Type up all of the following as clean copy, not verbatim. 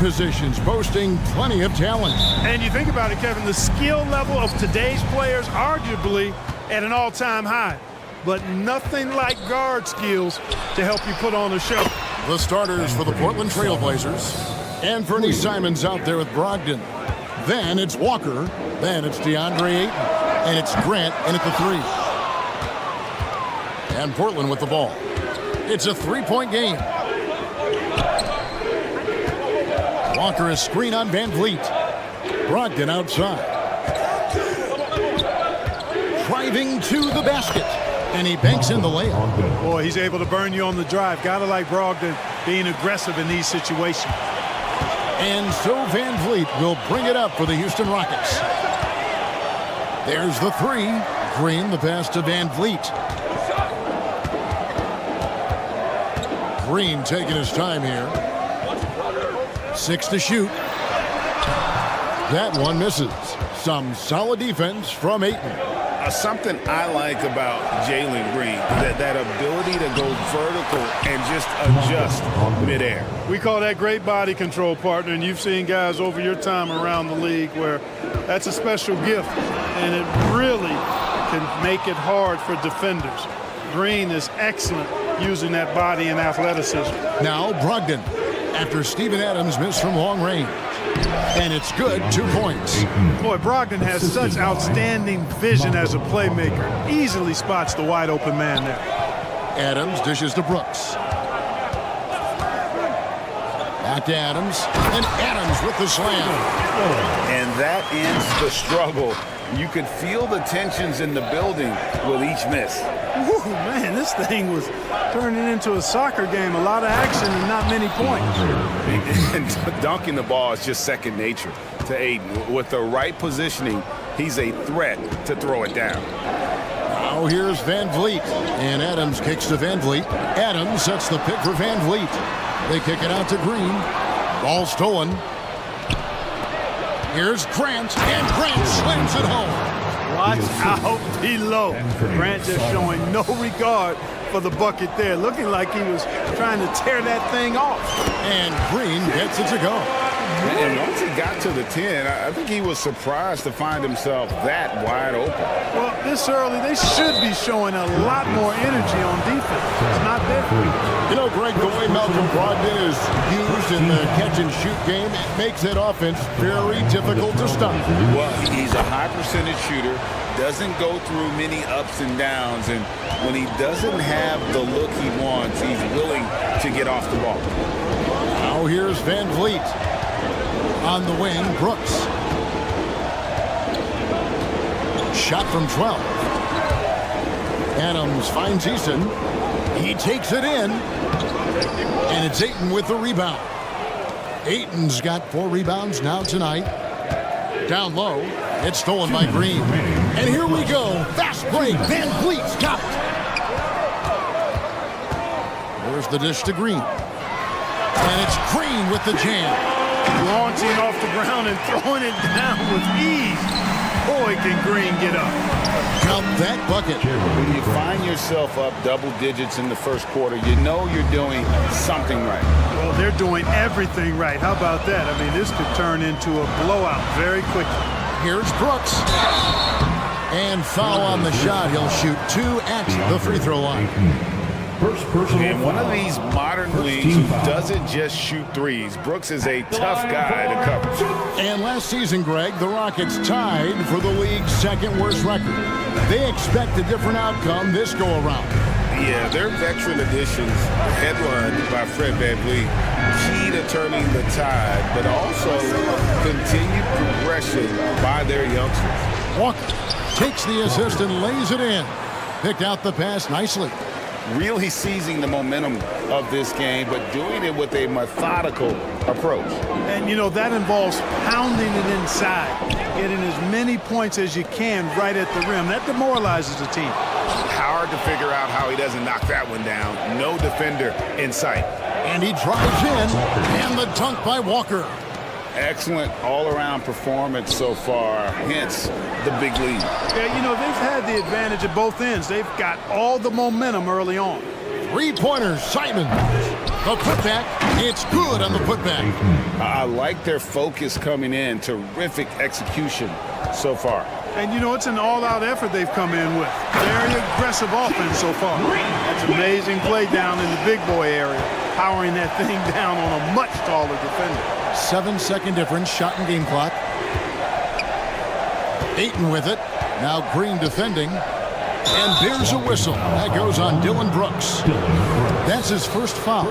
positions, boasting plenty of talent. And you think about it, Kevin, the skill level of today's players arguably at an all-time high. But nothing like guard skills to help you put on a show. The starters for the Portland Trail Blazers. Anthony Simons out there with Brogdon. Then it's Walker. Then it's DeAndre Ayton. And it's Grant in at the 3. And Portland with the ball. It's a 3-point game. Walker is screen on Van Vliet. Brogdon outside. Driving to the basket. And he banks in the layup. Boy, he's able to burn you on the drive. Gotta like Brogdon being aggressive in these situations. And so Van Vliet will bring it up for the Houston Rockets. There's the 3. Green, the pass to Van Vliet. Green taking his time here. 6 to shoot. That one misses. Some solid defense from Ayton. Something I like about Jalen Green, that ability to go vertical and just adjust midair. We call that great body control, partner, and you've seen guys over your time around the league where that's a special gift, and it really can make it hard for defenders. Green is excellent using that body and athleticism. Now Brogdon, after Steven Adams missed from long range. And it's good, 2 points. Boy, Brogdon has such outstanding vision as a playmaker. Easily spots the wide open man there. Adams dishes to Brooks. Back to Adams. And Adams with the slam. And that ends the struggle. You could feel the tensions in the building with each miss. Woo, man, this thing was turning into a soccer game. A lot of action and not many points. And dunking the ball is just second nature to Ayton. With the right positioning, he's a threat to throw it down. Now here's Van Vliet. And Adams kicks to Van Vliet. Adams sets the pick for Van Vliet. They kick it out to Green. Ball stolen. Here's Grant, and Grant slams it home. Watch out below. Grant just showing no regard for the bucket there, looking like he was trying to tear that thing off. And Green gets it to go. And once he got to the 10, I think he was surprised to find himself that wide open. Well, this early, they should be showing a lot more energy on defense. It's not there. You know, Greg, the way Malcolm Brogdon is used in the catch-and-shoot game, it makes that offense very difficult to stop. Well, he's a high-percentage shooter, doesn't go through many ups and downs, and when he doesn't have the look he wants, he's willing to get off the ball. Now here's Van Vliet. On the wing, Brooks. Shot from 12. Adams finds Easton. He takes it in. And it's Ayton with the rebound. Ayton's got 4 rebounds now tonight. Down low. It's stolen by Green. And here we go. Fast break. Van Vliet's got it. There's the dish to Green. And it's Green with the jam. Launching off the ground and throwing it down with ease. Boy, can Green get up. Count that bucket. When you find yourself up double digits in the first quarter, you know you're doing something right. Well, they're doing everything right. How about that? I mean, this could turn into a blowout very quickly. Here's Brooks. And foul on the shot. He'll shoot 2 at the free throw line. In one of these modern leagues who doesn't just shoot threes, Brooks is a tough guy to cover. And last season, Greg, the Rockets tied for the league's 2nd worst record. They expect a different outcome this go-around. Yeah, their veteran additions, headlined by Fred VanVleet, key to turning the tide, but also continued progression by their youngsters. Walker takes the assist and lays it in. Picked out the pass nicely. Really seizing the momentum of this game, but doing it with a methodical approach. And, you know, that involves pounding it inside, getting as many points as you can right at the rim. That demoralizes the team. Hard to figure out how he doesn't knock that one down. No defender in sight. And he drives in, and the dunk by Walker. Excellent all-around performance so far, hence the big lead. Yeah, you know, they've had the advantage at both ends. They've got all the momentum early on. 3-pointers, Simons. The putback, it's good on the putback. I like their focus coming in. Terrific execution so far. And, you know, it's an all-out effort they've come in with. Very aggressive offense so far. That's amazing play down in the big boy area, powering that thing down on a much taller defender. 7-second difference, shot and game clock. Ayton with it. Now Green defending. And there's a whistle. That goes on Dylan Brooks. That's his first foul.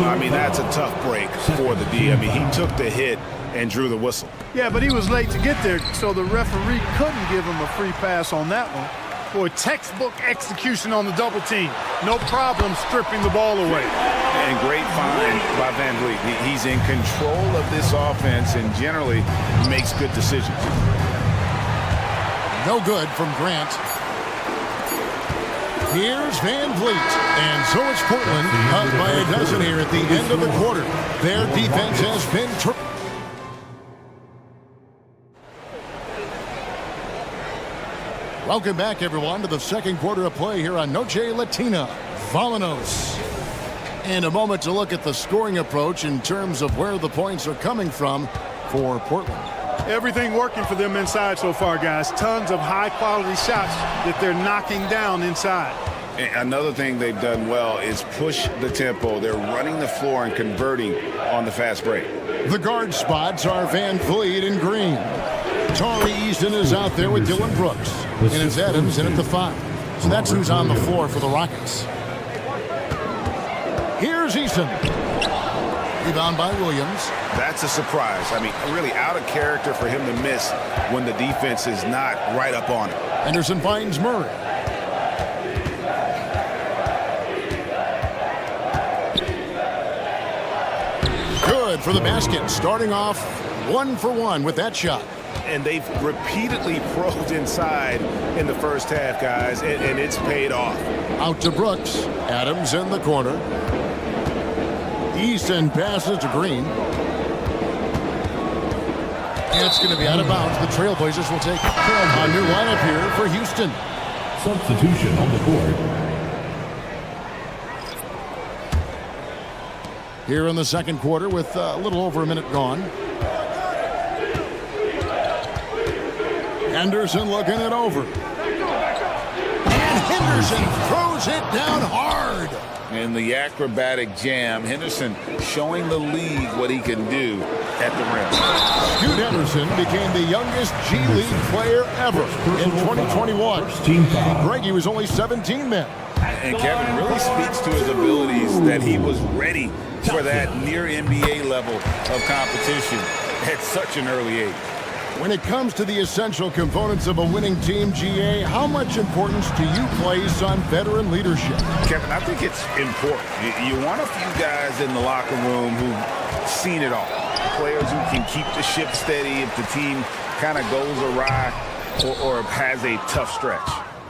I mean, that's a tough break for the D. I mean, he took the hit and drew the whistle. Yeah, but he was late to get there, so the referee couldn't give him a free pass on that one. Boy, textbook execution on the double team. No problem stripping the ball away. And great find by Van Vliet. He's in control of this offense and generally makes good decisions. No good from Grant. Here's Van Vliet. And so it's Portland up by a dozen here at the end of the quarter. Their defense has been Welcome back, everyone, to the second quarter of play here on Noche Latina. Vamanos. And a moment to look at the scoring approach in terms of where the points are coming from for Portland. Everything working for them inside so far, guys. Tons of high-quality shots that they're knocking down inside. And another thing they've done well is push the tempo. They're running the floor and converting on the fast break. The guard spots are Van Vliet and Green. Torrey Easton is out there with Dylan Brooks. And it's Adams in at the 5. So that's who's on the floor for the Rockets. Here's Easton. Rebound by Williams. That's a surprise. I mean, really out of character for him to miss when the defense is not right up on him. Henderson finds Murray. Good for the basket. Starting off 1 for 1 with that shot. And they've repeatedly probed inside in the first half, guys, and it's paid off. Out to Brooks. Adams in the corner. Easton passes to Green. And it's going to be out of bounds. The Trailblazers will take a new lineup here for Houston. Substitution on the board. Here in the second quarter with a little over a minute gone. Henderson looking it over. And Henderson throws it down hard. In the acrobatic jam, Henderson showing the league what he can do at the rim. Scoot Henderson became the youngest G League player ever in 2021. Greggy was only 17 then. And Kevin really speaks to his abilities that he was ready for that near NBA level of competition at such an early age. When it comes to the essential components of a winning team, GA, how much importance do you place on veteran leadership? Kevin, I think it's important. You want a few guys in the locker room who've seen it all. Players who can keep the ship steady if the team kind of goes awry or has a tough stretch.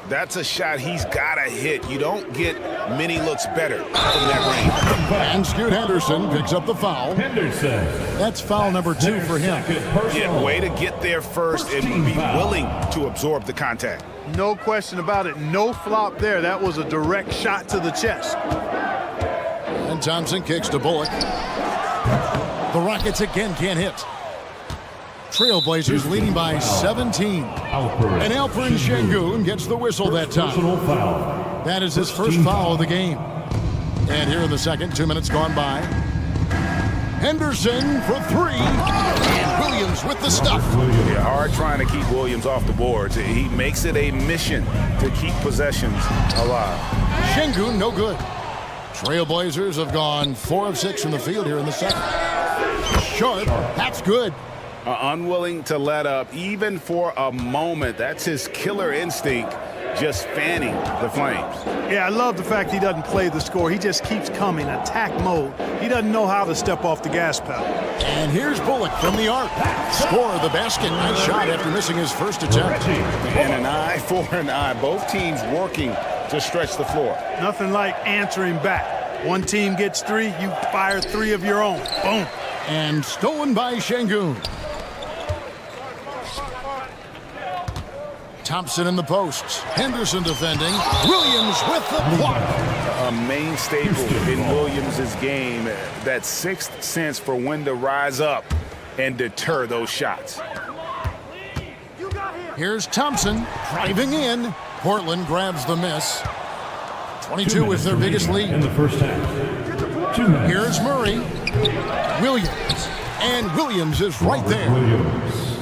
That's a shot he's got to hit. You don't get many looks better from that range. And Scoot Henderson picks up the foul. Henderson. That's foul number 2 for him. Yeah, way to get there first and be willing to absorb the contact. No question about it. No flop there. That was a direct shot to the chest. And Thompson kicks to Bullock. The Rockets again can't hit. Trailblazers leading by 17. And Alperen Sengun gets the whistle that time. That is his first foul of the game. And here in the second, 2 minutes gone by. Henderson for 3. And Williams with the stuff. Yeah, hard trying to keep Williams off the boards. He makes it a mission to keep possessions alive. Sengun, no good. Trailblazers have gone 4 of 6 from the field here in the second. Sharp, that's good. Unwilling to let up even for a moment. That's his killer instinct, just fanning the flames. Yeah, I love the fact he doesn't play the score. He just keeps coming, attack mode. He doesn't know how to step off the gas pedal. And here's Bullock from the arc. Score the basket. Nice shot after missing his first attempt. And an eye for an eye. Both teams working to stretch the floor. Nothing like answering back. One team gets 3, you fire 3 of your own. Boom. And stolen by Sengun. Thompson in the posts. Henderson defending. Williams with the block. a main staple in Williams' game, that sixth sense for when to rise up and deter those shots. Here's Thompson driving in. Portland grabs the miss. 22 is their biggest lead. In the first half. 2 minutes. Here's Murray. Williams. And Williams is right there.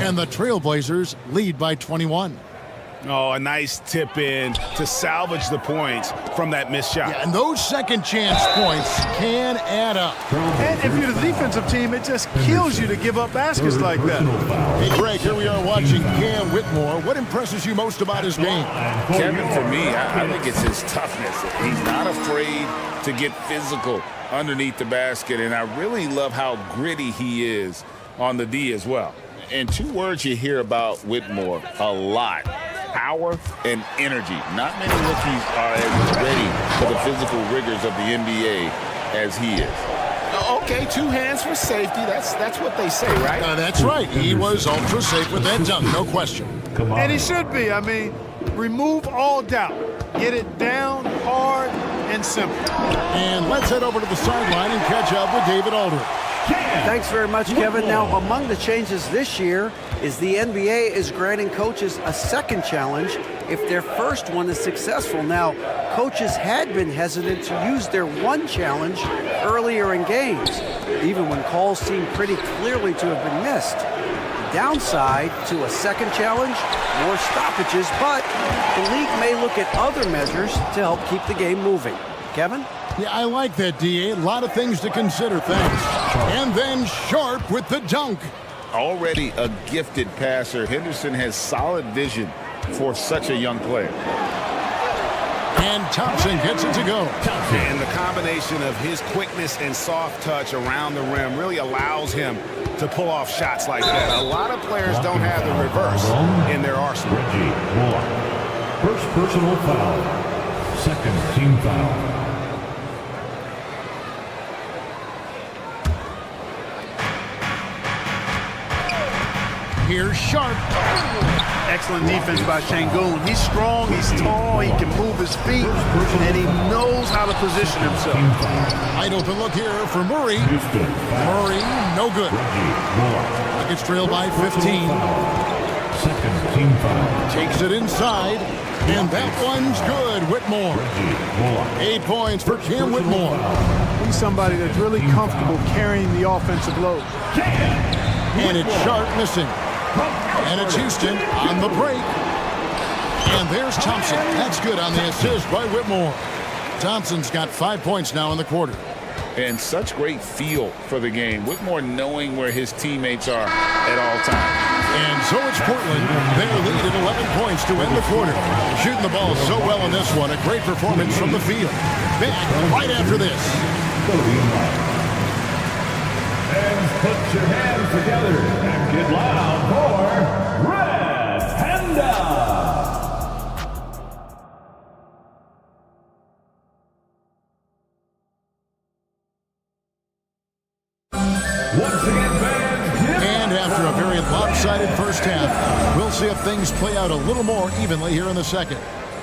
And the Trailblazers lead by 21. Oh, a nice tip in to salvage the points from that missed shot. Yeah, and those second chance points can add up. And if you're the defensive team, it just kills you to give up baskets like that. Hey, Greg, here we are watching Cam Whitmore. What impresses you most about his game? Kevin, for me, I think it's his toughness. He's not afraid to get physical underneath the basket, and I really love how gritty he is on the D as well. And 2 words you hear about Whitmore a lot: power and energy. Not many rookies are as ready for the physical rigors of the NBA as he is. Okay, 2 hands for safety. That's what they say, right? That's right. He was ultra safe with that dunk, no question. And he should be. I mean, remove all doubt. Get it down, hard, and simple. And let's head over to the sideline and catch up with David Aldridge. Thanks very much, Kevin. Now, among the changes this year is the NBA is granting coaches a second challenge if their first one is successful. Now, coaches had been hesitant to use their one challenge earlier in games, even when calls seemed pretty clearly to have been missed. Downside to a second challenge, more stoppages, but the league may look at other measures to help keep the game moving. Kevin? Yeah, I like that, D.A. A lot of things to consider, thanks. And then Sharp with the dunk. Already a gifted passer, Henderson has solid vision for such a young player. And Thompson gets it to go. And the combination of his quickness and soft touch around the rim really allows him to pull off shots like that. A lot of players don't have the reverse in their arsenal. First personal foul. Second team foul. Here's Sharp. Excellent defense by Şengün. He's strong, he's tall, he can move his feet, and he knows how to position himself. Wide open look here for Murray. Murray, no good. Nuggets trail by 15. Second team foul. Takes it inside, and that one's good. Whitmore. 8 points for Cam Whitmore. He's somebody that's really comfortable carrying the offensive load. And it's Sharp missing. And it's Houston on the break. And there's Thompson. That's good on the assist by Whitmore. Thompson's got 5 points now in the quarter. And such great feel for the game. Whitmore knowing where his teammates are at all times. And so it's Portland. They lead at 11 points to end the quarter. Shooting the ball so well in this one. A great performance from the field. Back right after this. And put your hands together and get loud for Red Panda. Once again, fans. And after a very lopsided first half, we'll see if things play out a little more evenly here in the second.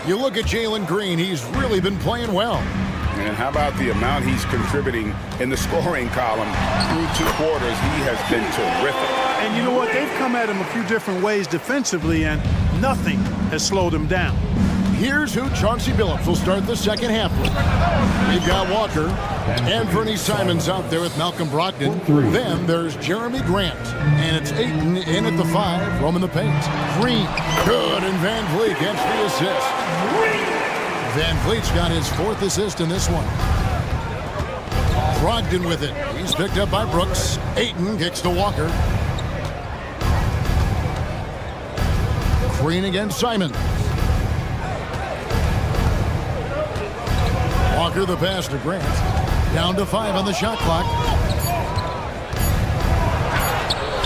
You look at Jalen Green, he's really been playing well. And how about the amount he's contributing in the scoring column through 2 quarters? He has been terrific. And you know what? They've come at him a few different ways defensively, and nothing has slowed him down. Here's who Chauncey Billups will start the second half with. They've got Walker and Bernie Simons out there with Malcolm Brogdon. Then there's Jeremy Grant. And it's Ayton in at the 5, roaming the paint. Green, good, and Van Vliet gets the assist. Van Vliet's got his 4th assist in this one. Brogdon with it. He's picked up by Brooks. Ayton kicks to Walker. Green against Simons. Walker the pass to Grant. Down to 5 on the shot clock.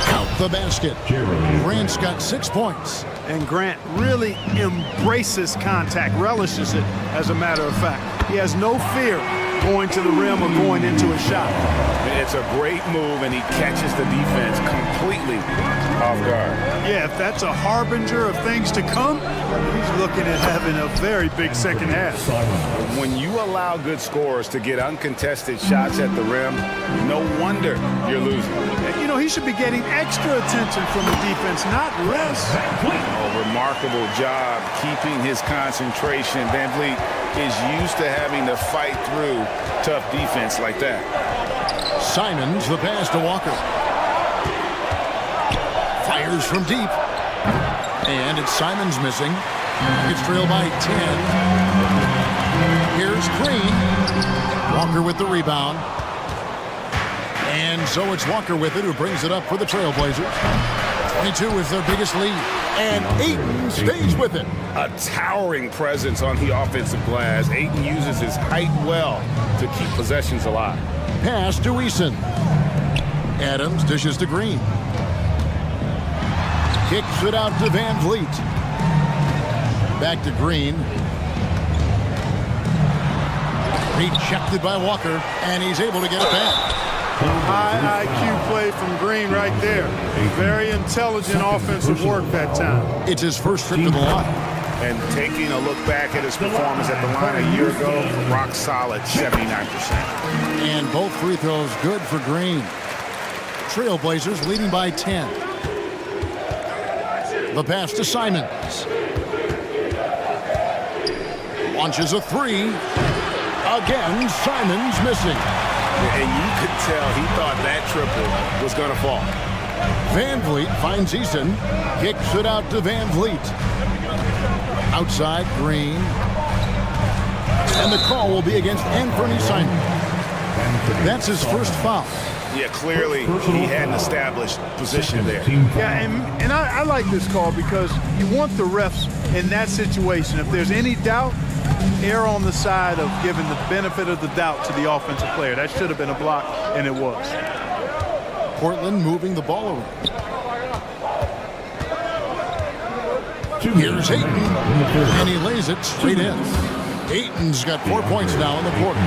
Count the basket. Grant's got 6 points. And Grant really embraces contact, relishes it, as a matter of fact. He has no fear going to the rim or going into a shot. It's a great move, and he catches the defense completely off guard. Yeah, if that's a harbinger of things to come, he's looking at having a very big second half. When you allow good scorers to get uncontested shots at the rim, no wonder you're losing. You know, he should be getting extra attention from the defense, not less. Remarkable job keeping his concentration. Van Vliet is used to having to fight through tough defense like that. Simons, the pass to Walker. Fires from deep. And it's Simons missing. It's trailed by 10. Here's Green. Walker with the rebound. And so it's Walker with it, who brings it up for the Trailblazers. 22 is their biggest lead. And Ayton stays with it. A towering presence on the offensive glass. Ayton uses his height well to keep possessions alive. Pass to Eason. Adams dishes to Green. Kicks it out to Van Vliet. Back to Green. Rejected by Walker, and he's able to get it back. High IQ play from Green right there. Very intelligent offensive work that time. It's his first trip to the line. And taking a look back at his performance at the line a year ago, rock solid, 79%. And both free throws good for Green. Trailblazers leading by 10. The pass to Simons. Launches a three. Again, Simons missing. And you could tell he thought that triple was going to fall. Van Vliet finds Eason. Kicks it out to Van Vliet. Outside, Green. And the call will be against Anthony Simons. That's his first foul. Yeah, clearly he had an established position there. Yeah, and I like this call because you want the refs in that situation. If there's any doubt, err on the side of giving the benefit of the doubt to the offensive player. That should have been a block, and it was. Portland moving the ball around. Here's Ayton, and he lays it straight in. Ayton's got 4 points now in the quarter.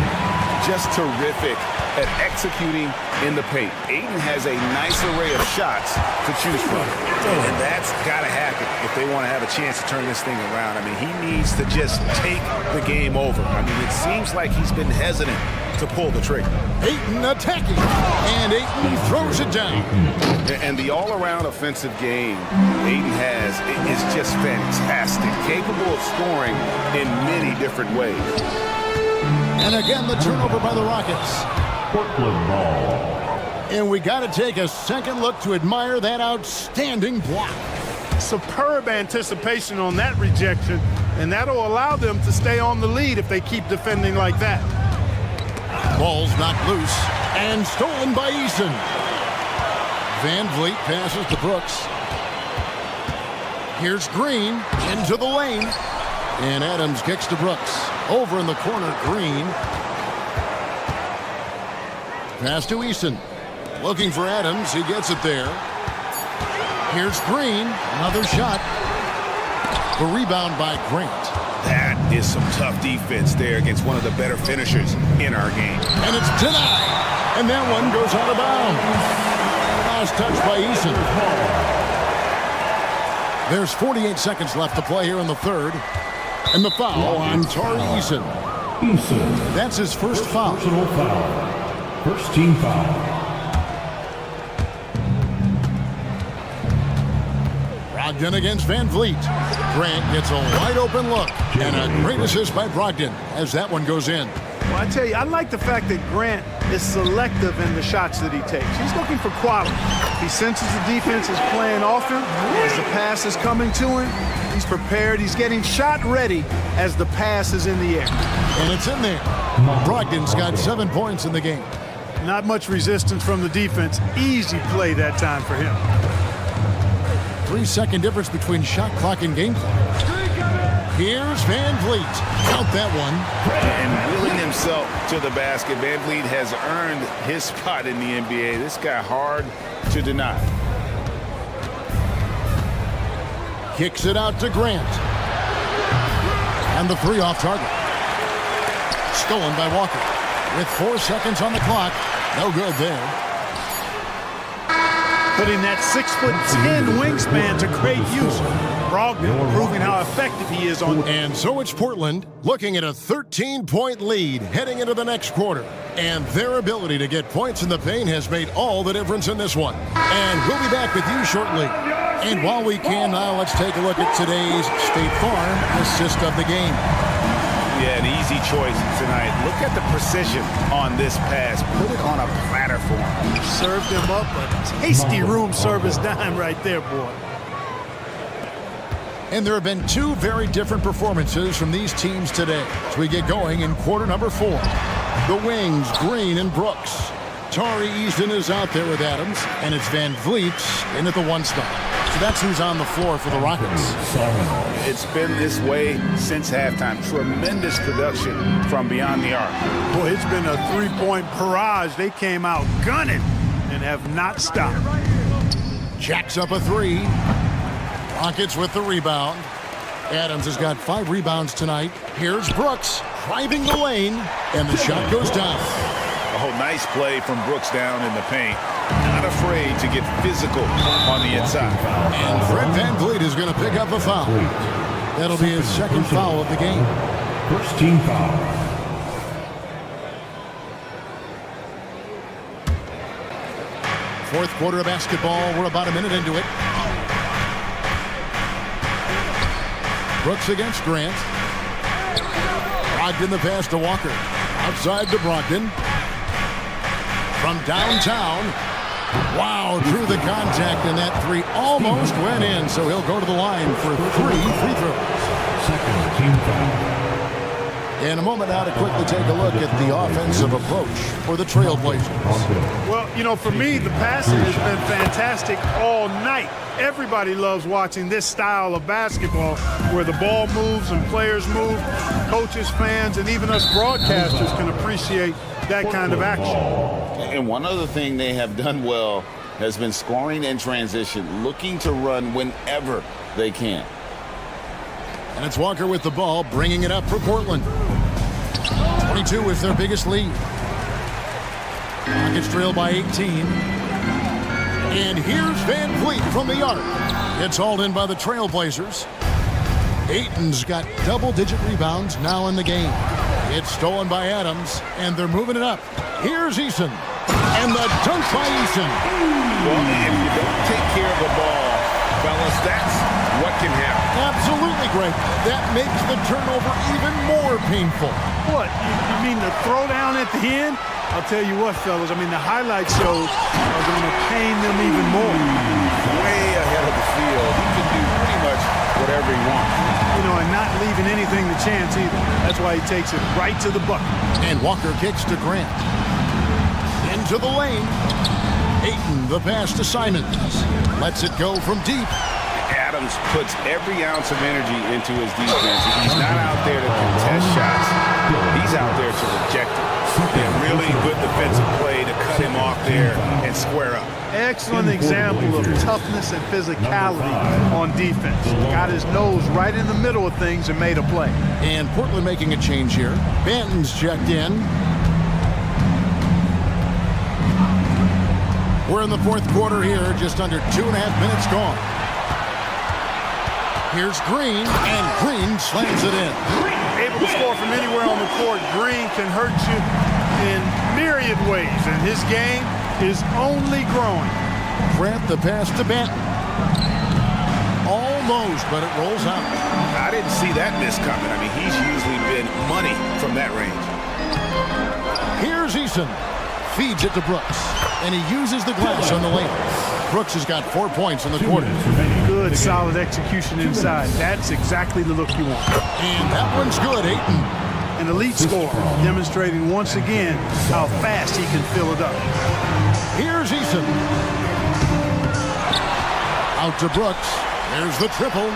Just terrific at executing in the paint. Ayton has a nice array of shots to choose from. And that's got to happen if they want to have a chance to turn this thing around. I mean, he needs to just take the game over. I mean, it seems like he's been hesitant to pull the trigger. Ayton attacking, and Ayton throws it down. And the all-around offensive game Ayton has is just fantastic, capable of scoring in many different ways. And again, the turnover by the Rockets. Portland ball. And we got to take a second look to admire that outstanding block. Superb anticipation on that rejection, and that'll allow them to stay on the lead if they keep defending like that. Ball's knocked loose and stolen by Eason. Van Vliet passes to Brooks. Here's Green into the lane. And Adams kicks to Brooks. Over in the corner, Green. Pass to Eason. Looking for Adams. He gets it there. Here's Green. Another shot. The rebound by Grant. That is some tough defense there against one of the better finishers in our game. And it's denied. And that one goes out of bounds. Last touch by Eason. There's 48 seconds left to play here in the third. And the foul on Tari Eason. That's his first foul. Personal foul. First team foul. Brogdon against Van Vliet. Grant gets a wide open look. And a great assist by Brogdon as that one goes in. Well, I tell you, I like the fact that Grant is selective in the shots that he takes. He's looking for quality. He senses the defense is playing off him. As the pass is coming to him, he's prepared. He's getting shot ready as the pass is in the air. And it's in there. Brogdon's got 7 points in the game. Not much resistance from the defense. Easy play that time for him. 3-second difference between shot clock and game clock. Here's Van Vliet. Count that one. And wheeling himself to the basket, Van Vliet has earned his spot in the NBA. This guy hard to deny. Kicks it out to Grant. And the three off target. Stolen by Walker. with 4 seconds on the clock. No good there. Putting that 6'10" wingspan to great use. Brogdon proving how effective he is on. And so it's Portland looking at a 13-point lead heading into the next quarter. And their ability to get points in the paint has made all the difference in this one. And we'll be back with you shortly. And while we can now, let's take a look at today's State Farm assist of the game. Yeah, an easy choice tonight. Look at the precision on this pass. Put it on a platter for him. Served him up a tasty room service dime right there, boy. And there have been 2 very different performances from these teams today as we get going in quarter number 4. The wings, Green and Brooks. Tari Easton is out there with Adams, and it's Van Vliet in at the 1 spot. So that's who's on the floor for the Rockets. It's been this way since halftime. Tremendous production from beyond the arc. Boy, it's been a 3-point barrage. They came out gunning and have not stopped. Jacks up a 3. Rockets with the rebound. Adams has got 5 rebounds tonight. Here's Brooks driving the lane, and the shot goes down. Oh, nice play from Brooks down in the paint. Not afraid to get physical on the inside. And Fred VanVleet is going to pick up a foul. That'll be his 2nd foul of the game. First team foul. Fourth quarter of basketball. We're about a minute into it. Brooks against Grant. Brogdon the pass to Walker. Outside to Brogdon. From downtown. Wow, drew the contact, and that 3 almost went in, so he'll go to the line for 3 free throws. Second team foul. In a moment now to quickly take a look at the offensive approach for the Trailblazers. Well, you know, for me, the passing has been fantastic all night. Everybody loves watching this style of basketball where the ball moves and players move. Coaches, fans, and even us broadcasters can appreciate that kind of action. And one other thing they have done well has been scoring in transition, looking to run whenever they can. And it's Walker with the ball, bringing it up for Portland. 22 is their biggest lead. Rockets trail by 18. And here's Van Vliet from the arc. It's hauled in by the Trailblazers. Ayton's got double-digit rebounds now in the game. It's stolen by Adams, and they're moving it up. Here's Eason. And the dunk by Eason. Well, if you don't take care of the ball, fellas, that's what can happen. Absolutely great. That makes the turnover even more painful. What? You mean the throwdown at the end? I'll tell you what, fellas. I mean, the highlight shows are going to pain them even more. Way ahead of the field. He can do pretty much whatever he wants. You know, and not leaving anything to chance either. That's why he takes it right to the bucket. And Walker kicks to Grant. Into the lane. Ayton, the pass to Simons. Lets it go from deep. Adams puts every ounce of energy into his defense. He's not out there to contest shots. He's out there to reject it. A really good defensive play to cut him off there and square up. Excellent example of toughness and physicality on defense. Got his nose right in the middle of things and made a play. And Portland making a change here. Banton's checked in. We're in the fourth quarter here, just under 2.5 minutes gone. Here's Green, and Green slams it in. Able to score from anywhere on the court. Green can hurt you in myriad ways, and his game is only growing. Grant the pass to Banton. Almost, but it rolls out. I didn't see that miss coming. I mean, he's usually been money from that range. Here's Eason. Feeds it to Brooks, and he uses the glass on the lane. Brooks has got 4 points in the quarter. Good, solid execution inside. That's exactly the look you want. And that one's good, Ayton. An elite scorer, demonstrating once again how fast he can fill it up. Here's Eason. Out to Brooks. There's the triple,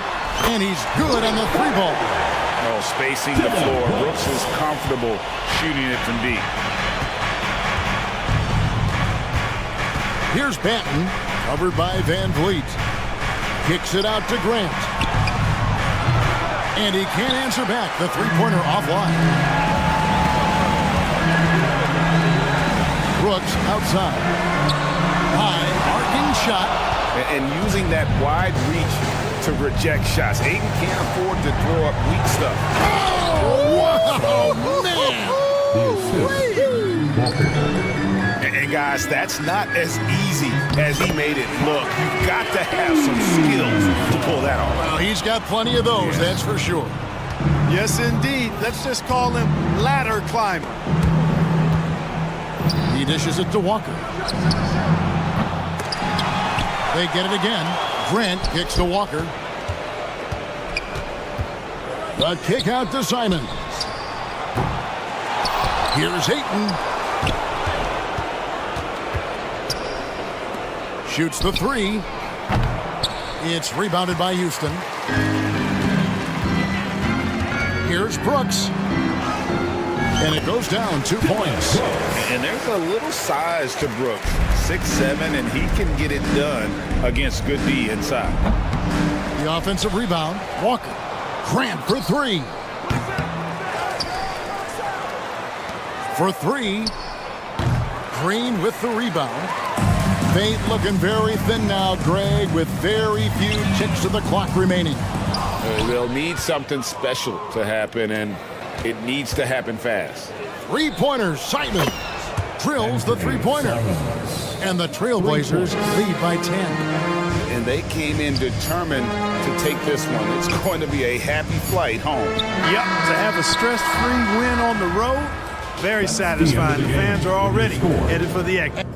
and he's good on the 3-ball. Oh, spacing the floor. Brooks is comfortable shooting it from deep. Here's Banton, covered by Van Vliet. Kicks it out to Grant. And he can't answer back. The 3-pointer offline. Brooks outside. High, arcing shot. And using that wide reach to reject shots. Ayton can't afford to throw up weak stuff. Oh, man! And guys, that's not as easy as he made it look. You've got to have some skills to pull that off. Well, he's got plenty of those, that's for sure. Yes, indeed. Let's just call him ladder climber. He dishes it to Walker. They get it again. Grant kicks to Walker. The kick out to Simon. Here's Ayton. Shoots the three. It's rebounded by Houston. Here's Brooks. And it goes down 2 points. And there's a little size to Brooks. 6'7", and he can get it done against good D inside. The offensive rebound. Walker. Grant for three. For three. Green with the rebound. Paint looking very thin now, Greg, with very few ticks of the clock remaining. They'll need something special to happen, and it needs to happen fast. Three-pointers. Simon drills the three-pointer. And the Trailblazers lead by 10. And they came in determined to take this one. It's going to be a happy flight home. Yep, to have a stress-free win on the road, very satisfying. The fans are already headed for the exit.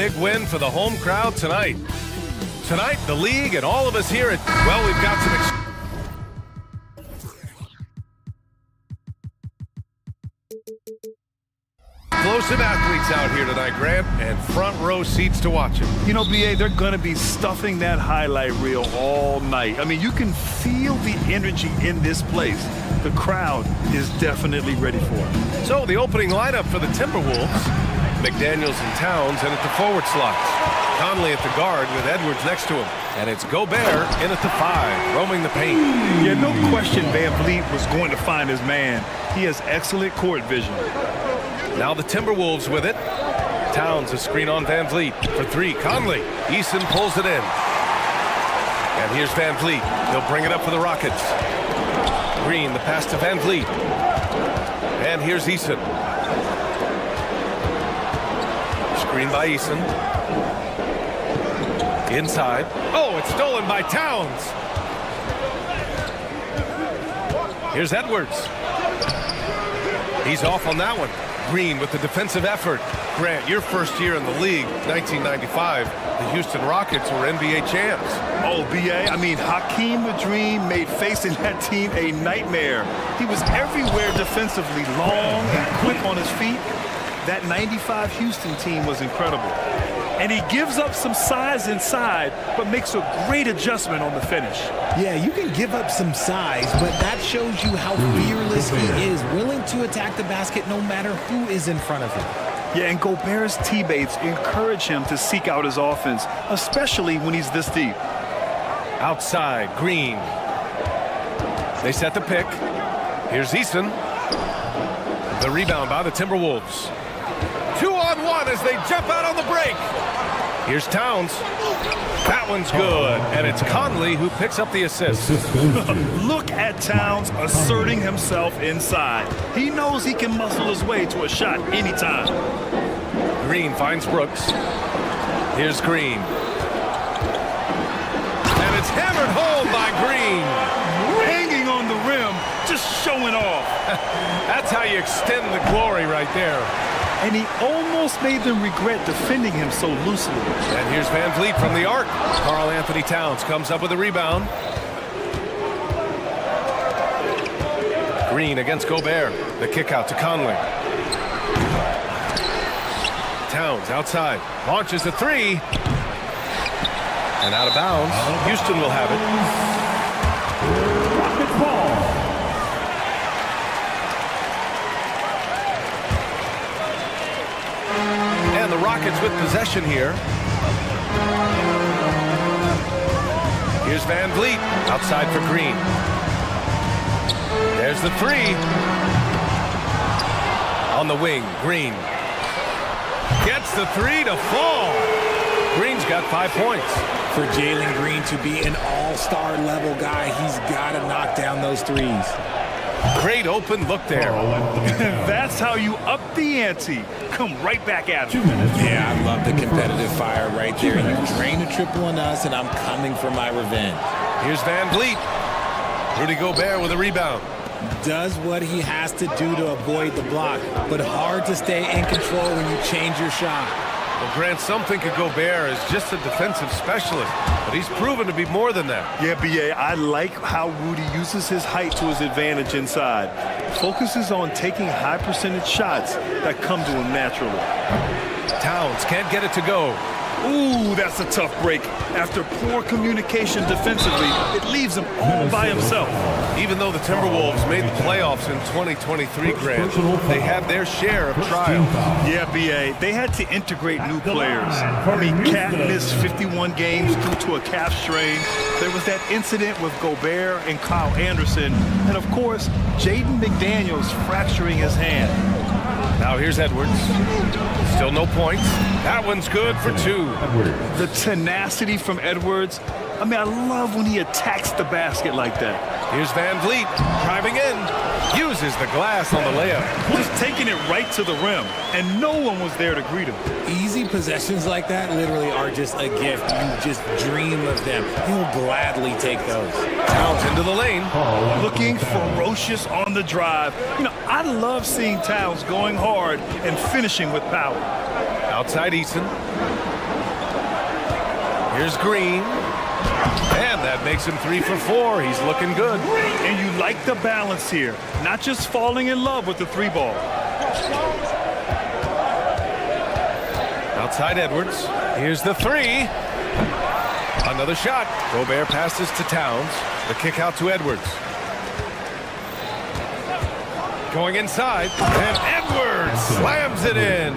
big win for the home crowd tonight. Tonight, the league and all of us here at, well, we've got some explosive athletes out here tonight, Grant, and front row seats to watch it. You know, BA, they're going to be stuffing that highlight reel all night. I mean, you can feel the energy in this place. The crowd is definitely ready for it. So the opening lineup for the Timberwolves, McDaniels and Towns in at the forward slots. Conley at the guard with Edwards next to him. And it's Gobert in at the 5, roaming the paint. Yeah, no question Van Vliet was going to find his man. He has excellent court vision. Now the Timberwolves with it. Towns a screen on Van Vliet for 3. Conley. Eason pulls it in. And here's Van Vliet. He'll bring it up for the Rockets. Green, the pass to Van Vliet. And here's Eason. Screen by Eason. Inside. Oh, it's stolen by Towns. Here's Edwards. He's off on that one. Green with the defensive effort. Grant, your first year in the league, 1995, the Houston Rockets were NBA champs. Oh, BA, I mean, Hakeem the Dream made facing that team a nightmare. He was everywhere defensively, long and quick on his feet. That 95 Houston team was incredible. And he gives up some size inside, but makes a great adjustment on the finish. Yeah, you can give up some size, but that shows you how fearless he is, willing to attack the basket no matter who is in front of him. Yeah, and Gobert's teammates encourage him to seek out his offense, especially when he's this deep. Outside, Green. They set the pick. Here's Eason. The rebound by the Timberwolves. 2-on-1 as they jump out on the break. Here's Towns. That one's good, and it's Conley who picks up the assist. Look at Towns asserting himself inside. He knows he can muscle his way to a shot anytime. Green finds Brooks. Here's Green. And it's hammered home by Green. Hanging on the rim, just showing off. That's how you extend the glory right there. And he almost made them regret defending him so loosely. And here's Van Vliet from the arc. Karl Anthony Towns comes up with a rebound. Green against Gobert. The kick out to Conley. Towns outside. Launches a 3. And out of bounds. Houston will have it. Rockets ball. And the Rockets with possession here. Here's Van Vliet outside for Green. There's the 3. On the wing, Green. Gets the 3 to fall. Green's got 5 points. For Jalen Green to be an all-star level guy, he's got to knock down those threes. Great open look there. That's how you up the ante. Come right back at him. 2 minutes. Yeah, I love the competitive fire right there. You drain a triple on us, and I'm coming for my revenge. Here's Van Vliet. Rudy Gobert with a rebound. Does what he has to do to avoid the block, but hard to stay in control when you change your shot. Well, Grant, some think of Gobert as just a defensive specialist, but he's proven to be more than that. Yeah, BA, I like how Rudy uses his height to his advantage inside. Focuses on taking high percentage shots that come to him naturally. Towns can't get it to go. Ooh, that's a tough break. After poor communication defensively, it leaves him all by himself. Even though the Timberwolves made the playoffs in 2023, Grant, they had their share of trials. Yeah, BA, they had to integrate new players. I mean, Cat missed 51 games due to a calf strain. There was that incident with Gobert and Kyle Anderson. And, of course, Jaden McDaniels fracturing his hand. Now here's Edwards. Still no points. That one's good for 2. The tenacity from Edwards. I mean, I love when he attacks the basket like that. Here's Van Vliet driving in. Uses the glass on the layup. Just taking it right to the rim, and no one was there to greet him. Easy possessions like that literally are just a gift. You just dream of them. He'll gladly take those. Towns into the lane. Looking ferocious on the drive. You know, I love seeing Towns going hard and finishing with power. Outside Eason. Here's Green. And that makes him 3 for 4. He's looking good. And you like the balance here. Not just falling in love with the 3-ball. Outside Edwards. Here's the 3. Another shot. Gobert passes to Towns. The kick out to Edwards. Going inside. And Edwards slams it in.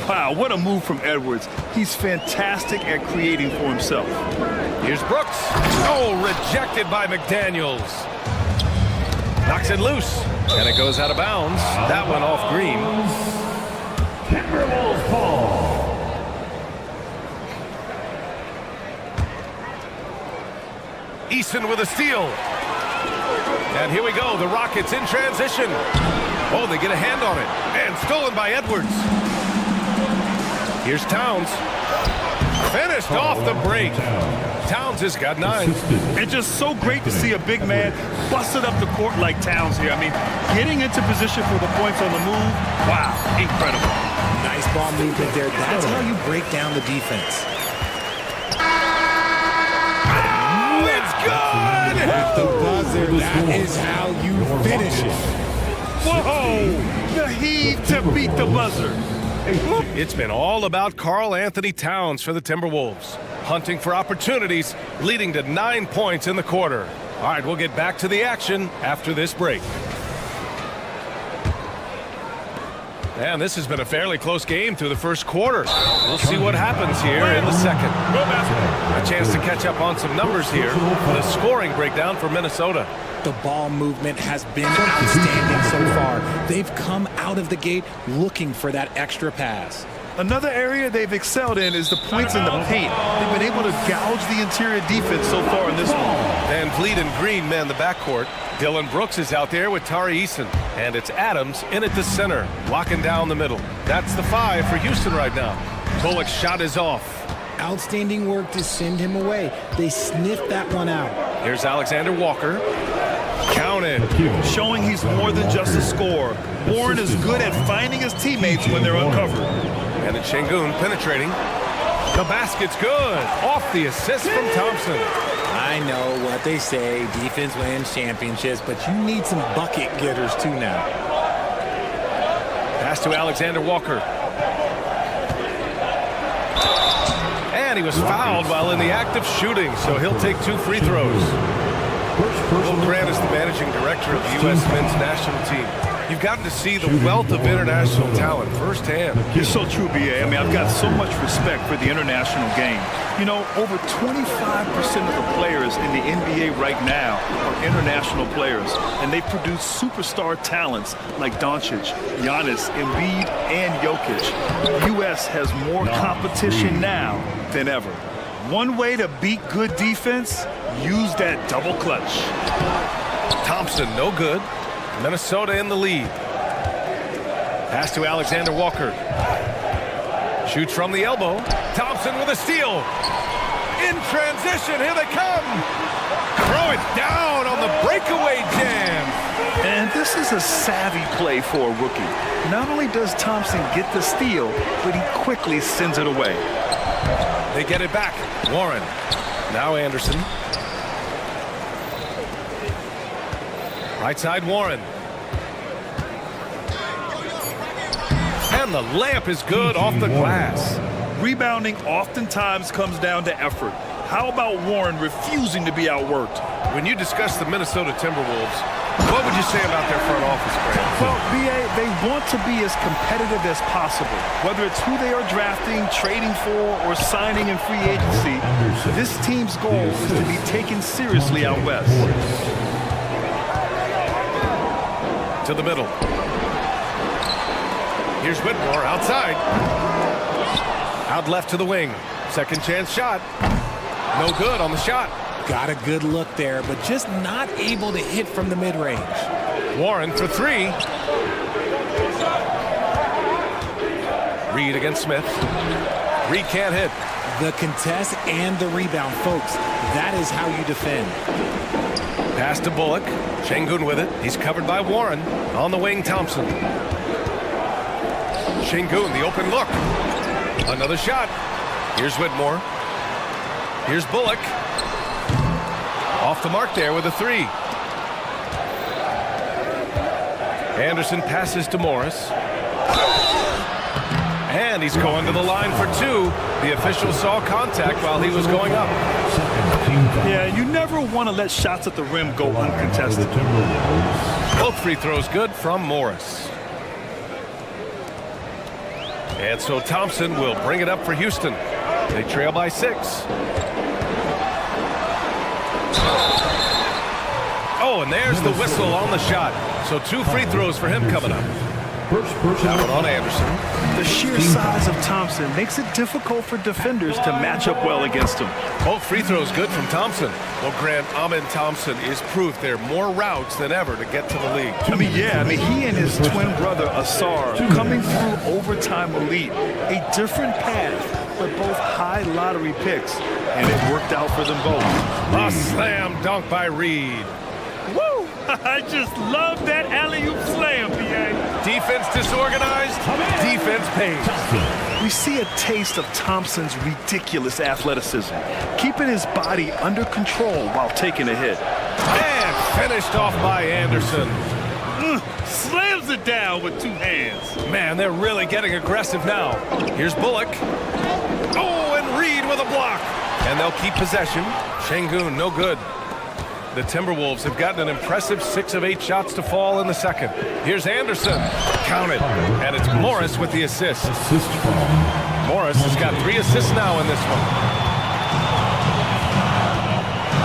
Wow, what a move from Edwards. He's fantastic at creating for himself. Here's Brooks. Oh, rejected by McDaniels. Knocks it loose. And it goes out of bounds. That one off Green. Timberwolves ball. Eason with a steal. And here we go. The Rockets in transition. Oh, they get a hand on it. And stolen by Edwards. Here's Towns. Finished off the break. Towns has got 9. And just so great to see a big man busted up the court like Towns here. I mean, getting into position for the points on the move. Wow, incredible. Nice ball movement there. That's how you break down the defense. Oh, it's good! With the buzzer, that is how you finish it. Whoa! The heave to beat the buzzer. It's been all about Karl Anthony Towns for the Timberwolves. Hunting for opportunities, leading to 9 points in the quarter. All right, we'll get back to the action after this break. And this has been a fairly close game through the first quarter. We'll see what happens here in the second. A chance to catch up on some numbers here. The scoring breakdown for Minnesota. The ball movement has been outstanding so far. They've come out of the gate looking for that extra pass. Another area they've excelled in is the points in the paint. They've been able to gouge the interior defense so far in this one. Van Vliet and Green man the backcourt. Dylan Brooks is out there with Tari Eason. And it's Adams in at the center, locking down the middle. That's the 5 for Houston right now. Bullock's shot is off. Outstanding work to send him away. They sniffed that one out. Here's Alexander Walker. Counted. Showing he's more than just a scorer. Warren is good at finding his teammates when they're uncovered. And it's Şengün penetrating. The basket's good. Off the assist from Thompson. I know what they say, defense wins championships, but you need some bucket getters too now. Pass to Alexander Walker. And he was fouled while in the act of shooting, so he'll take 2 free throws. Will Grant is the managing director of the U.S. men's national team. You've gotten to see the wealth of international talent firsthand. You're so true, B.A. I mean, I've got so much respect for the international game. You know, over 25% of the players in the NBA right now are international players, and they produce superstar talents like Doncic, Giannis, Embiid, and Jokic. The U.S. has more competition now than ever. One way to beat good defense, use that double clutch. Thompson, no good. Minnesota in the lead. Pass to Alexander Walker. Shoots from the elbow. Thompson with a steal. In transition, here they come. Throw it down on the breakaway jam. And this is a savvy play for a rookie. Not only does Thompson get the steal, but he quickly sends it away. They get it back. Warren. Now Anderson. Right side Warren. And the layup is good off the glass. Rebounding oftentimes comes down to effort. How about Warren refusing to be outworked? When you discuss the Minnesota Timberwolves, what would you say about their front office, Grant? Well, B.A., they want to be as competitive as possible. Whether it's who they are drafting, trading for, or signing in free agency, this team's goal is to be taken seriously out west. To the middle. Here's Whitmore outside. Out left to the wing. Second chance shot. No good on the shot. Got a good look there, but just not able to hit from the mid-range. Warren for 3. Reed against Smith. Reed can't hit. The contest and the rebound, folks. That is how you defend. Pass to Bullock. Şengün with it. He's covered by Warren. On the wing, Thompson. Şengün, the open look. Another shot. Here's Whitmore. Here's Bullock. Off the mark there with a 3. Anderson passes to Morris. And he's going to the line for 2. The official saw contact while he was going up. Yeah, you never want to let shots at the rim go uncontested. Both free throws good from Morris. And so Thompson will bring it up for Houston. They trail by 6. Oh, and there's the whistle on the shot. So 2 free throws for him coming up. That one on Anderson. The sheer size of Thompson makes it difficult for defenders to match up well against him. Both free throws good from Thompson. Well, Grant, Amin Thompson is proof there are more routes than ever to get to the league. He and his twin brother, Asar, coming through overtime elite. A different path, but both high lottery picks, and it worked out for them both. A slam dunk by Reed. Woo! I just love that alley-oop slam, B.A. Defense disorganized, defense pays. We see a taste of Thompson's ridiculous athleticism, keeping his body under control while taking a hit. And finished off by Anderson. Slams it down with 2 hands. Man, they're really getting aggressive now. Here's Bullock. Oh, and Reed with a block. And they'll keep possession. Şengün, no good. The Timberwolves have gotten an impressive 6 of 8 shots to fall in the second. Here's Anderson. Counted. And it's Morris with the assist. Morris has got 3 assists now in this one.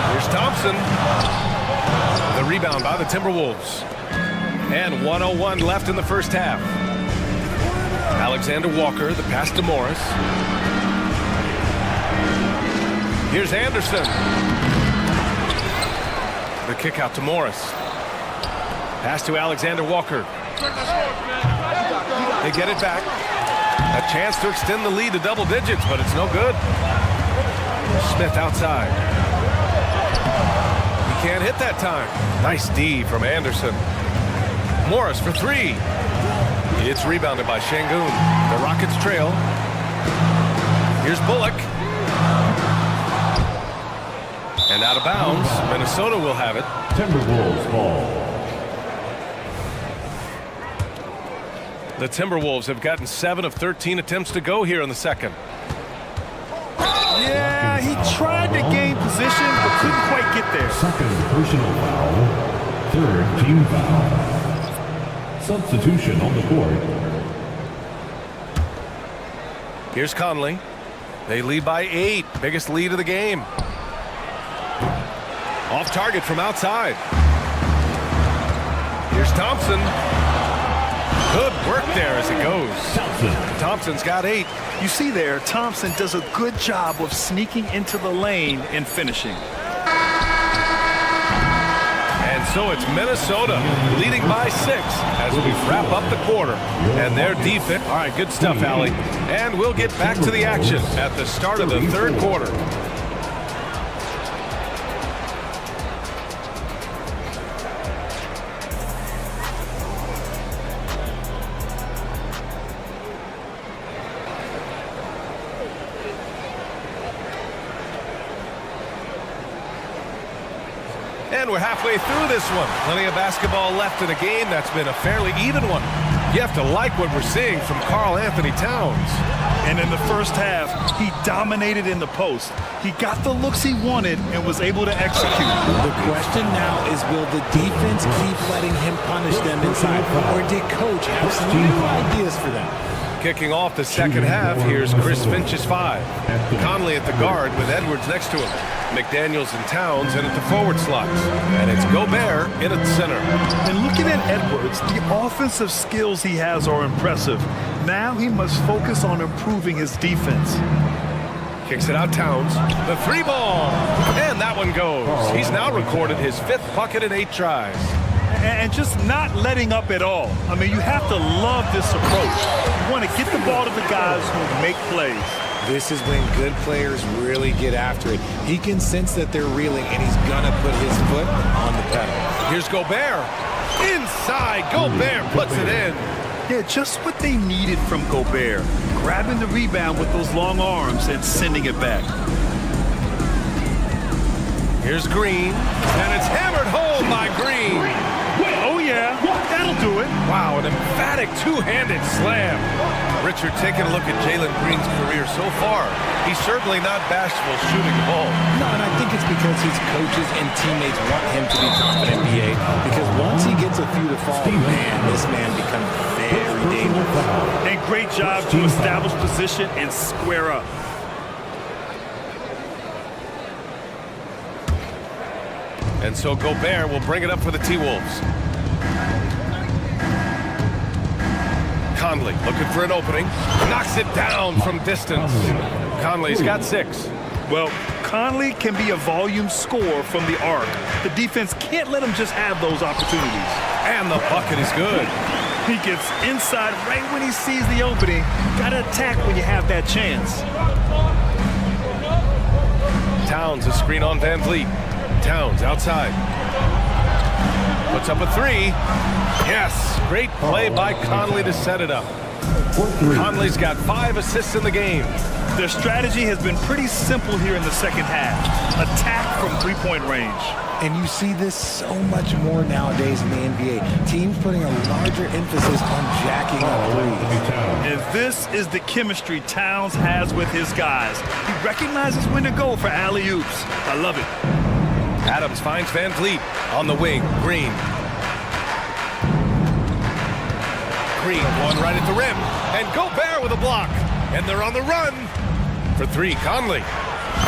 Here's Thompson. The rebound by the Timberwolves. And 1:01 left in the first half. Alexander Walker, the pass to Morris. Here's Anderson. The kick out to Morris. Pass to Alexander Walker. They get it back. A chance to extend the lead to double digits, but it's no good. Smith outside. He can't hit that time. Nice D from Anderson. Morris for 3. It's rebounded by Şengün. The Rockets trail. Here's Bullock. And out of bounds. Minnesota will have it. Timberwolves ball. The Timberwolves have gotten 7 of 13 attempts to go here in the second. Yeah, he tried to gain position, but couldn't quite get there. Second personal foul. Third team foul. Substitution on the court. Here's Conley. They lead by 8. Biggest lead of the game. Off target from outside. Here's Thompson. Good work there as it goes. Thompson's got 8. You see there, Thompson does a good job of sneaking into the lane and finishing. And so it's Minnesota leading by 6 as we wrap up the quarter. And their defense. All right, good stuff, Allie. And we'll get back to the action at the start of the third quarter. And we're halfway through this one. Plenty of basketball left in a game that's been a fairly even one. You have to like what we're seeing from Karl Anthony Towns. And in the first half, he dominated in the post. He got the looks he wanted and was able to execute. The question now is, will the defense keep letting him punish them inside? Or did coach have some new ideas for them? Kicking off the second half, here's Chris Finch's 5. Conley at the guard with Edwards next to him. McDaniels and Towns in at the forward slots. And it's Gobert in at center. And looking at Edwards, the offensive skills he has are impressive. Now he must focus on improving his defense. Kicks it out Towns. The 3 ball. And that one goes. He's now recorded his 5th bucket in 8 tries. And just not letting up at all. I mean, you have to love this approach. You want to get the ball to the guys who make plays. This is when good players really get after it. He can sense that they're reeling, and he's going to put his foot on the pedal. Here's Gobert. Inside. Gobert puts it in. Yeah, just what they needed from Gobert. Grabbing the rebound with those long arms and sending it back. Here's Green, and it's hammered home by Green. Oh, yeah, that'll do it. Wow, an emphatic two-handed slam. Richard, taking a look at Jalen Green's career so far, he's certainly not bashful shooting the ball. No, and I think it's because his coaches and teammates want him to be confident, BA, because once he gets a few to fall, man, this man becomes very dangerous. And great job to establish position and square up. And so Gobert will bring it up for the T-Wolves. Conley looking for an opening. Knocks it down from distance. Conley's got 6. Well, Conley can be a volume scorer from the arc. The defense can't let him just have those opportunities. And the bucket is good. He gets inside right when he sees the opening. Gotta attack when you have that chance. Towns a screen on Van Vliet. Towns outside. Puts up a 3. Yes, great play by Conley to set it up. Conley's got 5 assists in the game. Their strategy has been pretty simple here in the second half. Attack from three-point range. And you see this so much more nowadays in the NBA. Teams putting a larger emphasis on jacking up threes. And this is the chemistry Towns has with his guys. He recognizes when to go for alley-oops. I love it. Adams finds Van Vliet on the wing. Green. Green going right at the rim. And Gobert with a block. And they're on the run for 3. Conley.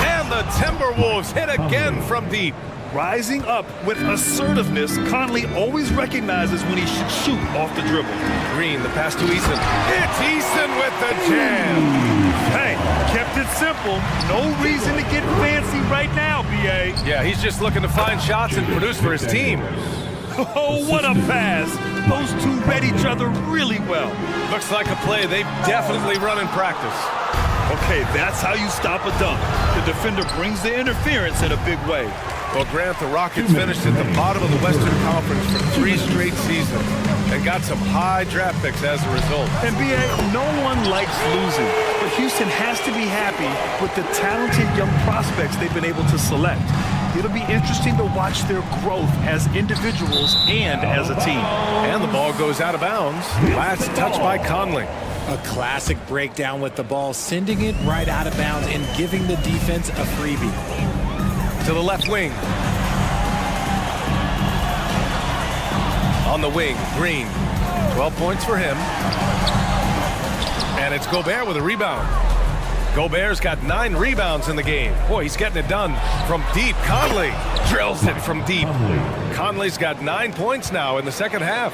And the Timberwolves hit again from deep. Rising up with assertiveness, Conley always recognizes when he should shoot off the dribble. Green, the pass to Eason. It's Eason with the jam. Hey, kept it simple. No reason to get fancy right now, B.A. Yeah, he's just looking to find shots and produce for his team. Oh, what a pass. Those two read each other really well. Looks like a play they've definitely run in practice. Okay, that's how you stop a dunk. The defender brings the interference in a big way. Well, Grant, the Rockets finished at the bottom of the Western Conference for 3 straight seasons and got some high draft picks as a result. And B.A., no one likes losing, but Houston has to be happy with the talented young prospects they've been able to select. It'll be interesting to watch their growth as individuals and as a team. And the ball goes out of bounds. Last touch by Conley. A classic breakdown with the ball, sending it right out of bounds and giving the defense a freebie. To the left wing. On the wing, Green. 12 points for him. And it's Gobert with a rebound. Gobert's got 9 rebounds in the game. Boy, he's getting it done from deep. Conley drills it from deep. Conley's got 9 points now in the second half.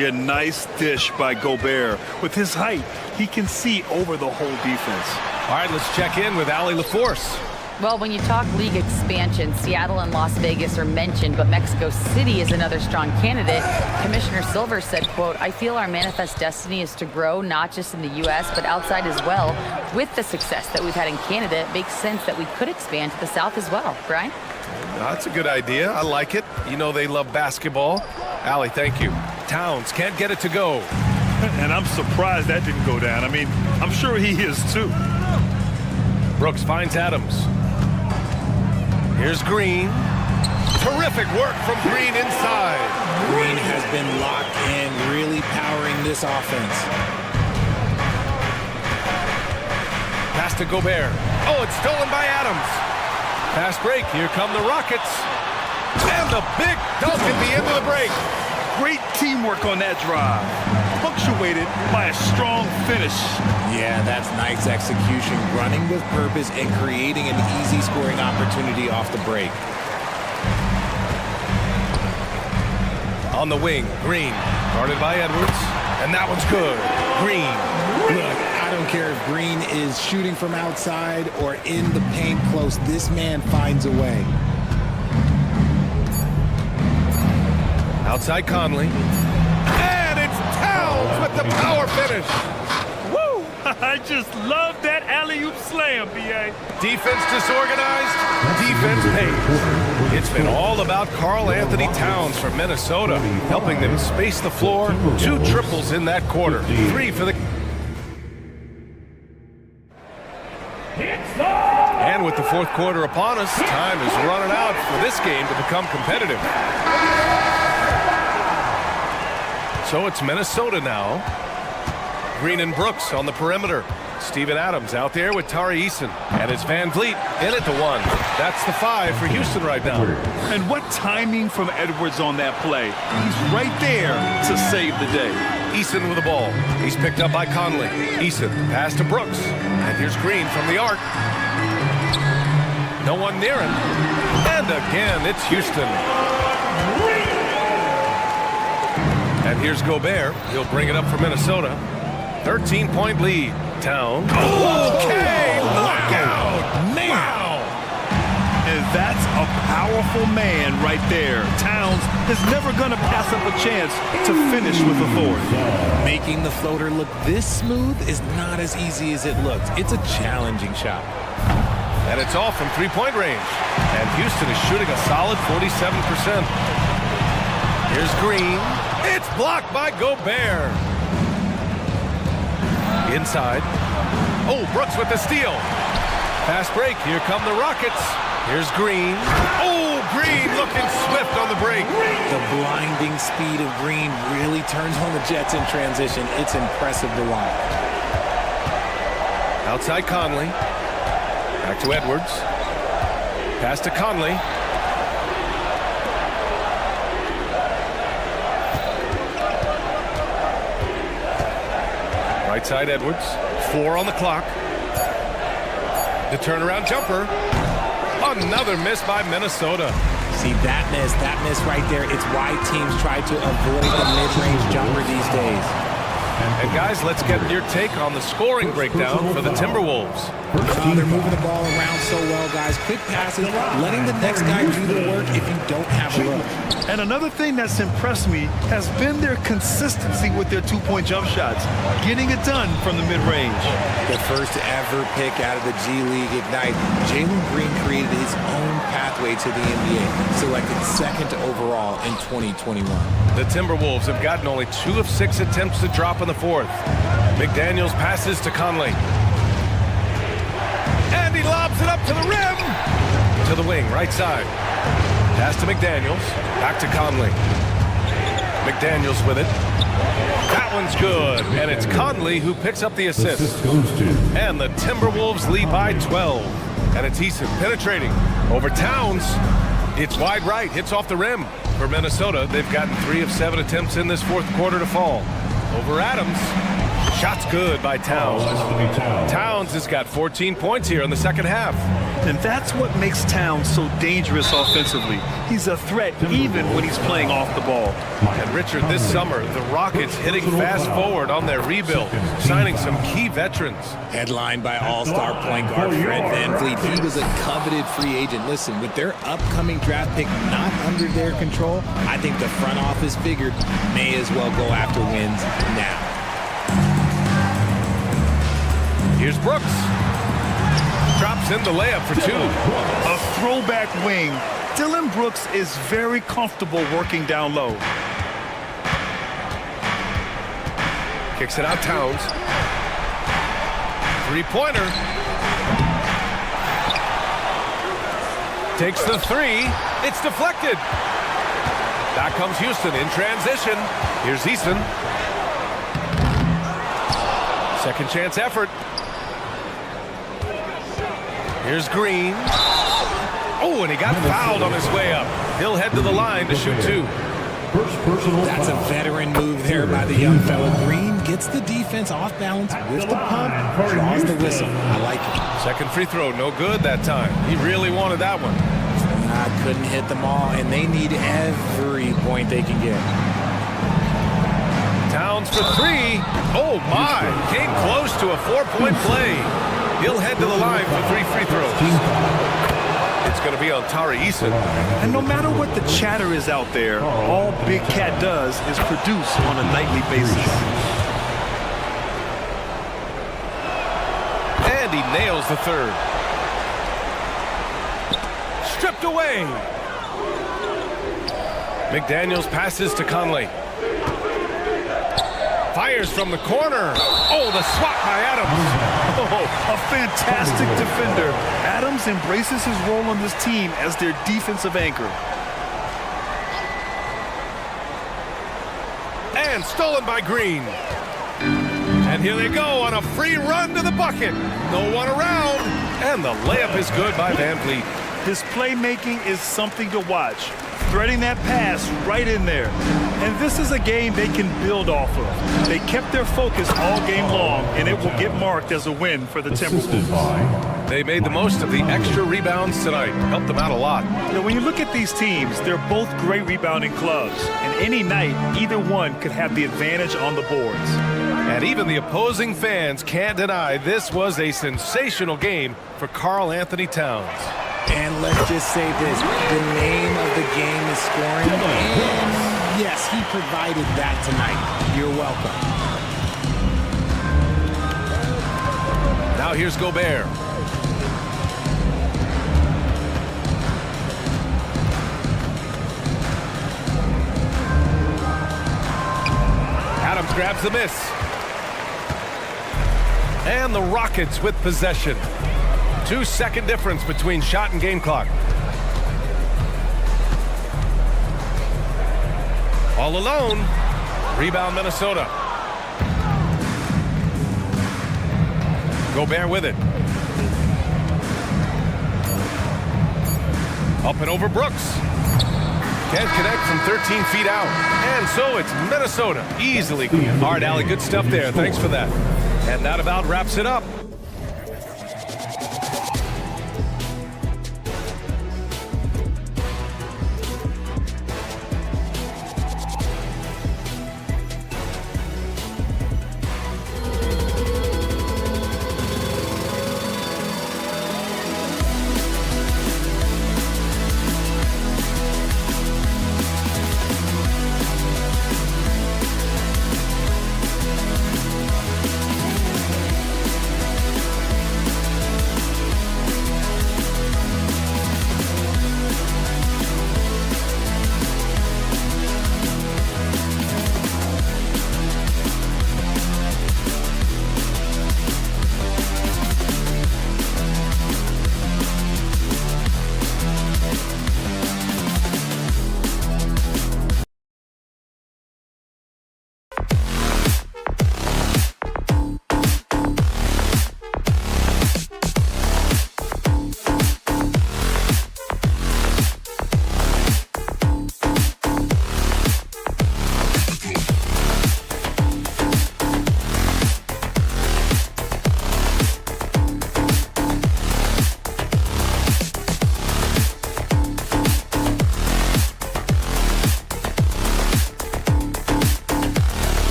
Yeah, nice dish by Gobert. With his height, he can see over the whole defense. All right, let's check in with Allie LaForce. Well, when you talk league expansion, Seattle and Las Vegas are mentioned, but Mexico City is another strong candidate. Commissioner Silver said, quote, "I feel our manifest destiny is to grow not just in the U.S., but outside as well. With the success that we've had in Canada, it makes sense that we could expand to the South as well." Brian? That's a good idea. I like it. You know they love basketball. Allie, thank you. Towns can't get it to go. And I'm surprised that didn't go down. I mean, I'm sure he is too. Brooks finds Adams. Here's Green. Terrific work from Green inside. Green has been locked in, really powering this offense. Pass to Gobert. Oh, it's stolen by Adams. Fast break. Here come the Rockets. And the big dunk at the end of the break. Great teamwork on that drive. Punctuated by a strong finish. Yeah, that's nice execution, running with purpose and creating an easy scoring opportunity off the break. On the wing, Green. Guarded by Edwards. And that one's good. Green. Look, I don't care if Green is shooting from outside or in the paint close. This man finds a way. Outside Conley. And it's Towns with the power finish. Woo! I just love that alley-oop slam, B.A. Defense disorganized, defense pays. It's been all about Karl Anthony Towns from Minnesota, helping them space the floor. 2 triples in that quarter. 3 for the... And And with the fourth quarter upon us, time is running out for this game to become competitive. So it's Minnesota now. Green and Brooks on the perimeter. Steven Adams out there with Tari Eason. And it's Van Vliet in at the 1. That's the 5 for Houston right now. And what timing from Edwards on that play. He's right there to save the day. Eason with the ball. He's picked up by Conley. Eason, pass to Brooks. And here's Green from the arc. No one near him. And again, it's Houston. And here's Gobert. He'll bring it up for Minnesota. 13-point lead. Towns. Okay, knockout. Wow. And that's a powerful man right there. Towns is never going to pass up a chance to finish with authority. Making the floater look this smooth is not as easy as it looks. It's a challenging shot. And it's off from three-point range. And Houston is shooting a solid 47%. Here's Green. It's blocked by Gobert. Inside. Oh, Brooks with the steal. Fast break. Here come the Rockets. Here's Green. Oh, Green looking swift on the break. The blinding speed of Green really turns on the Jets in transition. It's impressive to watch. Outside Conley. Back to Edwards. Pass to Conley. Right side Edwards. 4 on the clock. The turnaround jumper. Another miss by Minnesota. See, that miss right there, it's why teams try to avoid the mid-range jumper these days. And guys, let's get your take on the scoring breakdown for the Timberwolves. Oh, they're moving the ball around so well, guys. Quick passes, letting the next guy do the work if you don't have a look. And another thing that's impressed me has been their consistency with their two-point jump shots, getting it done from the mid-range. The first ever pick out of the G League Ignite, Jalen Green created his own pathway to the NBA, selected second overall in 2021. The Timberwolves have gotten only 2 of 6 attempts to drop in the fourth. McDaniels passes to Conley. And he lobs it up to the rim. To the wing, right side. Pass to McDaniels. Back to Conley. McDaniels with it. That one's good. And it's Conley who picks up the assist. And the Timberwolves lead by 12. And it's Eason penetrating over Towns. It's wide right. Hits off the rim. For Minnesota, they've gotten 3 of 7 attempts in this fourth quarter to fall. Over Adams. Shot's good by Towns. Towns has got 14 points here in the second half. And that's what makes Towns so dangerous offensively. He's a threat even when he's playing off the ball. And Richard, this summer, the Rockets hitting fast forward on their rebuild, signing some key veterans. Headlined by all-star point guard Fred VanVleet. He was a coveted free agent. Listen, with their upcoming draft pick not under their control, I think the front office figured may as well go after wins now. Here's Brooks. Drops in the layup for 2. A throwback wing. Dylan Brooks is very comfortable working down low. Kicks it out Towns. Three-pointer. Takes the 3. It's deflected. Back comes Houston in transition. Here's Eason. Second chance effort. Here's Green. Oh, and he got fouled on his way up. He'll head to the line to shoot 2. That's a veteran move there by the young fella. Green gets the defense off balance with the pump, draws the whistle. I like it. Second free throw, no good that time. He really wanted that one. Couldn't hit them all, and they need every point they can get. Towns for 3. Oh, my. Came close to a 4-point play. He'll head to the line for 3 free throws. It's going to be on Tari Eason. And no matter what the chatter is out there, all Big Cat does is produce on a nightly basis. And he nails the 3rd. Stripped away. McDaniels passes to Conley. Fires from the corner. Oh, the swat by Adams. Oh, a fantastic defender. Adams embraces his role on this team as their defensive anchor. And stolen by Green. And here they go on a free run to the bucket. No one around. And the layup is good by Van Vliet. His playmaking is something to watch. Threading that pass right in there. And this is a game they can build off of. They kept their focus all game long, and it will get marked as a win for the Timberwolves. They made the most of the extra rebounds tonight. Helped them out a lot. You know, when you look at these teams, they're both great rebounding clubs. And any night, either one could have the advantage on the boards. And even the opposing fans can't deny this was a sensational game for Karl Anthony Towns. And let's just say this, the name of the game is scoring, and yes, he provided that tonight. You're welcome. Now here's Gobert. Adams grabs the miss. And the Rockets with possession. 2-second difference between shot and game clock. All alone. Rebound Minnesota. Gobert with it. Up and over Brooks. Can't connect from 13 feet out. And so it's Minnesota easily. All right, Allie, good stuff there. Thanks for that. And that about wraps it up.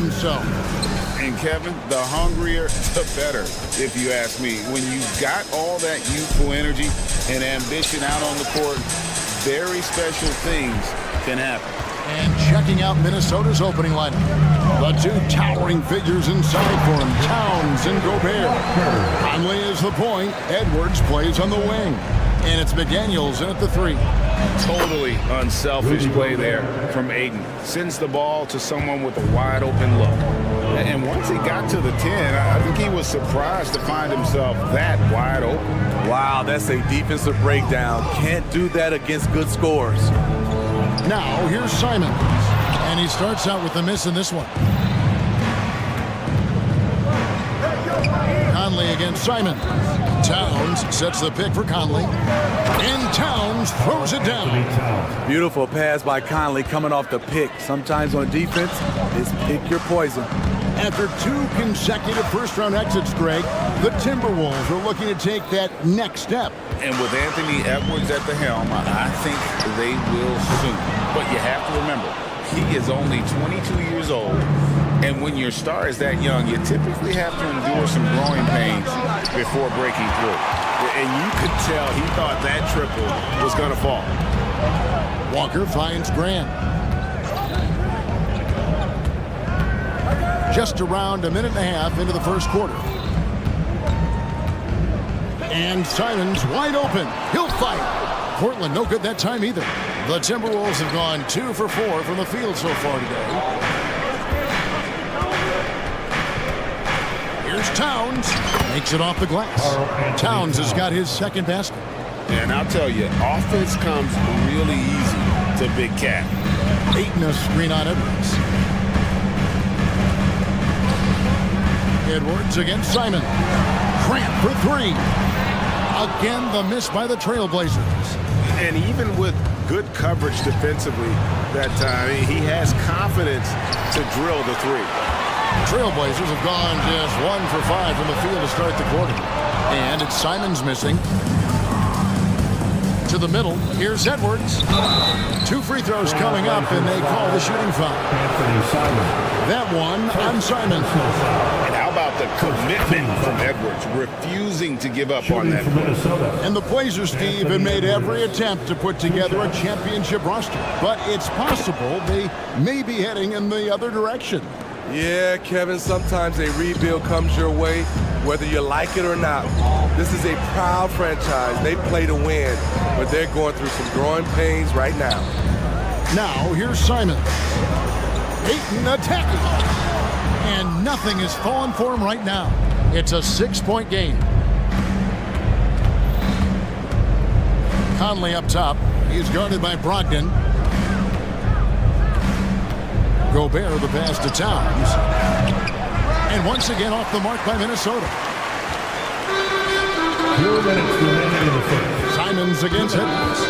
himself. And Kevin, the hungrier, the better, if you ask me. When you've got all that youthful energy and ambition out on the court, very special things can happen. And checking out Minnesota's opening lineup. The two towering figures inside for him, Towns and Gobert. Conley is the point. Edwards plays on the wing. And it's McDaniels in at the 3. Totally unselfish play there from Ayton. Sends the ball to someone with a wide open look. And once he got to the 10, I think he was surprised to find himself that wide open. Wow, that's a defensive breakdown. Can't do that against good scores. Now, here's Simons. And he starts out with a miss in this one. Conley against Simons. Towns sets the pick for Conley. And Towns throws it down. Beautiful pass by Conley coming off the pick. Sometimes on defense, it's pick your poison. After 2 consecutive first-round exits, Greg, the Timberwolves are looking to take that next step. And with Anthony Edwards at the helm, I think they will soon. But you have to remember, he is only 22 years old. And when your star is that young, you typically have to endure some growing pains before breaking through. And you could tell he thought that triple was going to fall. Walker finds Grant. Just around a minute and a half into the first quarter. And Simons wide open. He'll fight. Portland no good that time either. The Timberwolves have gone 2 for 4 from the field so far today. Here's Towns. Makes it off the glass. Towns has got his second basket. And I'll tell you, offense comes really easy to Big Cat. Ayton a screen on Edwards. Edwards against Simon. Grant for 3. Again, the miss by the Trailblazers. And even with good coverage defensively that time, he has confidence to drill the 3. Trailblazers have gone just 1 for 5 from the field to start the quarter. And it's Simons missing. To the middle, here's Edwards. 2 free throws coming up, and they call the shooting foul. That one on Simons. And how about the commitment from Edwards, refusing to give up on that play. And the Blazers, Steve, have made every attempt to put together a championship roster. But it's possible they may be heading in the other direction. Yeah, Kevin, sometimes a rebuild comes your way, whether you like it or not. This is a proud franchise. They play to win, but they're going through some growing pains right now. Now, here's Simons. Ayton attacking. And nothing is falling for him right now. It's a 6-point game. Conley up top. He's guarded by Brogdon. Gobert the pass to Towns. And once again off the mark by Minnesota. 2 minutes remaining in the first. Simons against Edwards.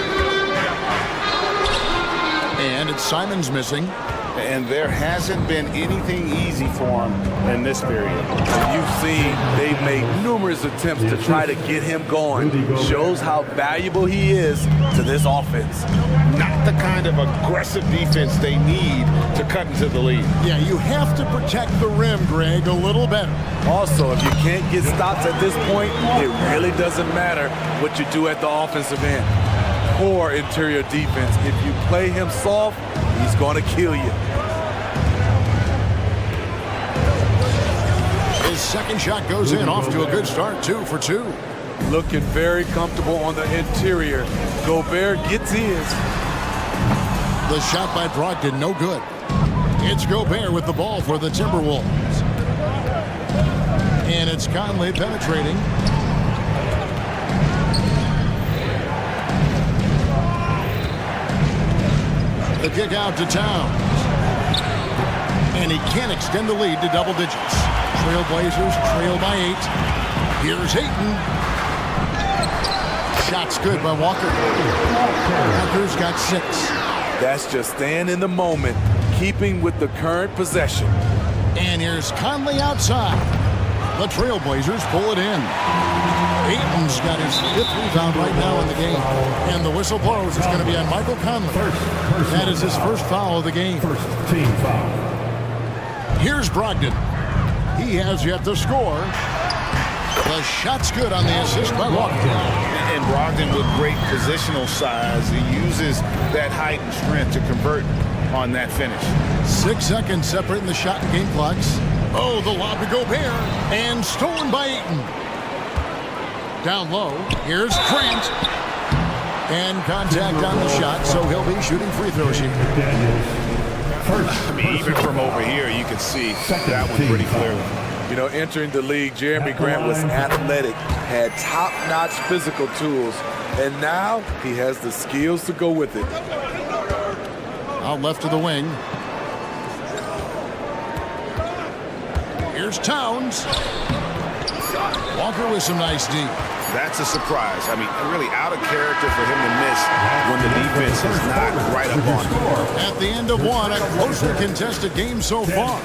And it's Simons missing. And there hasn't been anything easy for him in this period. You've seen they've made numerous attempts to try to get him going. Shows how valuable he is to this offense. Not the kind of aggressive defense they need to cut into the lead. Yeah, you have to protect the rim, Greg, a little better. Also, if you can't get stops at this point, it really doesn't matter what you do at the offensive end. Poor interior defense. If you play him soft, he's going to kill you. His second shot goes in, off to a good start, 2 for 2. Looking very comfortable on the interior. Gobert gets his. The shot by Brogdon, no good. It's Gobert with the ball for the Timberwolves. And it's Conley penetrating. The kick out to Towns. And he can't extend the lead to double digits. Trailblazers trail by 8. Here's Ayton. Shot's good by Walker. Walker's got 6. That's just staying in the moment, keeping with the current possession. And here's Conley outside. The Trailblazers pull it in. Ayton's got his 5th rebound right now in the game. And the whistle blows. It's going to be on Michael Conley. That is his first foul of the game. First team foul. Here's Brogdon. He has yet to score. The shot's good on the assist by Walker. And Brogdon with great positional size. He uses that height and strength to convert on that finish. 6 seconds separating the shot and game clocks. Oh, the lob to Gobert. And stolen by Ayton. Down low. Here's Grant. And contact on the shot, so he'll be shooting free throws here. I mean, even from over here, you can see that one pretty clearly. You know, entering the league, Jeremy Grant was athletic, had top-notch physical tools, and now he has the skills to go with it. Out left of the wing. Here's Towns. Walker with some nice D. That's a surprise. I mean, really out of character for him to miss when the defense is not right up on him. At the end of one, a closely contested game so far.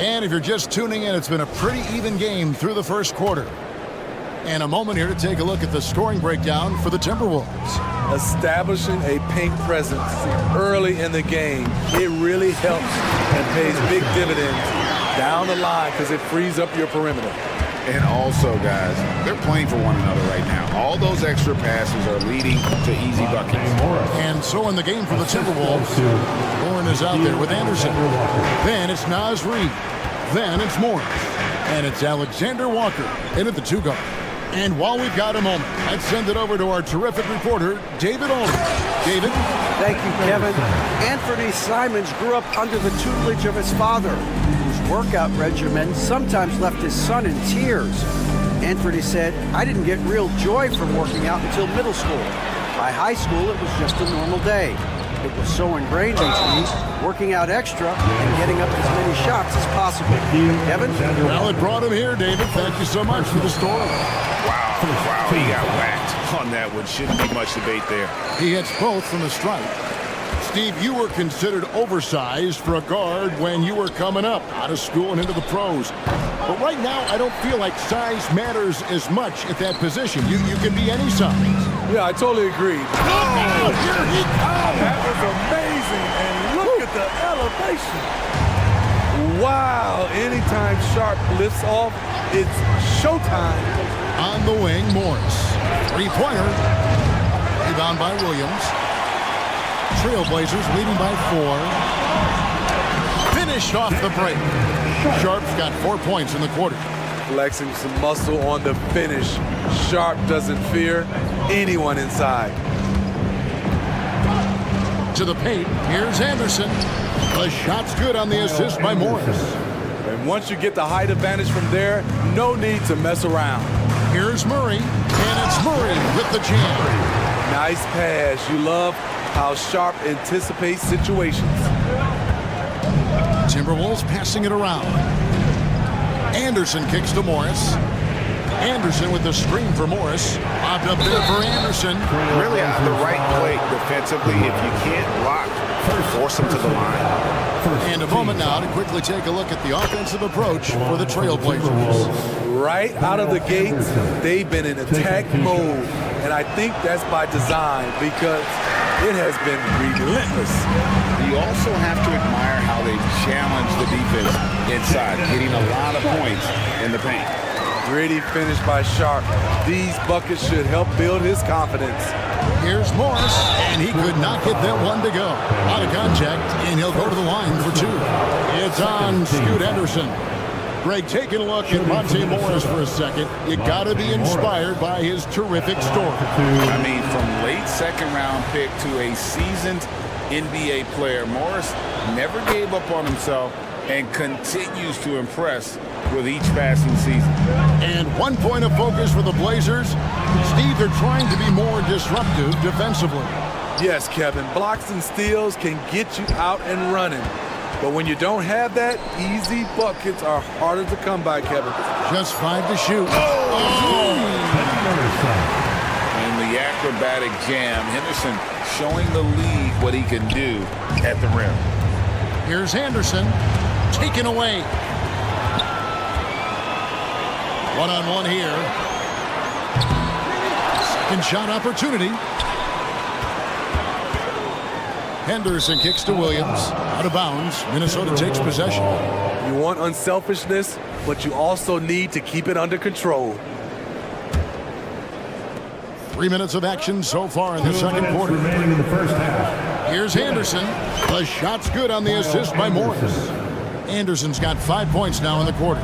And if you're just tuning in, it's been a pretty even game through the first quarter. And a moment here to take a look at the scoring breakdown for the Timberwolves. Establishing a paint presence early in the game, it really helps and pays big dividends down the line because it frees up your perimeter. And also, guys, they're playing for one another right now. All those extra passes are leading to easy buckets. And so in the game for the Timberwolves, Warren is out there with Anderson. Then it's Naz Reid. Then it's Morris. And it's Alexander Walker in at the 2-guard. And while we've got a moment, let's send it over to our terrific reporter, David Aldridge. David? Thank you, Kevin. Anthony Simons grew up under the tutelage of his father, whose workout regimen sometimes left his son in tears. Anthony said, "I didn't get real joy from working out until middle school. By high school, it was just a normal day. It was so ingrained into me, working out extra and getting up as many shots as possible." Kevin? Well, it brought him here, David. Thank you so much for the story. Wow, he got whacked on that one. Shouldn't be much debate there. He hits both from the strike. Steve, you were considered oversized for a guard when you were coming up out of school and into the pros. But right now, I don't feel like size matters as much at that position. You can be any size. Yeah, I totally agree. Oh, here he comes! That was amazing, and look at the elevation. Wow, anytime Sharp lifts off, it's showtime. On the wing, Morris. Three-pointer. Rebound by Williams. Trailblazers leading by 4. Finished off the break. Sharp's got 4 points in the quarter. Flexing some muscle on the finish. Sharp doesn't fear anyone inside. To the paint, here's Anderson. The shot's good on the assist by Morris. And once you get the height advantage from there, no need to mess around. Here's Murray, and it's Murray with the jam. Nice pass. You love how Sharp anticipates situations. Timberwolves passing it around. Anderson kicks to Morris. Anderson with the screen for Morris. Lobbed up there for Anderson. Really on the right plate defensively. If you can't block, force them to the line. And a moment now to quickly take a look at the offensive approach for the Trailblazers. Right out of the gates, they've been in attack mode. And I think that's by design because it has been relentless. You also have to admire how they've challenged the defense inside, getting a lot of points in the paint. Gritty finish by Sharp. These buckets should help build his confidence. Here's Morris, and he could not get that one to go. Out of contact, and he'll go to the line for 2. It's on Scoot Henderson. Greg, taking a look at Monte Morris for a second. You got to be inspired by his terrific story. I mean, from late second-round pick to a seasoned NBA player, Morris never gave up on himself and continues to impress with each passing season. And 1 point of focus for the Blazers. Steve, they're trying to be more disruptive defensively. Yes, Kevin. Blocks and steals can get you out and running. But when you don't have that, easy buckets are harder to come by, Kevin. Just 5 to shoot. And the acrobatic jam. Henderson showing the league what he can do at the rim. Here's Anderson. Taken away. One-on-one here. Second shot opportunity. Henderson kicks to Williams. Out of bounds. Minnesota takes possession. You want unselfishness, but you also need to keep it under control. 3 minutes of action so far in the second quarter. Remaining in the first half. Here's Anderson. The shot's good on the assist by Morris. Anderson's got 5 points now in the quarter.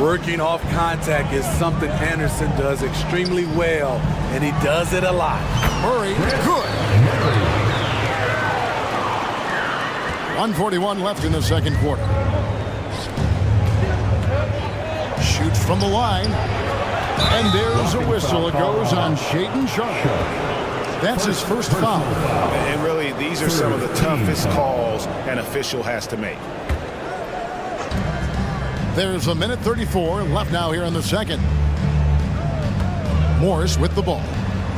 Working off contact is something Anderson does extremely well, and he does it a lot. Murray, good. 1:41 left in the second quarter. Shoots from the line. And there's a whistle. It goes on Shaedon Sharpe. That's his first foul. And really, these are some of the toughest calls an official has to make. There's a minute 34 left now here in the second. Morris with the ball.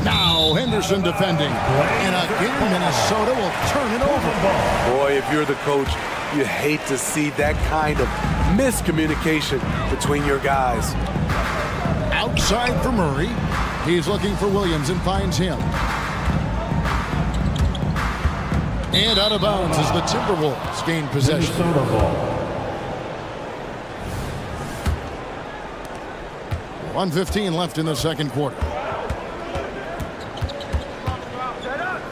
Now Henderson defending. And again, Minnesota will turn it over. Boy, if you're the coach, you hate to see that kind of miscommunication between your guys. Outside for Murray. He's looking for Williams and finds him. And out of bounds as the Timberwolves gain possession. 1:15 left in the second quarter.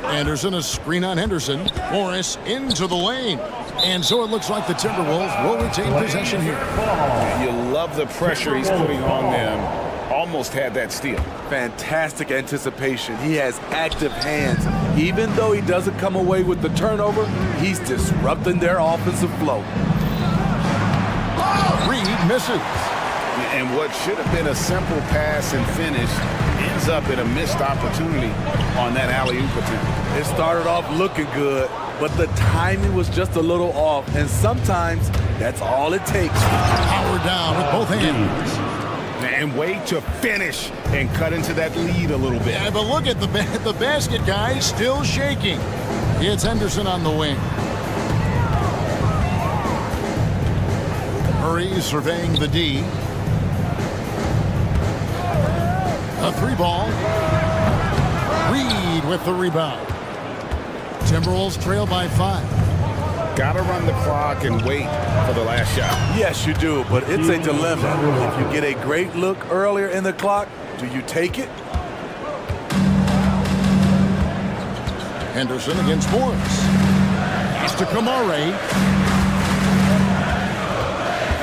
Anderson, a screen on Henderson. Morris into the lane. And so it looks like the Timberwolves will retain possession here. You love the pressure he's putting on them. Almost had that steal. Fantastic anticipation. He has active hands. Even though he doesn't come away with the turnover, he's disrupting their offensive flow. Reed misses. And what should have been a simple pass and finish ends up in a missed opportunity on that alley-oop attempt. It started off looking good, but the timing was just a little off, and sometimes that's all it takes. Power down with both hands. And wait to finish and cut into that lead a little bit. Yeah, but look at the basket, guys, still shaking. It's Henderson on the wing. Murray surveying the D. A three ball. Reed with the rebound. Timberwolves trail by 5. Got to run the clock and wait for the last shot. Yes, you do, but it's a dilemma. If you get a great look earlier in the clock, do you take it? Henderson against Morris. Pass to Kamare.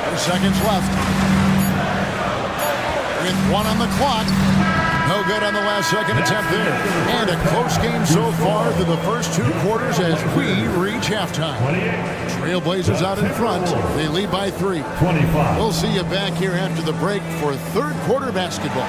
4 seconds left. With 1 on the clock. No good on the last second attempt there. And a close game so far through the first 2 quarters as we reach halftime. Trailblazers out in front. They lead by 3. 25. We'll see you back here after the break for third quarter basketball.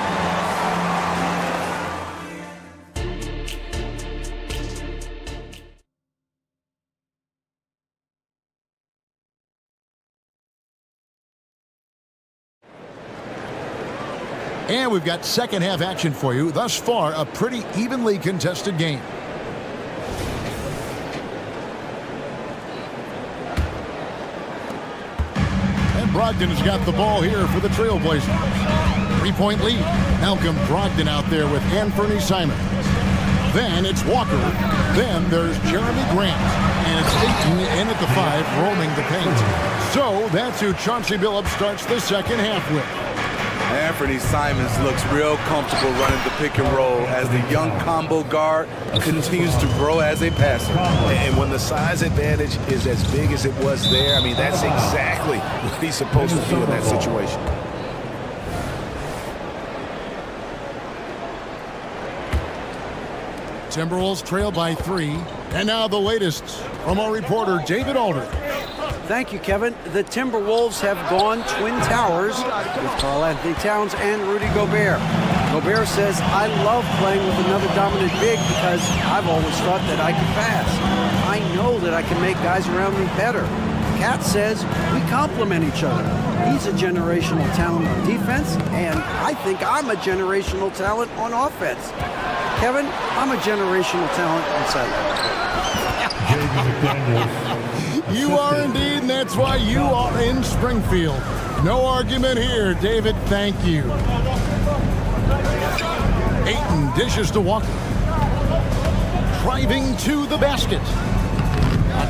And we've got second half action for you. Thus far, a pretty evenly contested game. And Brogdon's got the ball here for the Trailblazers. 3-point lead. Malcolm Brogdon out there with Anthony Simons. Then it's Walker. Then there's Jeremy Grant. And it's Ayton in at the 5, roaming the paint. So that's who Chauncey Billups starts the second half with. Anthony Simons looks real comfortable running the pick and roll as the young combo guard continues to grow as a passer. And when the size advantage is as big as it was there, I mean, that's exactly what he's supposed to do in that situation. Timberwolves trail by 3. And now the latest from our reporter, David Aldridge. Thank you, Kevin. The Timberwolves have gone Twin Towers with Karl-Anthony Towns and Rudy Gobert. Gobert says, I love playing with another dominant big because I've always thought that I could pass. I know that I can make guys around me better. Cat says, we complement each other. He's a generational talent on defense, and I think I'm a generational talent on offense. Kevin, I'm a generational talent on sideline. You are indeed, and that's why you are in Springfield. No argument here, David. Thank you. Ayton dishes to Walker. Driving to the basket.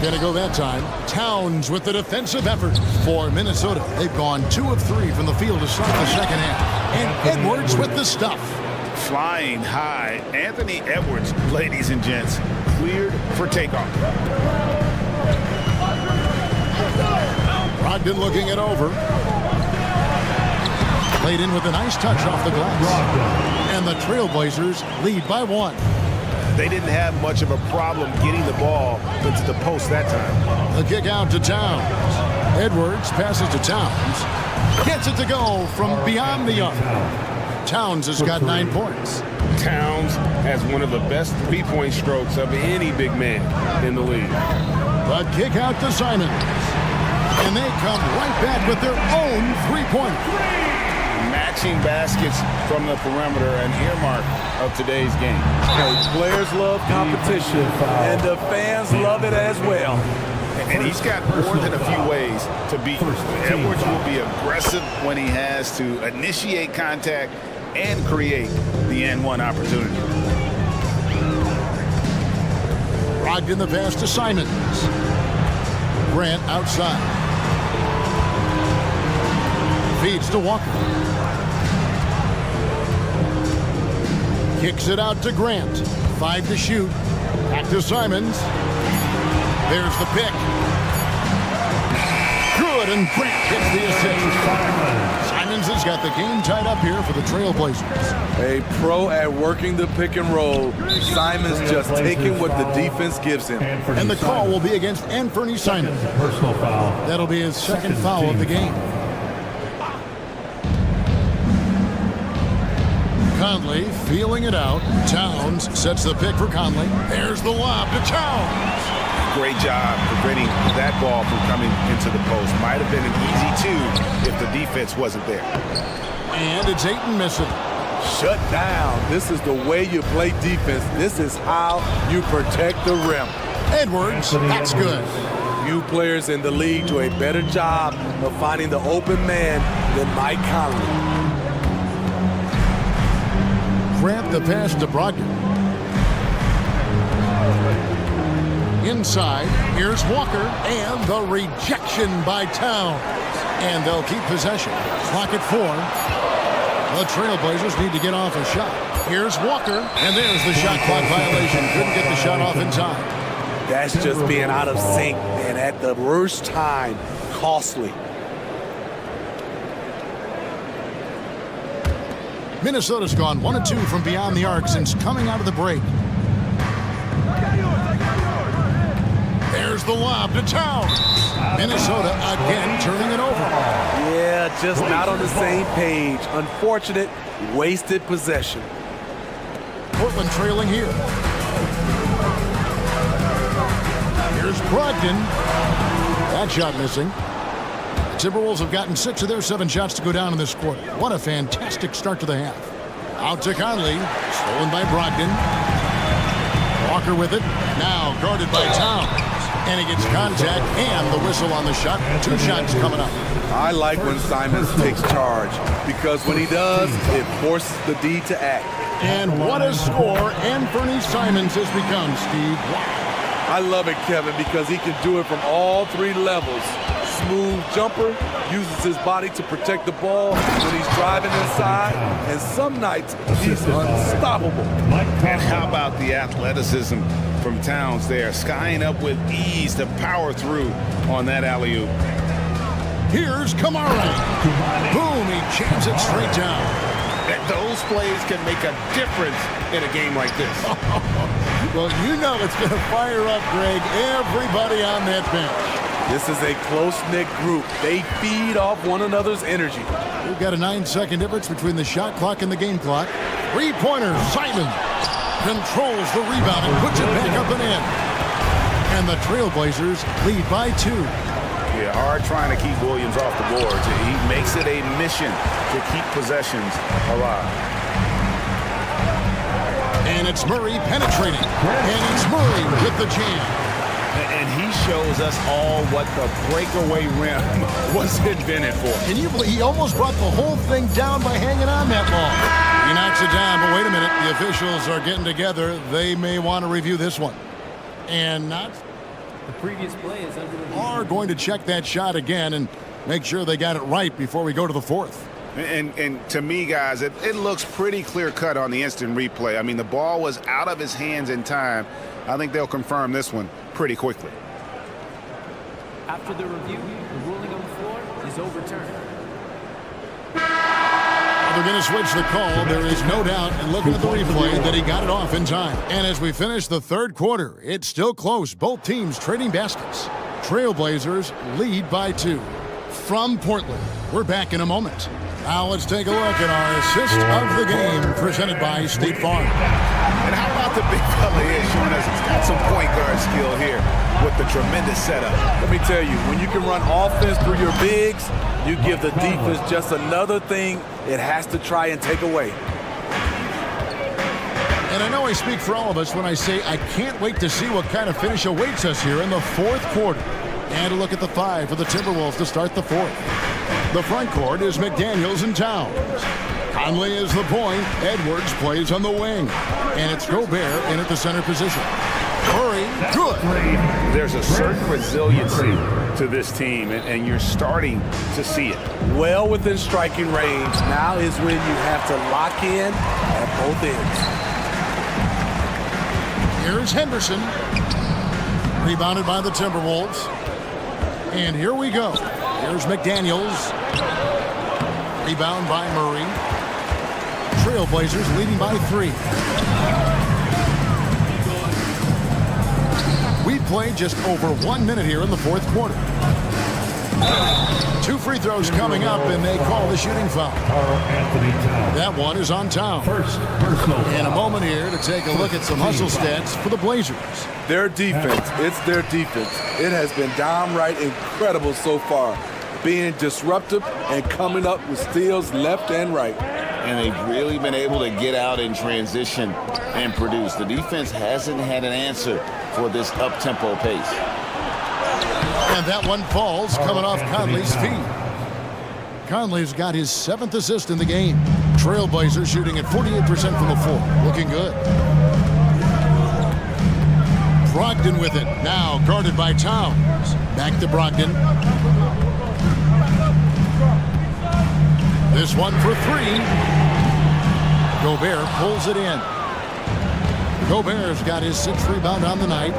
Gonna go that time. Towns with the defensive effort for Minnesota. They've gone 2 of 3 from the field to start the second half. And Edwards with the stuff. Flying high. Anthony Edwards, ladies and gents, cleared for takeoff. Brogdon looking it over. Played in with a nice touch off the glass. And the Trailblazers lead by 1. They didn't have much of a problem getting the ball into the post that time. The kick out to Towns. Edwards passes to Towns. Gets it to go from beyond the arc. Towns has got 9 points. Towns has one of the best three-point strokes of any big man in the league. The kick out to Simons. And they come right back with their own three-pointer. Matching baskets from the perimeter, an earmark of today's game. Hey, players love competition, and the fans love it as well. And he's got more than a few ways to beat. Edwards will be aggressive when he has to initiate contact and create the N1 opportunity. Brogdon the pass to Simons. Grant outside. Feeds to Walker. Kicks it out to Grant. 5 to shoot. Back to Simons. There's the pick. Good, and Grant gets the assist. Simons has got the game tied up here for the Trailblazers. A pro at working the pick and roll. Simons just taking what the defense gives him. And the call will be against Anthony Simons. Personal foul. That'll be his second foul of the game. Conley feeling it out. Towns sets the pick for Conley. There's the lob to Towns. Great job preventing that ball from coming into the post. Might have been an easy 2 if the defense wasn't there. And it's Ayton missing. Shut down. This is the way you play defense. This is how you protect the rim. Edwards, that's good. Few players in the league do a better job of finding the open man than Mike Conley. Grant the pass to Brogdon. Inside, here's Walker, and the rejection by Towns. And they'll keep possession. Clock at 4. The Trailblazers need to get off a shot. Here's Walker, and there's the shot clock violation. Couldn't get the shot off in time. That's just being out of sync, and at the worst time, costly. Minnesota's gone 1 of 2 from beyond the arc since coming out of the break. There's the lob to Towns. Minnesota again turning it over. Yeah, just not on the same page. Unfortunate, wasted possession. Portland trailing here. Here's Brogdon. That shot missing. Timberwolves have gotten 6 of their 7 shots to go down in this quarter. What a fantastic start to the half. Out to Conley. Stolen by Brogdon. Walker with it. Now guarded by Towns. And he gets contact and the whistle on the shot. 2 shots coming up. I like when Simons takes charge because when he does, it forces the D to act. And what a score Anthony Simons has become, Steve. I love it, Kevin, because he can do it from all 3 levels. Smooth jumper, uses his body to protect the ball when he's driving inside, and some nights he's unstoppable. And how about the athleticism from Towns there, skying up with ease to power through on that alley-oop. Here's Kamara. Boom, he jams it straight down. Those plays can make a difference in a game like this. Well, you know it's going to fire up, Greg, everybody on that bench. This is a close-knit group. They feed off one another's energy. We've got a 9-second difference between the shot clock and the game clock. 3-pointer, Simon controls the rebound and puts it back up and in. And the Trailblazers lead by 2. Yeah, hard trying to keep Williams off the boards. He makes it a mission to keep possessions alive. And it's Murray penetrating. And it's Murray with the jam. And he shows us all what the breakaway rim was invented for. Can you believe he almost brought the whole thing down by hanging on that long? He knocks it down, but wait a minute. The officials are getting together. They may want to review this one. And not... The previous play is under review. Are going to check that shot again and make sure they got it right before we go to the fourth. And to me, guys, it looks pretty clear-cut on the instant replay. I mean, the ball was out of his hands in time. I think they'll confirm this one pretty quickly. After the review, the ruling on the floor is overturned. They're going to switch the call. There is no doubt, and looking at the replay, that he got it off in time. And as we finish the third quarter, it's still close. Both teams trading baskets. Trailblazers lead by 2. From Portland, we're back in a moment. Now let's take a look at our assist of the game presented by State Farm. And how about the big fella here showing us he's got some point guard skill here with the tremendous setup. Let me tell you, when you can run offense through your bigs, you give the defense just another thing it has to try and take away. And I know I speak for all of us when I say I can't wait to see what kind of finish awaits us here in the fourth quarter. And a look at the 5 for the Timberwolves to start the fourth. The front court is McDaniels and Towns. Conley is the point. Edwards plays on the wing. And it's Gobert in at the center position. Murray, good. There's a certain resiliency to this team, and you're starting to see it. Well within striking range. Now is when you have to lock in at both ends. Here's Henderson. Rebounded by the Timberwolves. And here we go. Here's McDaniels. Rebound by Murray. Trailblazers leading by 3. We played just over 1 minute here in the fourth quarter. 2 free throws coming up, and they call the shooting foul. That one is on Towns. In a moment here to take a look at some hustle stats for the Blazers. Their defense, it's their defense. It has been downright incredible so far, being disruptive and coming up with steals left and right. And they've really been able to get out in transition and produce. The defense hasn't had an answer for this up-tempo pace. And that one falls coming off Conley's feet. Conley's got his 7th assist in the game. Trailblazers shooting at 48% from the floor. Looking good. Brogdon with it. Now guarded by Towns. Back to Brogdon. This one for 3. Gobert pulls it in. Gobert's got his 6th rebound on the night.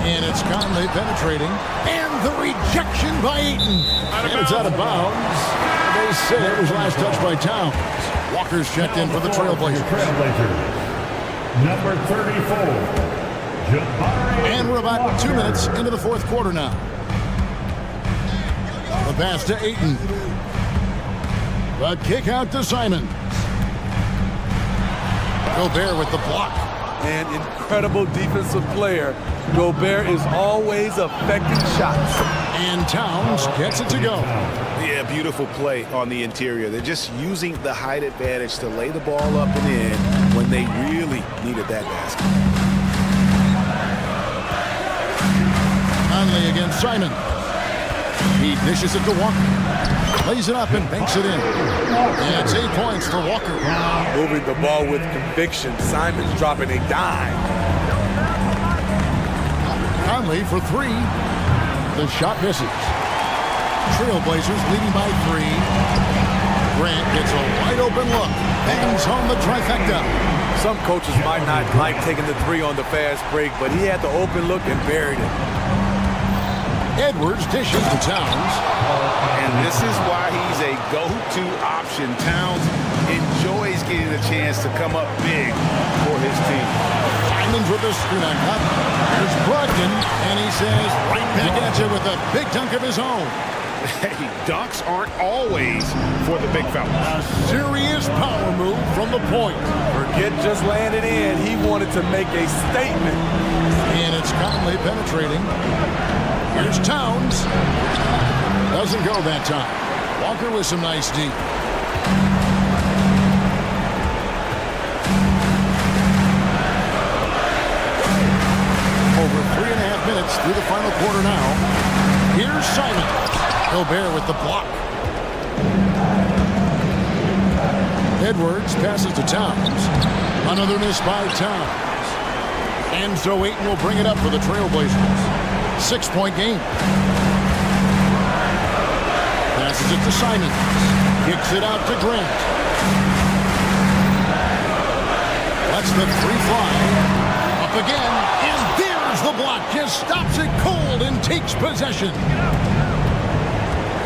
And it's Conley penetrating. And the rejection by Ayton. And it's out of bounds. They say it was last touched by Towns. Walker's checked in for the Trailblazers. Number 34. And we're about 2 minutes into the fourth quarter now. The pass to Ayton. The kick out to Simons. Gobert with the block. An incredible defensive player. Gobert is always affecting shots. And Towns gets it to go. Yeah, beautiful play on the interior. They're just using the height advantage to lay the ball up and in when they really needed that basket. Conley against Simon. He dishes it to Walker. Lays it up and banks it in. And it's 8 points for Walker. Moving the ball with conviction. Simon's dropping a dime. Conley for 3. The shot misses. Trailblazers leading by 3. Grant gets a wide open look. Bangs home the trifecta. Some coaches might not like taking the 3 on the fast break, but he had the open look and buried it. Edwards dishes to Towns. And this is why he's a go-to option. Towns enjoys getting the chance to come up big for his team. Simons with the screen on top. There's Brogdon, and he says right back at you with a big dunk of his own. Hey, dunks aren't always for the big fellas. A serious power move from the point. Forget just landing in. He wanted to make a statement. And it's Conley penetrating. Here's Towns. Doesn't go that time. Walker with some nice deep. Over 3.5 minutes through the final quarter now. Here's Simon. Gobert with the block. Edwards passes to Towns. Another miss by Towns. And so Ayton will bring it up for the Trailblazers. 6-point game. Passes it to Simons. Kicks it out to Grant. Lets the three fly. Up again. And there's the block. Just stops it cold and takes possession.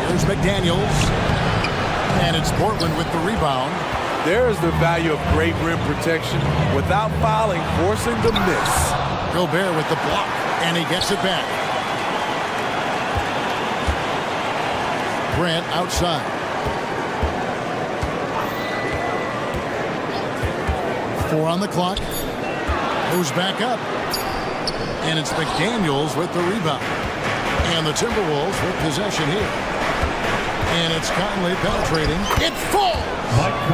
Here's McDaniels. And it's Portland with the rebound. There's the value of great rim protection without fouling, forcing the miss. Gobert with the block, and he gets it back. Grant outside. 4 on the clock. Goes back up. And it's McDaniels with the rebound. And the Timberwolves with possession here. And it's Conley penetrating. It falls!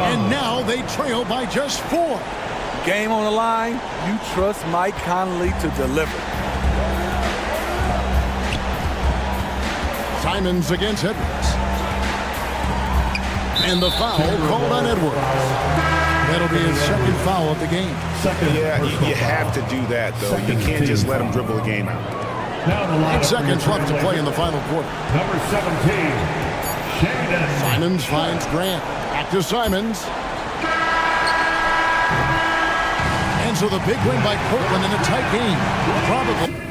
And now they trail by just 4. Game on the line, you trust Mike Conley to deliver. Simons against Edwards. And the foul called on Edwards. That'll be his second foul of the game. Yeah, you have to do that, though. You can't just let him dribble the game out. 8 seconds left to play in the final quarter. Number 17. Simons finds Grant. Back to Simons. And so the big win by Portland in a tight game. Probably.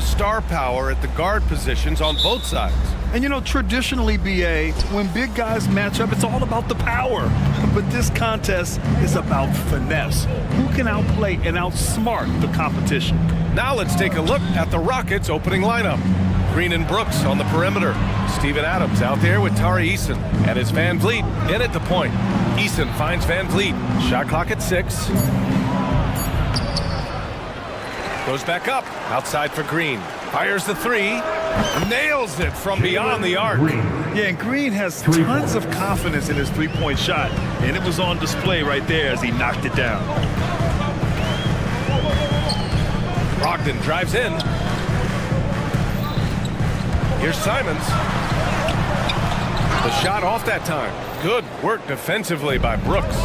star power at the guard positions on both sides. And you know, traditionally, BA, when big guys match up, it's all about the power. But this contest is about finesse. Who can outplay and outsmart the competition? Now let's take a look at the Rockets' opening lineup. Green and Brooks on the perimeter. Steven Adams out there with Tari Eason. And it's Van Vliet in at the point. Eason finds Van Vliet. Shot clock at 6. Goes back up. Outside for Green. Fires the 3. Nails it from beyond the arc. Yeah, and Green has tons of confidence in his three-point shot. And it was on display right there as he knocked it down. Brogdon drives in. Here's Simons. The shot off that time. Good work defensively by Brooks.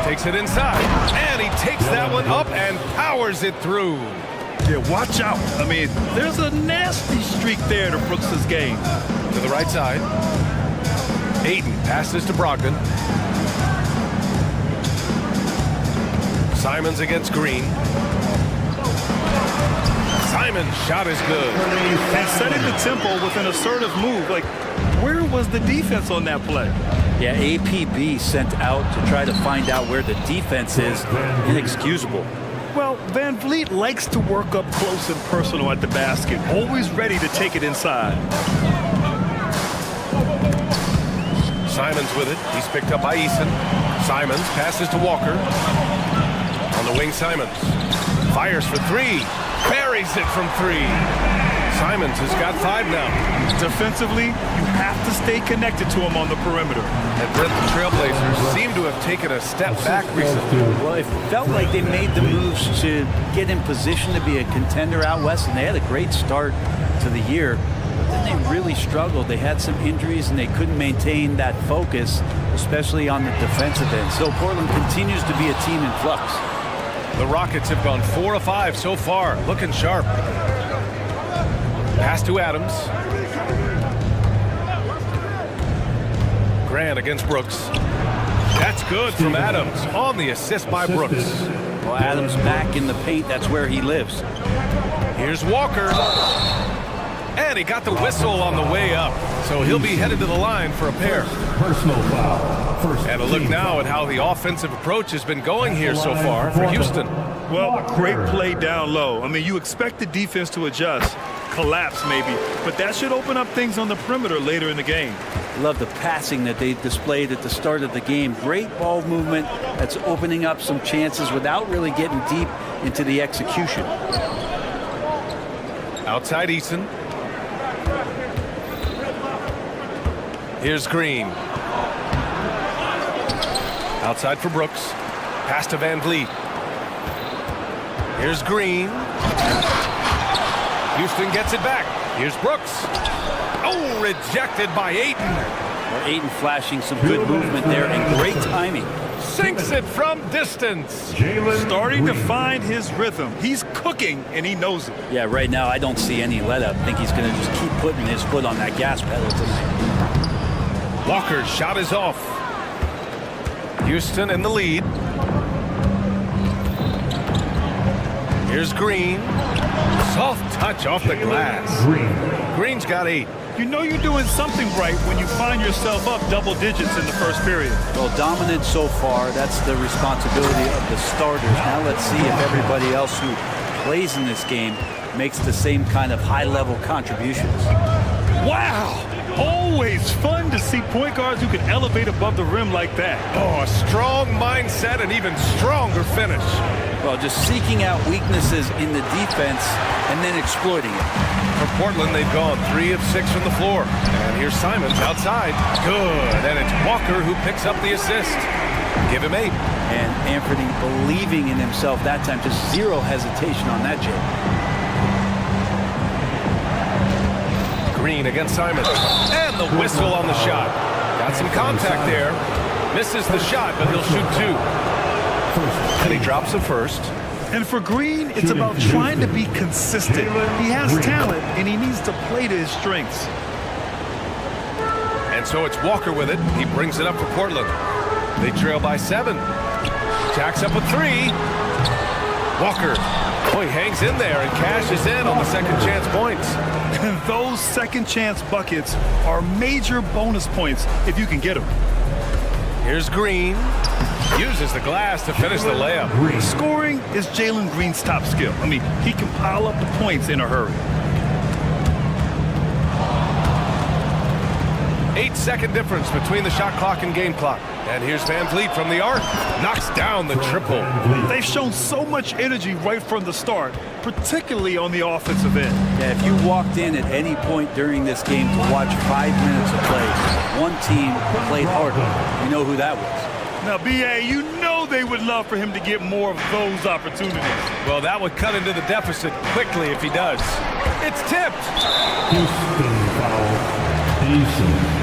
Takes it inside, and he takes that one up and powers it through. Yeah, watch out. I mean, there's a nasty streak there to Brooks' game. To the right side. Ayton passes to Brogdon. Simons against Green. Simon's shot is good. And setting the tempo with an assertive move. Like, where was the defense on that play? Yeah, APB sent out to try to find out where the defense is. Inexcusable. Well, Van Vliet likes to work up close and personal at the basket, always ready to take it inside. Simons with it. He's picked up by Eason. Simons passes to Walker. On the wing, Simons fires for 3. Buries it from 3. Simons has got 5 now. Defensively, you have to stay connected to him on the perimeter. And Brent, the Trailblazers seem to have taken a step back recently. Well, it felt like they made the moves to get in position to be a contender out west, and they had a great start to the year. But then they really struggled. They had some injuries, and they couldn't maintain that focus, especially on the defensive end. So Portland continues to be a team in flux. The Rockets have gone 4 of 5 so far, looking sharp. Pass to Adams. Grant against Brooks. That's good from Adams on the assist by Brooks. Well, Adams back in the paint. That's where he lives. Here's Walker. And he got the whistle on the way up. So he'll be headed to the line for a pair. Personal foul. And a look now at how the offensive approach has been going here so far for Houston. Well, great play down low. I mean, you expect the defense to adjust, collapse maybe, but that should open up things on the perimeter later in the game. Love the passing that they displayed at the start of the game. Great ball movement that's opening up some chances without really getting deep into the execution. Outside Eason. Here's Green. Outside for Brooks. Pass to Van Vliet. Here's Green. Houston gets it back. Here's Brooks. Oh, rejected by Ayton. Well, Ayton flashing some good movement there and great timing. Sinks it from distance. Starting to find his rhythm. He's cooking, and he knows it. Yeah, right now I don't see any let-up. I think he's going to just keep putting his foot on that gas pedal tonight. Walker's shot is off. Houston in the lead. Here's Green. Soft touch off the glass. Green's got 8. You know you're doing something right when you find yourself up double digits in the first period. Well, dominant so far. That's the responsibility of the starters. Now let's see if everybody else who plays in this game makes the same kind of high-level contributions. Wow! Always fun to see point guards who can elevate above the rim like that. Oh, a strong mindset and even stronger finish. Well, just seeking out weaknesses in the defense and then exploiting it. For Portland, they've gone 3 of 6 from the floor. And here's Simons outside. Good. And it's Walker who picks up the assist. Give him 8. And Anthony believing in himself that time. Just zero hesitation on that, Jay. Green against Simons. And the whistle on the shot. Got some contact there. Misses the shot, but he'll shoot 2. And he drops the first. And for Green, it's about trying to be consistent. He has talent, and he needs to play to his strengths. And so it's Walker with it. He brings it up for Portland. They trail by 7. Jacks up a 3. Walker Boy, he hangs in there and cashes in on the second chance points. And those second chance buckets are major bonus points if you can get them. Here's Green. Uses the glass to finish the layup. Scoring is Jalen Green's top skill. I mean, he can pile up the points in a hurry. 8-second difference between the shot clock and game clock. And here's Van Vliet from the arc. Knocks down the triple. They've shown so much energy right from the start, particularly on the offensive end. Yeah, if you walked in at any point during this game to watch 5 minutes of play, one team played harder. You know who that was. Now, B.A., you know they would love for him to get more of those opportunities. Well, that would cut into the deficit quickly if he does. It's tipped. Houston foul. Houston.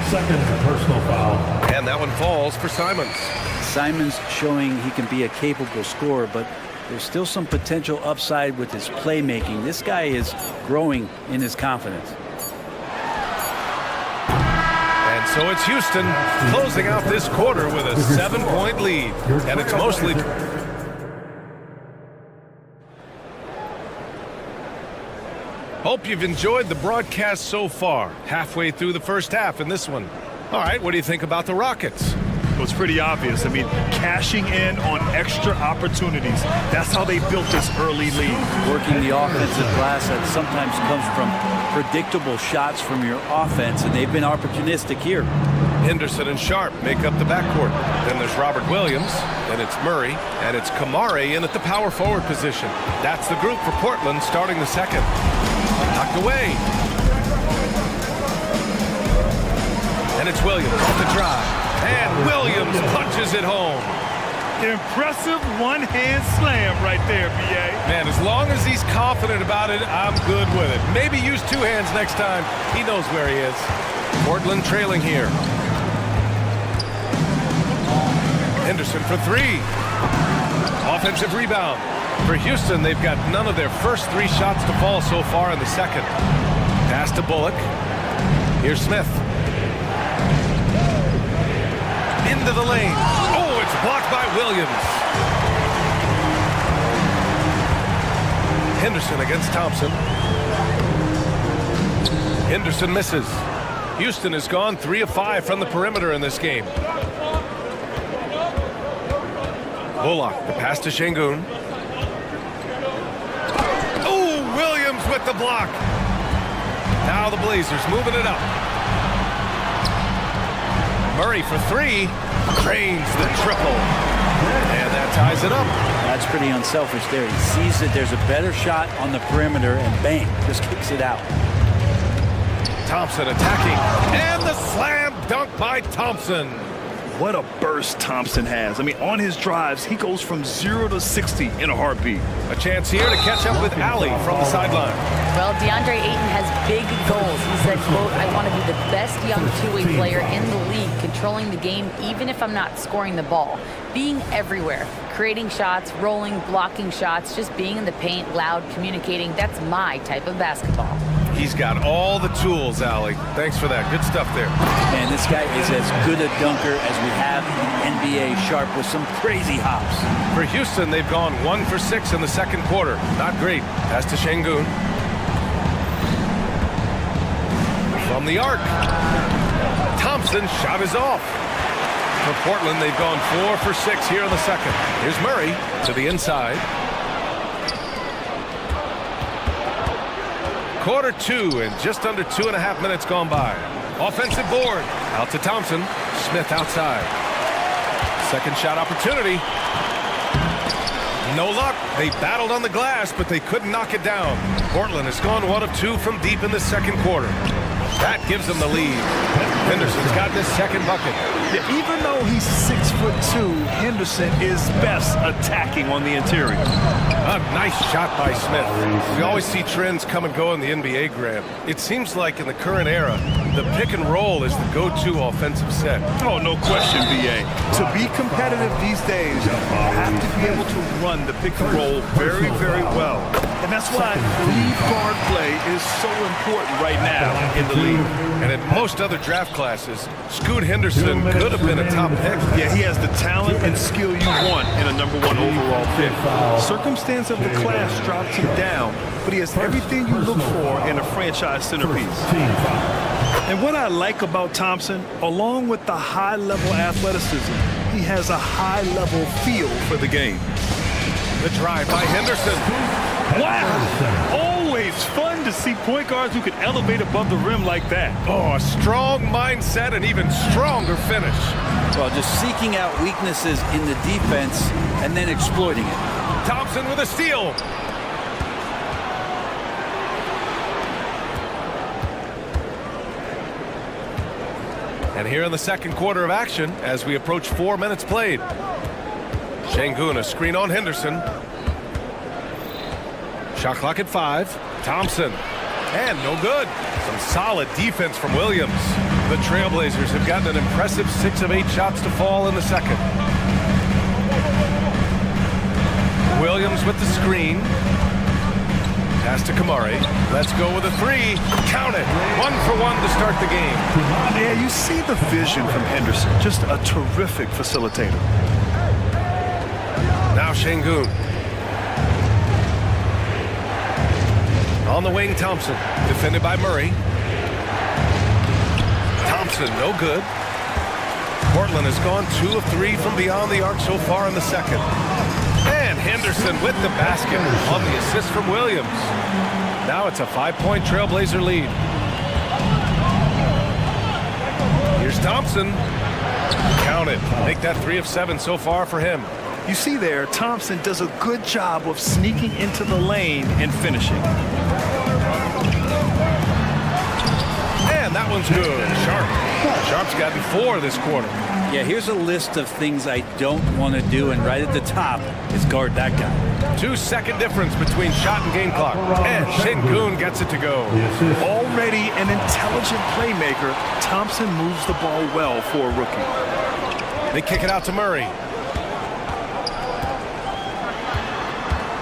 Second personal foul. And that one falls for Simons. Simons showing he can be a capable scorer, but there's still some potential upside with his playmaking. This guy is growing in his confidence. And so it's Houston closing out this quarter with a 7-point lead. And it's mostly... Hope you've enjoyed the broadcast so far. Halfway through the first half in this one. All right, what do you think about the Rockets? Well, it's pretty obvious. I mean, cashing in on extra opportunities. That's how they built this early lead. Working the offensive glass that sometimes comes from predictable shots from your offense, and they've been opportunistic here. Henderson and Sharp make up the backcourt. Then there's Robert Williams, then it's Murray, and it's Kamare in at the power forward position. That's the group for Portland starting the second. Knocked away. And it's Williams off the drive. And Williams punches it home. Impressive one-hand slam right there, B.A. Man, as long as he's confident about it, I'm good with it. Maybe use two hands next time. He knows where he is. Portland trailing here. Henderson for three. Offensive rebound. For Houston, they've got none of their first three shots to fall so far in the second. Pass to Bullock. Here's Smith. Into the lane. Oh, it's blocked by Williams. Henderson against Thompson. Henderson misses. Houston has gone 3 of 5 from the perimeter in this game. Bullock, the pass to Şengün. Oh, Williams with the block. Now the Blazers moving it up. Murray for three. Drains the triple. And that ties it up. That's pretty unselfish there. He sees that there's a better shot on the perimeter and bang, just kicks it out. Thompson attacking. And the slam dunk by Thompson. What a burst Thompson has. I mean, on his drives, he goes from 0 to 60 in a heartbeat. A chance here to catch up with Allie from the sideline. Well, DeAndre Ayton has big goals. He said, quote, I want to be the best young two-way player in the league, controlling the game even if I'm not scoring the ball. Being everywhere, creating shots, rolling, blocking shots, just being in the paint, loud, communicating. That's my type of basketball. He's got all the tools, Allie. Thanks for that. Good stuff there. Man, this guy is as good a dunker as we have in the NBA, Sharp, with some crazy hops. For Houston, they've gone 1 for 6 in the second quarter. Not great. Pass to Şengün. From the arc. Thompson shot is off. For Portland, they've gone 4 for 6 here in the second. Here's Murray to the inside. Quarter 2 and just under 2.5 minutes gone by. Offensive board. Out to Thompson. Smith outside. Second shot opportunity. No luck. They battled on the glass, but they couldn't knock it down. Portland has gone 1 of 2 from deep in the second quarter. That gives them the lead. Henderson's got this second bucket. Yeah, even though he's 6'2", Henderson is best attacking on the interior. A nice shot by Smith. We always see trends come and go in the NBA, Graham. It seems like in the current era, the pick and roll is the go-to offensive set. Oh, no question, B.A. To be competitive these days, you have to be able to run the pick and roll very, very well. And And that's why lead guard play is so important right now in the league. And in most other draft classes, Scoot Henderson could have been a top pick. Yeah, he has the talent and skill you want in a #1 overall pick. Circumstance of the class dropped him down, but he has everything you look for in a franchise centerpiece. And what I like about Thompson, along with the high-level athleticism, he has a high-level feel for the game. The drive by Henderson. Wow! Always fun to see point guards who can elevate above the rim like that. Oh, a strong mindset and even stronger finish. Well, just seeking out weaknesses in the defense and then exploiting it. Thompson with a steal. And here in the second quarter of action, as we approach 4 minutes played. Şengün, a screen on Henderson. Shot clock at 5. Thompson. And no good. Some solid defense from Williams. The Trailblazers have gotten an impressive 6 of 8 shots to fall in the second. Williams with the screen. Pass to Kamari. Let's go with a 3. Count it. 1 for 1 to start the game. Yeah, you see the vision from Henderson. Just a terrific facilitator. Now Şengün. On the wing, Thompson. Defended by Murray. Thompson, no good. Portland has gone 2 of 3 from beyond the arc so far in the second. And Henderson with the basket on the assist from Williams. Now it's a 5-point Trailblazer lead. Here's Thompson. Count it. Make that 3 of 7 so far for him. You see there, Thompson does a good job of sneaking into the lane and finishing. And that one's good. Sharp. Sharp's gotten 4 this quarter. Yeah, here's a list of things I don't want to do, and right at the top is guard that guy. 2-second difference between shot and game clock. And Şengün gets it to go. Already an intelligent playmaker, Thompson moves the ball well for a rookie. They kick it out to Murray.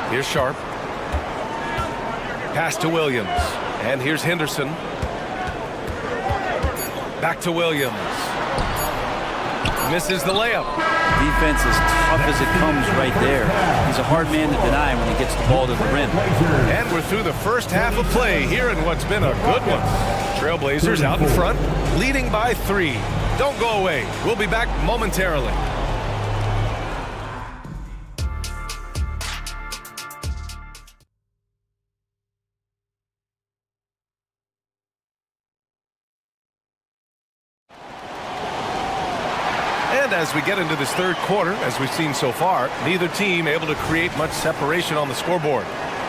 Here's Sharp. Pass to Williams. And here's Henderson. Back to Williams. Misses the layup. Defense as tough as it comes right there. He's a hard man to deny when he gets the ball to the rim. And we're through the first half of play here in what's been a good one. Trailblazers out in front, leading by 3. Don't go away. We'll be back momentarily. And as we get into this third quarter, as we've seen so far, neither team able to create much separation on the scoreboard.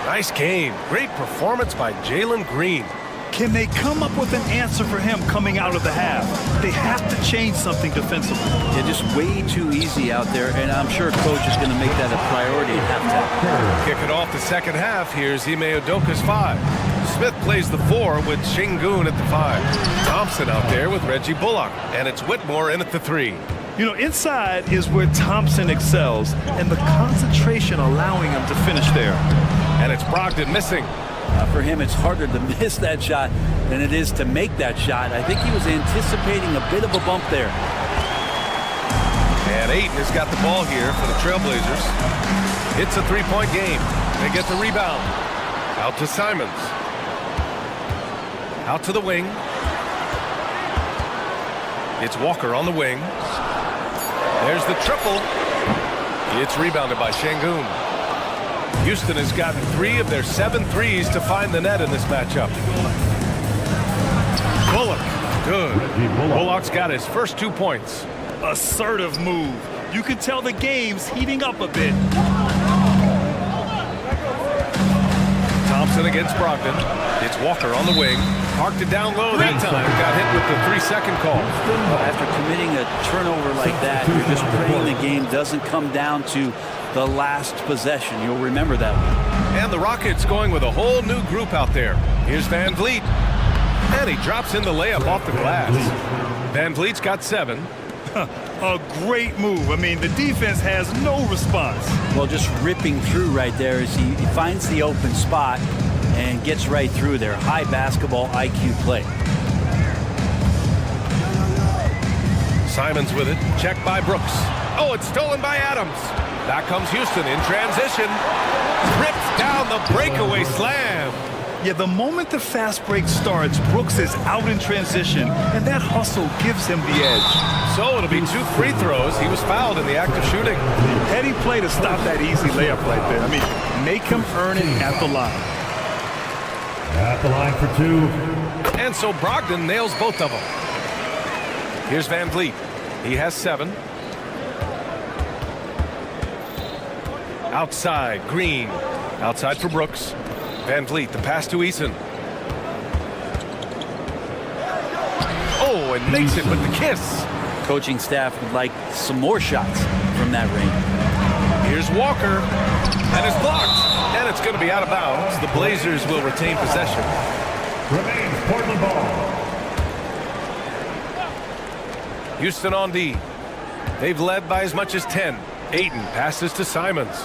Nice game. Great performance by Jalen Green. Can they come up with an answer for him coming out of the half? They have to change something defensively. Yeah, just way too easy out there, and I'm sure coach is going to make that a priority at halftime. Kick it off the second half. Here's Ime Udoka's 5. Smith plays the 4 with Şengün at the 5. Thompson out there with Reggie Bullock, and it's Whitmore in at the 3. You know, inside is where Thompson excels, and the concentration allowing him to finish there. And it's Brogdon missing. For him, it's harder to miss that shot than it is to make that shot. I think he was anticipating a bit of a bump there. And Ayton has got the ball here for the Trailblazers. It's a 3-point game. They get the rebound. Out to Simons. Out to the wing. It's Walker on the wing. There's the triple. It's rebounded by Şengün. Houston has gotten 3 of their 7 threes to find the net in this matchup. Bullock, good. Bullock's got his first 2 points. Assertive move. You can tell the game's heating up a bit. Thompson against Brogdon. It's Walker on the wing. Parked it down low that time. Got hit with the 3-second call. After committing a turnover like that, you're just praying the game doesn't come down to the last possession. You'll remember that one. And the Rockets going with a whole new group out there. Here's Van Vliet. And he drops in the layup off the glass. Van Vliet's got 7. A great move. I mean, the defense has no response. Well, just ripping through right there as he finds the open spot and gets right through there. High basketball IQ play. Simons with it. Checked by Brooks. Oh, it's stolen by Adams. Back comes Houston in transition. Rips down the breakaway slam. Yeah, the moment the fast break starts, Brooks is out in transition, and that hustle gives him the edge. So it'll be 2 free throws. He was fouled in the act of shooting. Heady play to stop that easy layup right there. I mean, make him earn it at the line. At the line for 2. And so Brogdon nails both of them. Here's Van Vliet. He has 7. Outside, Green. Outside for Brooks. Van Vliet, the pass to Eason. Oh, and makes it with the kiss. Coaching staff would like some more shots from that range. Here's Walker, and it's blocked. And it's going to be out of bounds. The Blazers will retain possession. Remains Portland ball. Houston on D. They've led by as much as 10. Ayton passes to Simons.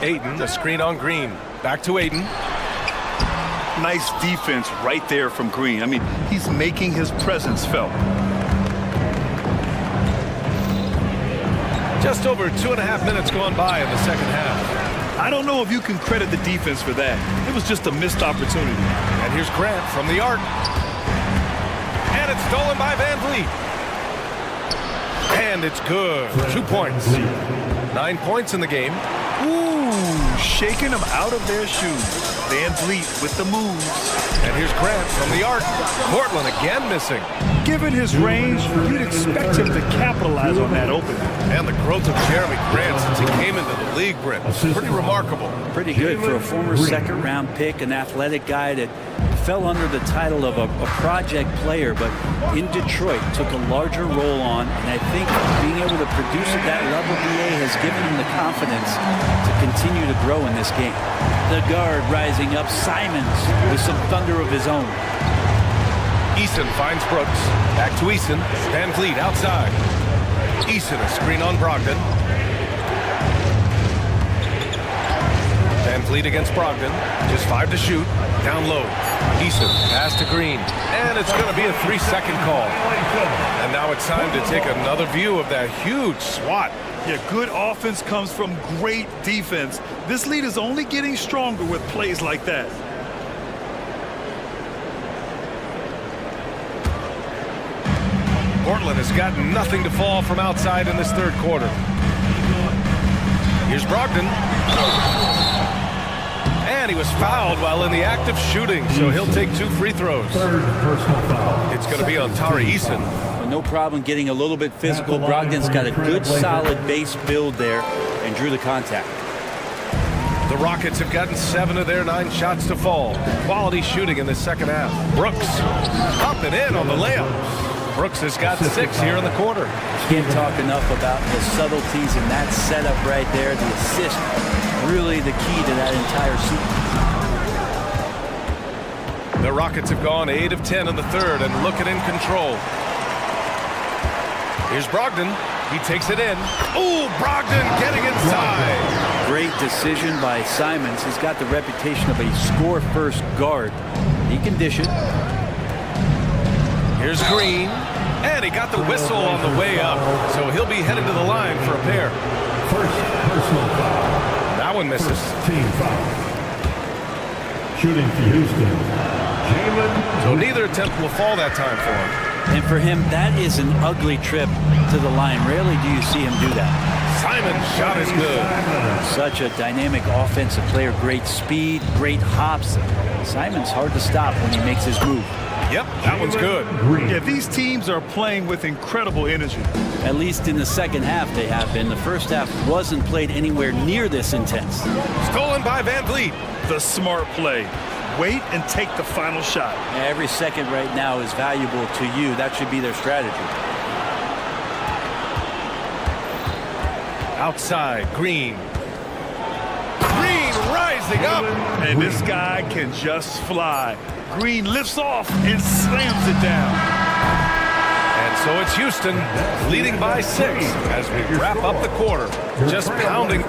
Ayton, a screen on Green. Back to Ayton. Nice defense right there from Green. I mean, he's making his presence felt. Just over 2.5 minutes gone by in the second half. I don't know if you can credit the defense for that. It was just a missed opportunity. And here's Grant from the arc. And it's stolen by Van Vliet. And it's good. 2 points. 9 points in the game. Ooh, shaking them out of their shoes. Van Vliet with the moves. And here's Grant from the arc. Portland again missing. Given his range, you'd expect him to capitalize on that opening. And the growth of Jeremy Grant since he came into the league, Brent, pretty remarkable. Pretty good for a former second-round pick, an athletic guy that fell under the title of a project player, but in Detroit took a larger role on, and I think being able to produce at that level, BA, has given him the confidence to continue to grow in this game. The guard rising up, Simons with some thunder of his own. Eason finds Brooks. Back to Eason. Van Vliet outside. Eason, a screen on Brogdon. Van Vliet against Brogdon. Just 5 to shoot. Down low. Eason, pass to Green. And it's going to be a 3-second call. And now it's time to take another view of that huge swat. Yeah, good offense comes from great defense. This lead is only getting stronger with plays like that. Portland has got nothing to fall from outside in this third quarter. Here's Brogdon. And he was fouled while in the act of shooting, so he'll take 2 free throws. It's going to be on Tari Eason. No problem getting a little bit physical. Brogdon's got a good, solid base build there and drew the contact. The Rockets have gotten 7 of their 9 shots to fall. Quality shooting in the second half. Brooks up and in on the layup. Brooks has got 6 here in the quarter. Can't talk enough about the subtleties in that setup right there. The assist, really the key to that entire sequence. The Rockets have gone 8 of 10 in the third and looking in control. Here's Brogdon. He takes it in. Ooh, Brogdon getting inside. Great decision by Simons. He's got the reputation of a score-first guard. He can dish it. Here's Green. And he got the whistle on the way up. So he'll be headed to the line for a pair. First personal foul. That one misses. Team foul. Shooting for Houston. So neither attempt will fall that time for him. And for him, that is an ugly trip to the line. Rarely do you see him do that. Simon's shot is good. Such a dynamic offensive player. Great speed, great hops. Simon's hard to stop when he makes his move. Yep, that one's good. Yeah, these teams are playing with incredible energy. At least in the second half they have been. The first half wasn't played anywhere near this intense. Stolen by Van Vliet. The smart play. Wait and take the final shot. Every second right now is valuable to you. That should be their strategy. Outside, Green. Green rising up. And this guy can just fly. Green lifts off and slams it down. And So it's Houston leading by 6 as we wrap up the quarter. Just pounding.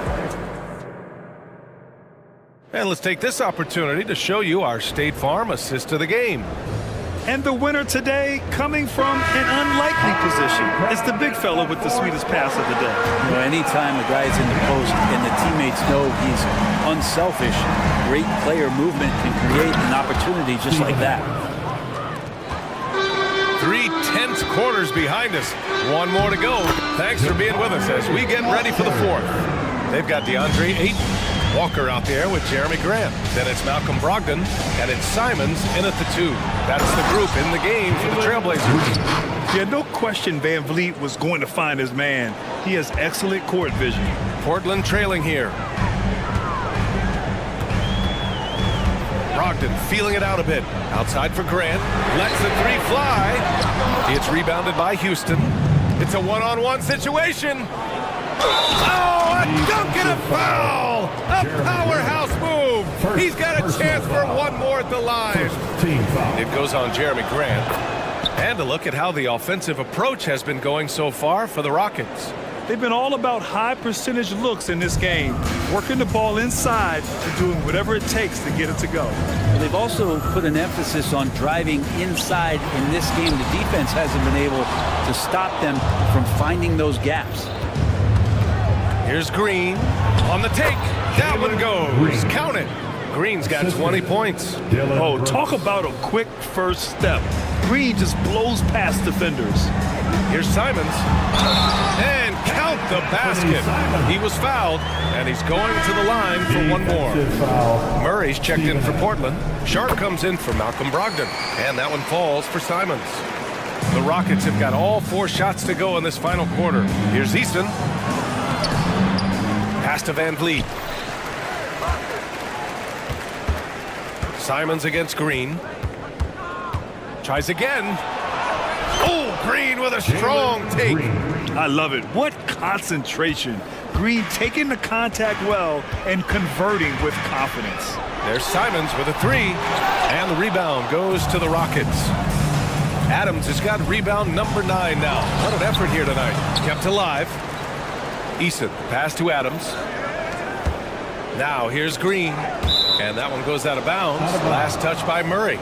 And let's take this opportunity to show you our State Farm assist of the game. And the winner today coming from an unlikely position. It's the big fella with the sweetest pass of the day. You know, anytime a guy's in the post and the teammates know he's unselfish, great player movement can create an opportunity just like that. 3 tense quarters behind us. One more to go. Thanks for being with us as we get ready for the 4th. They've got DeAndre Ayton, Walker out there with Jeremy Grant. Then it's Malcolm Brogdon, and it's Simons in at the 2. That's the group in the game for the Trailblazers. Yeah, no question Van Vliet was going to find his man. He has excellent court vision. Portland trailing here. Brogdon feeling it out a bit. Outside for Grant. Lets the 3 fly. It's rebounded by Houston. It's a one-on-one situation. Oh, a dunk and a foul! A powerhouse move! He's got a chance for one more at the line. It goes on Jeremy Grant. And a look at how the offensive approach has been going so far for the Rockets. They've been all about high percentage looks in this game, working the ball inside and doing whatever it takes to get it to go. They've also put an emphasis on driving inside in this game. The defense hasn't been able to stop them from finding those gaps. Here's Green on the take. That one goes. Count it. Green's got 20 points. Oh, talk about a quick first step. Green just blows past defenders. Here's Simons. And count the basket. He was fouled, and he's going to the line for one more. Murray's checked in for Portland. Sharp comes in for Malcolm Brogdon, and that one falls for Simons. The Rockets have got all 4 shots to go in this final quarter. Here's Easton. Pass to Van Vliet. Simons against Green. Tries again. Oh, Green with a strong take. I love it. What concentration. Green taking the contact well and converting with confidence. There's Simons with a 3. And the rebound goes to the Rockets. Adams has got rebound number 9 now. What an effort here tonight. Kept alive. Eason, pass to Adams. Now here's Green. And that one goes out of bounds. Last touch by Murray.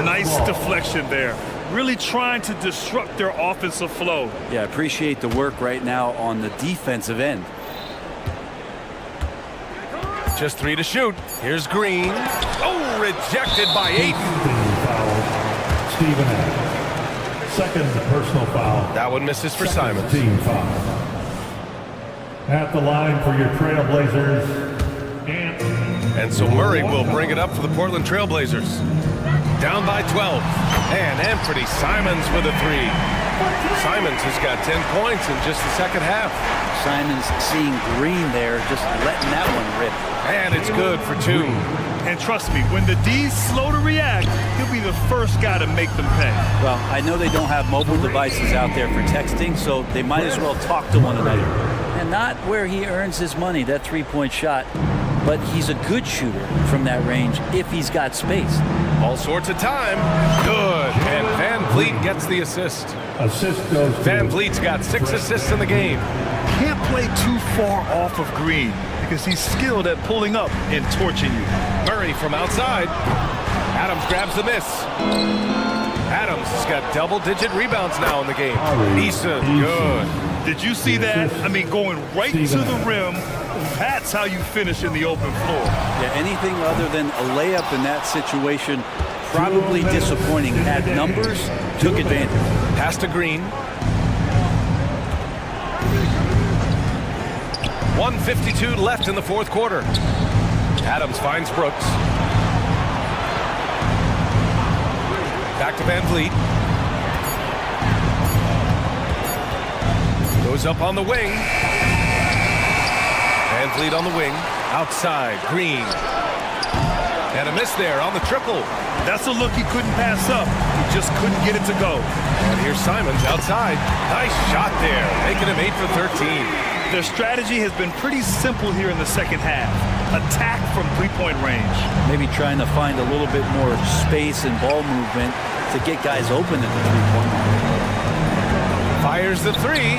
Nice deflection there. Really trying to disrupt their offensive flow. Yeah, appreciate the work right now on the defensive end. Just 3 to shoot. Here's Green. Oh, rejected by 8. Stephen Adams. Second personal foul. That one misses for Simons. Team foul. At the line for your Trailblazers. And so Murray will bring it up for the Portland Trailblazers. Down by 12. And Anthony Simons with a 3. Simons has got 10 points in just the second half. Simons seeing Green there, just letting that one rip. And it's good for 2. And trust me, when the D's slow to react, he'll be the first guy to make them pay. Well, I know they don't have mobile devices out there for texting, so they might as well talk to one another. And not where he earns his money, that 3-point shot. But he's a good shooter from that range if he's got space. All sorts of time. Good. And Van Vliet gets the assist. Assist goes to Van Vliet's got 6 assists in the game. Can't play too far off of Green because he's skilled at pulling up and torching you. Murray from outside. Adams grabs the miss. Adams has got double-digit rebounds now in the game. Eason, good. Did you see that? I mean, going right to the rim. That's how you finish in the open floor. Yeah, anything other than a layup in that situation, probably disappointing. Had numbers, took advantage. Pass to Green. 1:52 left in the 4th quarter. Adams finds Brooks. Back to Van Vliet. Goes up on the wing. Van Vliet on the wing. Outside, Green. And a miss there on the triple. That's a look he couldn't pass up. He just couldn't get it to go. And here's Simons outside. Nice shot there, making him 8 for 13. Their strategy has been pretty simple here in the second half. Attack from 3-point range. Maybe trying to find a little bit more space and ball movement to get guys open at the 3-point line. Fires the three.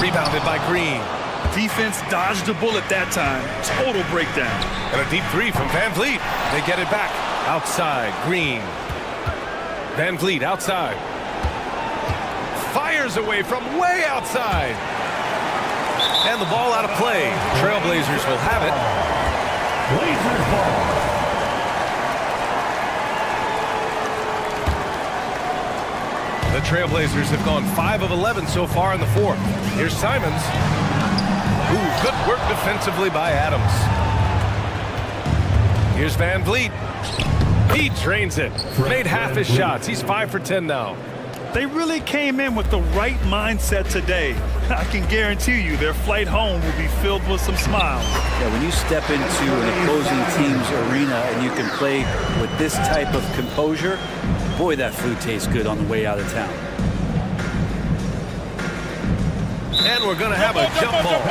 Rebounded by Green. Defense dodged the bullet that time. Total breakdown. And a deep three from Van Vliet. They get it back. Outside, Green. Van Vliet outside. Fires away from way outside. And the ball out of play. Trailblazers will have it. Blazers ball. The Trailblazers have gone 5 of 11 so far in the fourth. Here's Simons. Ooh, good work defensively by Adams. Here's Van Vliet. He drains it. Made half his shots. He's 5 for 10 now. They really came in with the right mindset today. I can guarantee you their flight home will be filled with some smiles. Yeah, when you step into an opposing team's arena and you can play with this type of composure, boy, that food tastes good on the way out of town. And we're going to have a jump ball.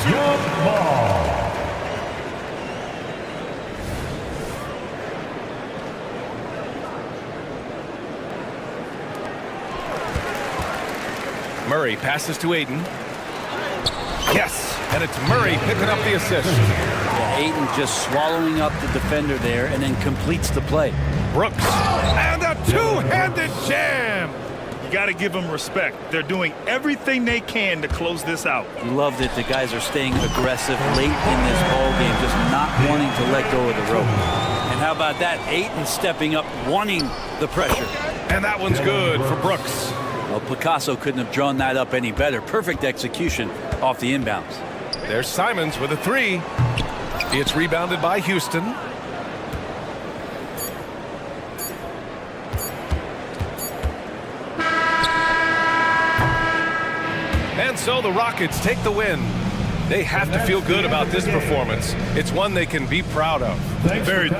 Jump ball. Murray passes to Ayton. Yes, and it's Murray picking up the assist. Yeah, Ayton just swallowing up the defender there and then completes the play. Brooks, and a two-handed jam. You got to give them respect. They're doing everything they can to close this out. Love that the guys are staying aggressive late in this ball game, just not wanting to let go of the rope. And how about that? Ayton stepping up, wanting the pressure. And that one's good for Brooks. Well, Picasso couldn't have drawn that up any better. Perfect execution off the inbounds. There's Simons with a three. It's rebounded by Houston. And so the Rockets take the win. They have to feel good about this performance. It's one they can be proud of. Very.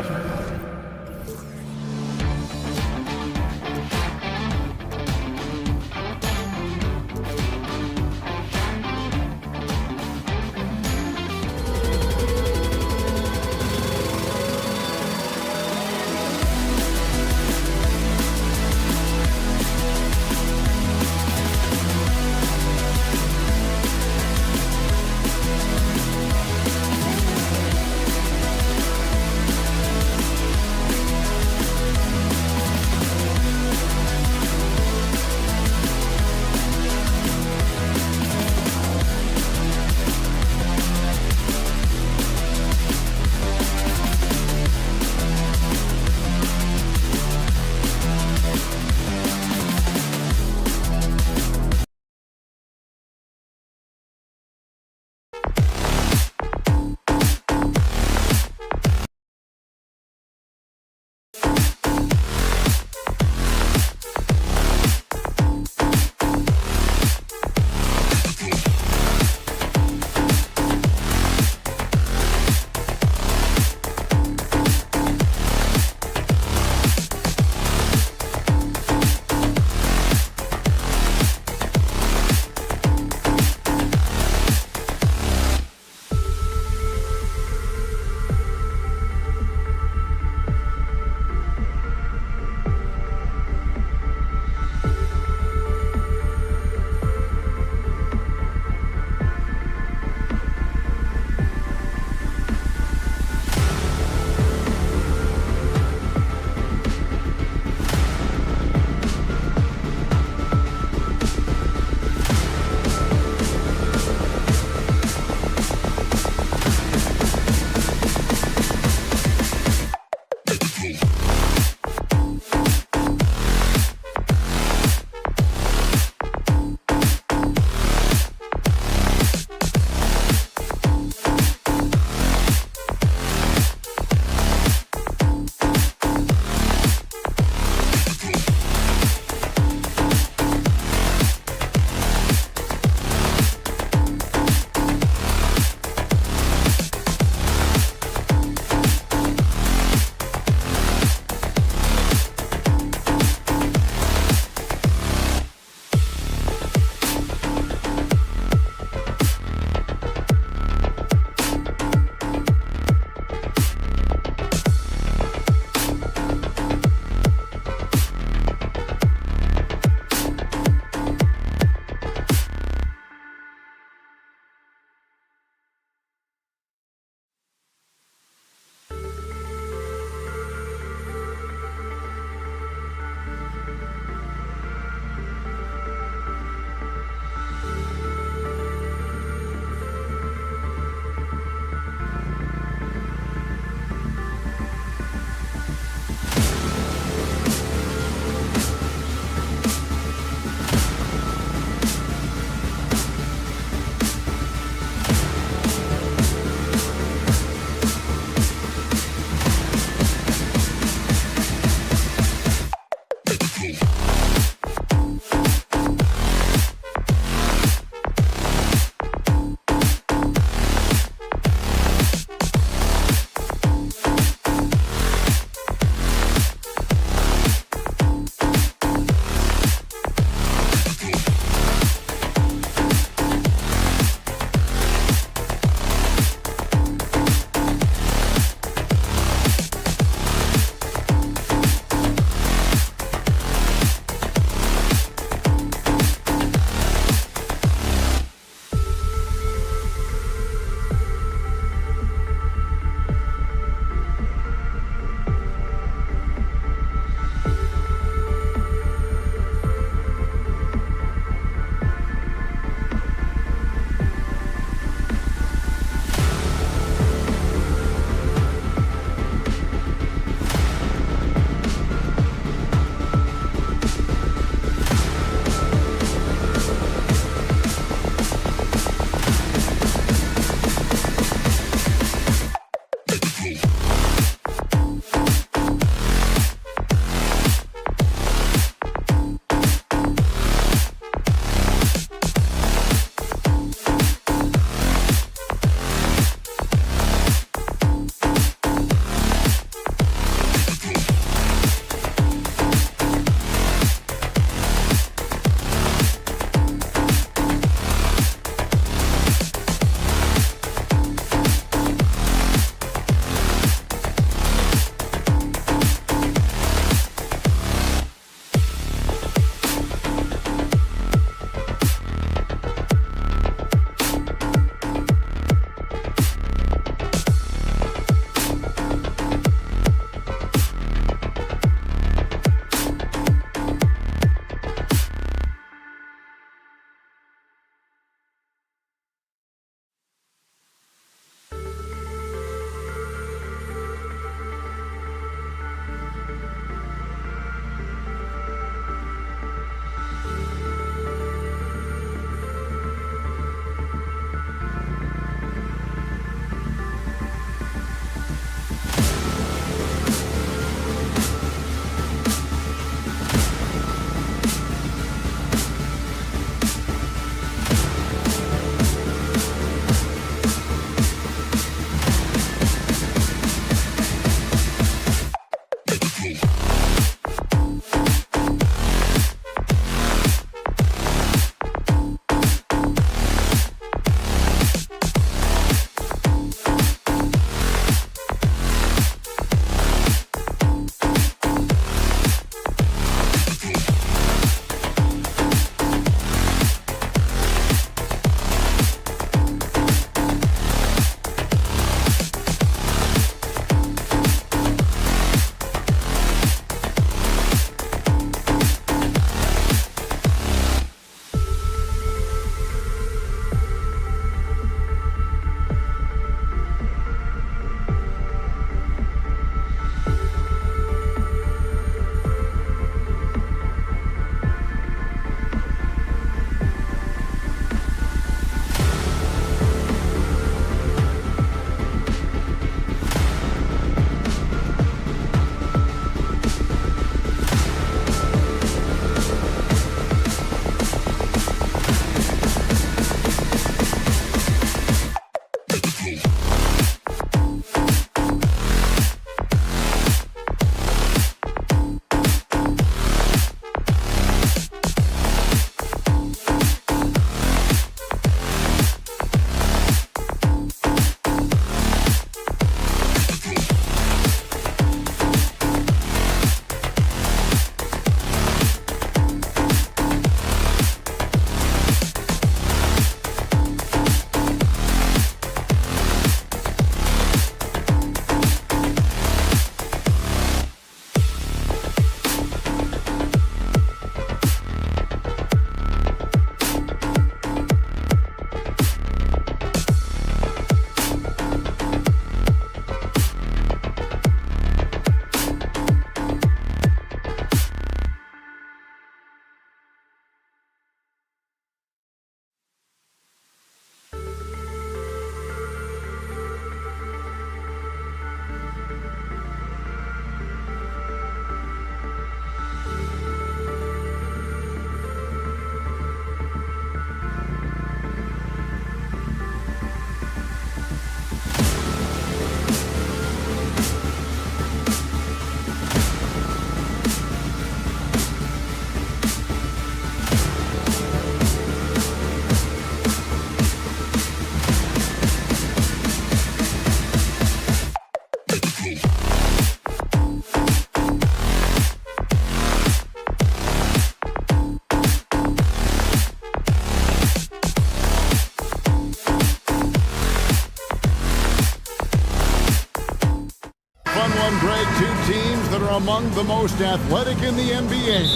two teams that are among the most athletic in the NBA.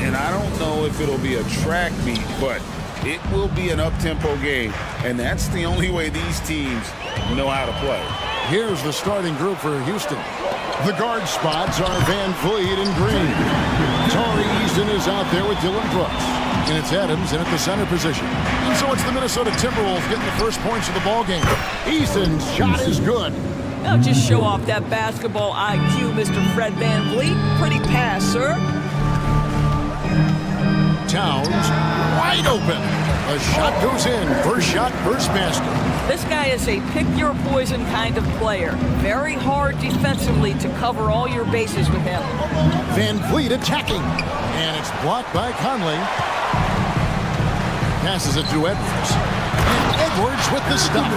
And I don't know if it'll be a track meet, but it will be an up-tempo game. And that's the only way these teams know how to play. Here's the starting group for Houston. The guard spots are Van Vliet and Green. Tari Eason is out there with Dylan Brooks. And it's Adams in at the center position. And so it's the Minnesota Timberwolves getting the first points of the ball game. Eason's shot is good. Now just show off that basketball IQ, Mr. Fred Van Vliet. Pretty pass, sir. Towns wide open. A shot goes in. First shot, first basket. This guy is a pick-your-poison kind of player. Very hard defensively to cover all your bases with him. Van Vliet attacking. And it's blocked by Conley. Passes it to Edwards. And Edwards with the stop.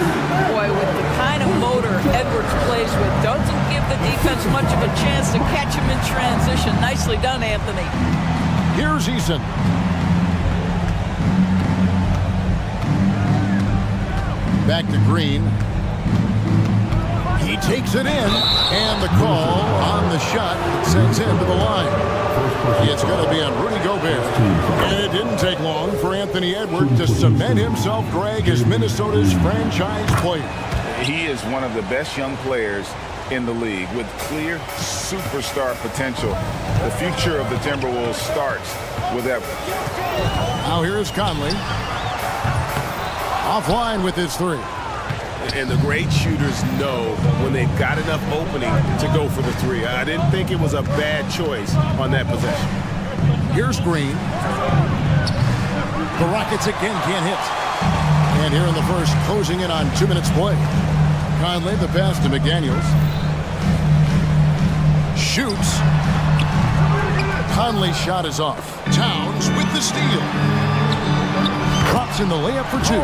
Boy, with the kind of motor Edwards plays with, doesn't give the defense much of a chance to catch him in transition. Nicely done, Anthony. Here's Eason. Back to Green. He takes it in, and the call on the shot that sends him to the line. It's going to be on Rudy Gobert. And it didn't take long for Anthony Edwards to cement himself, Greg, as Minnesota's franchise player. He is one of the best young players in the league with clear superstar potential. The future of the Timberwolves starts with Edwards. Now here's Conley. Offline with his three. And the great shooters know when they've got enough opening to go for the three. I didn't think it was a bad choice on that possession. Here's Green. The Rockets again can't hit. And here in the first, closing in on 2 minutes play. Conley, the pass to McDaniels. Shoots. Conley's shot is off. Towns with the steal. Drops in the layup for two.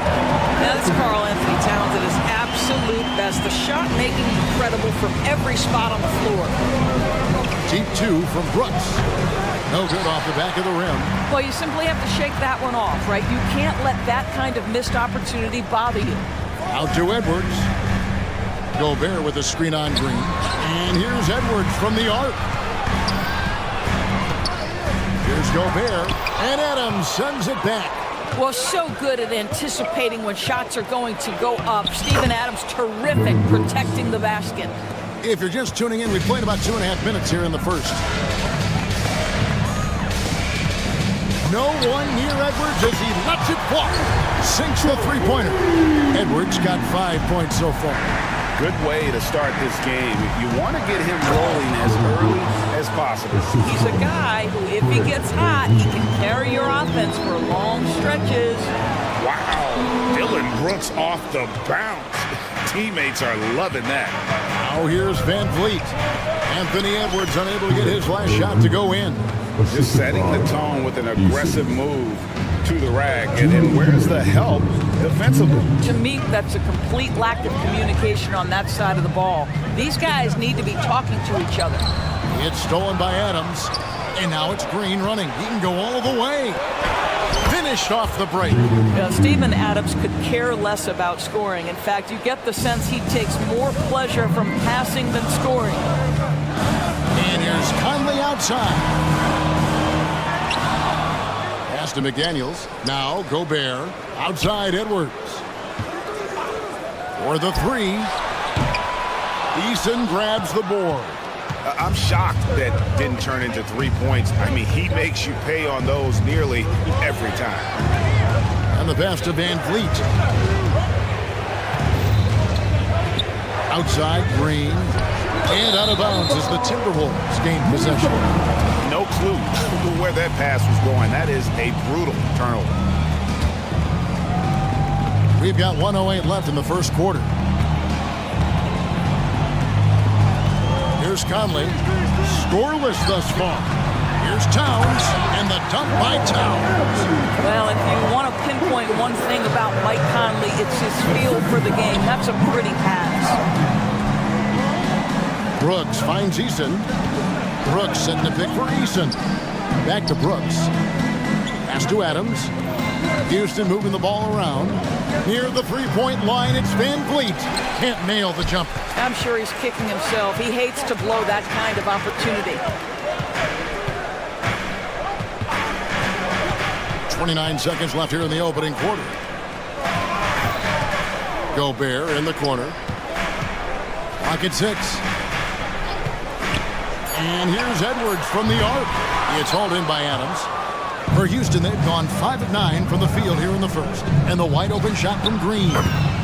That's Karl Anthony Towns at his absolute best. The shot making incredible from every spot on the floor. Deep two from Brooks. No good off the back of the rim. Well, you simply have to shake that one off, right? You can't let that kind of missed opportunity bother you. Out to Edwards. Gobert with a screen on Green. And here's Edwards from the arc. Here's Gobert. And Adams sends it back. Well, so good at anticipating when shots are going to go up. Steven Adams, terrific protecting the basket. If you're just tuning in, we played about 2.5 minutes here in the first. No one near Edwards as he lets it fly. Sinks the three-pointer. Edwards got 5 points so far. Good way to start this game. You want to get him rolling as early as possible. He's a guy who, if he gets hot, he can carry your offense for long stretches. Wow. Dylan Brooks off the bounce. Teammates are loving that. Now here's Van Vliet. Anthony Edwards unable to get his last shot to go in. Just setting the tone with an aggressive move to the rack. And where's the help defensively? To me, that's a complete lack of communication on that side of the ball. These guys need to be talking to each other. It's stolen by Adams. And now it's Green running. He can go all the way. Finished off the break. Steven Adams could care less about scoring. In fact, you get the sense he takes more pleasure from passing than scoring. And here's Conley outside. Pass to McDaniels. Now Gobert. Outside Edwards. For the three. Eason grabs the board. I'm shocked that didn't turn into 3 points. I mean, he makes you pay on those nearly every time. And the pass to Van Vliet. Outside Green. And out of bounds as the Timberwolves gain possession. No clue where that pass was going. That is a brutal turnover. We've got 1:08 left in the first quarter. Here's Conley. Scoreless thus far. Here's Towns. And the dunk by Towns. Well, if you want to pinpoint one thing about Mike Conley, it's his feel for the game. That's a pretty pass. Brooks finds Eason. Brooks setting the pick for Eason. Back to Brooks. Pass to Adams. Houston moving the ball around. Near the three-point line, it's Van Vliet. Can't nail the jumper. I'm sure he's kicking himself. He hates to blow that kind of opportunity. 29 seconds left here in the opening quarter. Gobert in the corner. Clock at 6. And here's Edwards from the arc. It's hauled in by Adams. For Houston, they've gone 5 of 9 from the field here in the first. And the wide open shot from Green.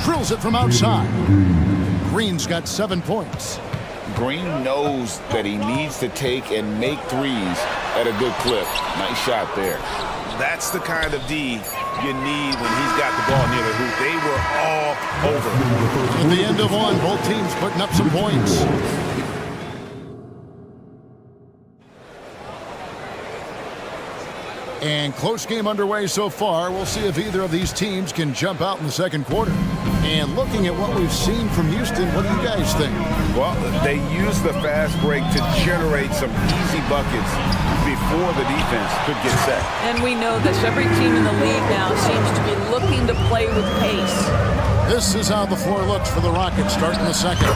Drills it from outside. Green's got 7 points. Green knows that he needs to take and make threes at a good clip. Nice shot there. That's the kind of D you need when he's got the ball near the hoop. They were all over. At the end of one, both teams putting up some points. And close game underway so far. We'll see if either of these teams can jump out in the second quarter. And looking at what we've seen from Houston, what do you guys think? Well, they use the fast break to generate some easy buckets before the defense could get set. And we know this. Every team in the league now seems to be looking to play with pace. This is how the floor looks for the Rockets starting the second.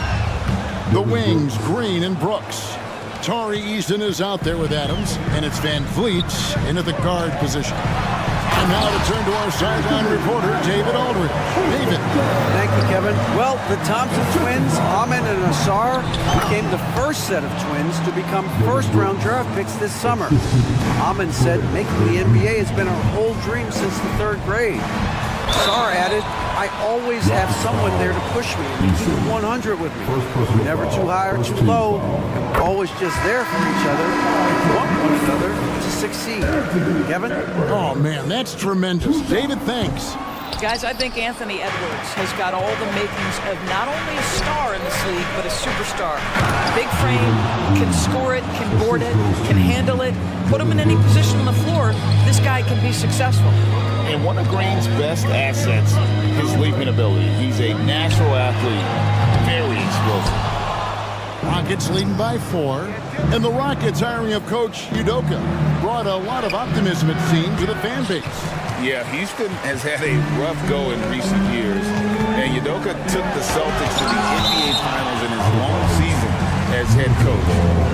The wings, Green and Brooks. Tari Eason is out there with Adams, and it's Van Vliet into the guard position. And now to turn to our sideline reporter, David Aldridge. David. Thank you, Kevin. Well, the Thompson twins, Ahmed and Asar, became the first set of twins to become first-round draft picks this summer. Ahmed said, making the NBA has been our whole dream since the 3rd grade. Asar added, I always have someone there to push me and keep 100 with me. Never too high or too low, and we're always just there for each other and want one another to succeed. Kevin? Oh, man, that's tremendous. David, thanks. Guys, I think Anthony Edwards has got all the makings of not only a star in this league, but a superstar. Big frame, can score it, can board it, can handle it. Put him in any position on the floor, this guy can be successful. And one of Green's best assets, his leaping ability. He's a natural athlete, very explosive. Rockets leading by 4. And the Rockets hiring of Coach Udoka brought a lot of optimism, it seems, to the fan base. Yeah, Houston has had a rough go in recent years. And Udoka took the Celtics to the NBA Finals in his long season as head coach.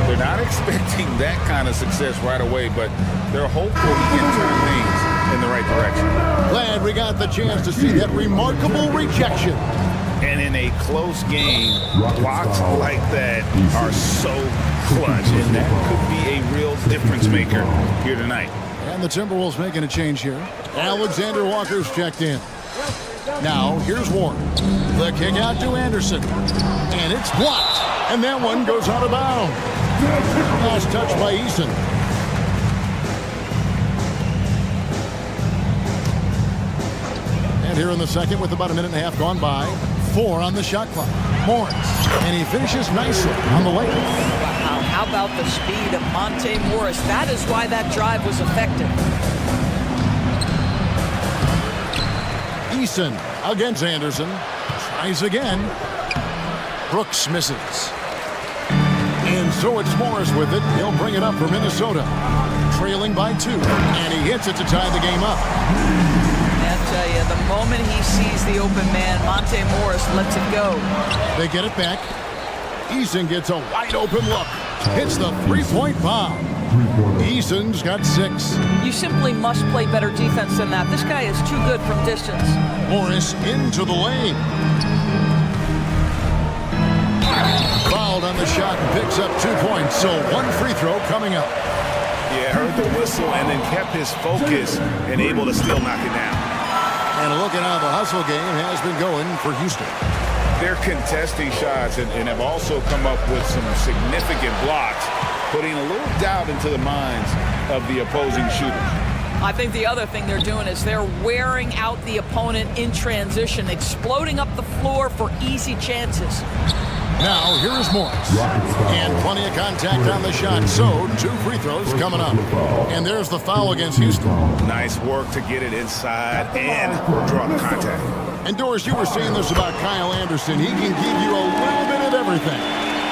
They're not expecting that kind of success right away, but they're hopeful he can turn things in the right direction. Glad we got the chance to see that remarkable rejection. And in a close game, blocks like that are so clutch, and that could be a real difference maker here tonight. And the Timberwolves making a change here. Alexander Walker's checked in. Now, here's Warren. The kick out to Anderson. And it's blocked. And that one goes out of bounds. Last touch by Eason. And here in the second with about a minute and a half gone by. 4 on the shot clock. Morris. And he finishes nicely on the way. Wow, how about the speed of Monte Morris? That is why that drive was effective. Eason against Anderson. Tries again. Brooks misses. And so it's Morris with it. He'll bring it up for Minnesota. Trailing by 2. And he hits it to tie the game up. I'll tell you, the moment he sees the open man, Monte Morris lets it go. They get it back. Eason gets a wide open look. Hits the three-point bomb. Eason's got 6. You simply must play better defense than that. This guy is too good from distance. Morris into the lane. Fouled on the shot and picks up 2 points. So 1 free throw coming up. Yeah, heard the whistle and then kept his focus and able to still knock it down. And a look at how the hustle game has been going for Houston. They're contesting shots and have also come up with some significant blocks, putting a little doubt into the minds of the opposing shooters. I think the other thing they're doing is they're wearing out the opponent in transition, exploding up the floor for easy chances. Now, here is Morris. And plenty of contact on the shot, so 2 free throws coming up. And there's the foul against Houston. Nice work to get it inside and draw the contact. And Doris, you were saying this about Kyle Anderson. He can give you a little bit of everything.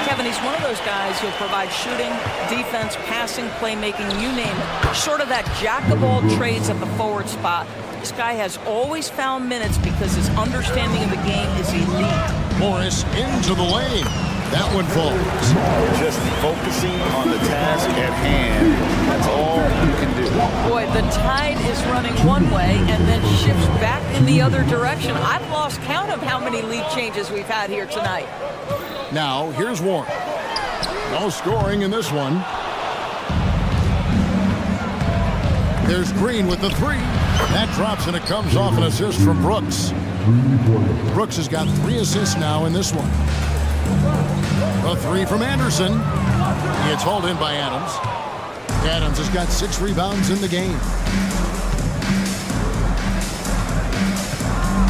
Kevin, he's one of those guys who'll provide shooting, defense, passing, playmaking, you name it. Sort of that jack of all trades at the forward spot. This guy has always found minutes because his understanding of the game is elite. Morris into the lane. That one falls. Just focusing on the task at hand. That's all you can do. Boy, the tide is running one way and then shifts back in the other direction. I've lost count of how many lead changes we've had here tonight. Now, here's Warren. No scoring in this one. There's Green with the three. That drops, and it comes off an assist from Brooks. Brooks has got 3 assists now in this one. A three from Anderson. It's hauled in by Adams. Adams has got 6 rebounds in the game.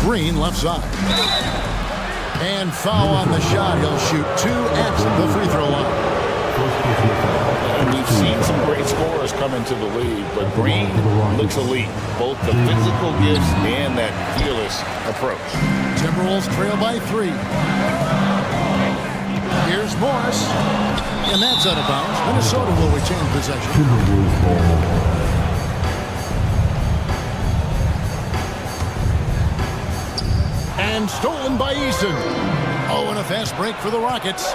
Green left side. And foul on the shot. He'll shoot 2 at the free throw line. We've seen some great scorers come into the league, but Green looks elite. Both the physical gifts and that fearless approach. Timberwolves trail by 3. Here's Morris. And that's out of bounds. Minnesota will retain possession. And stolen by Eason. Oh, and a fast break for the Rockets.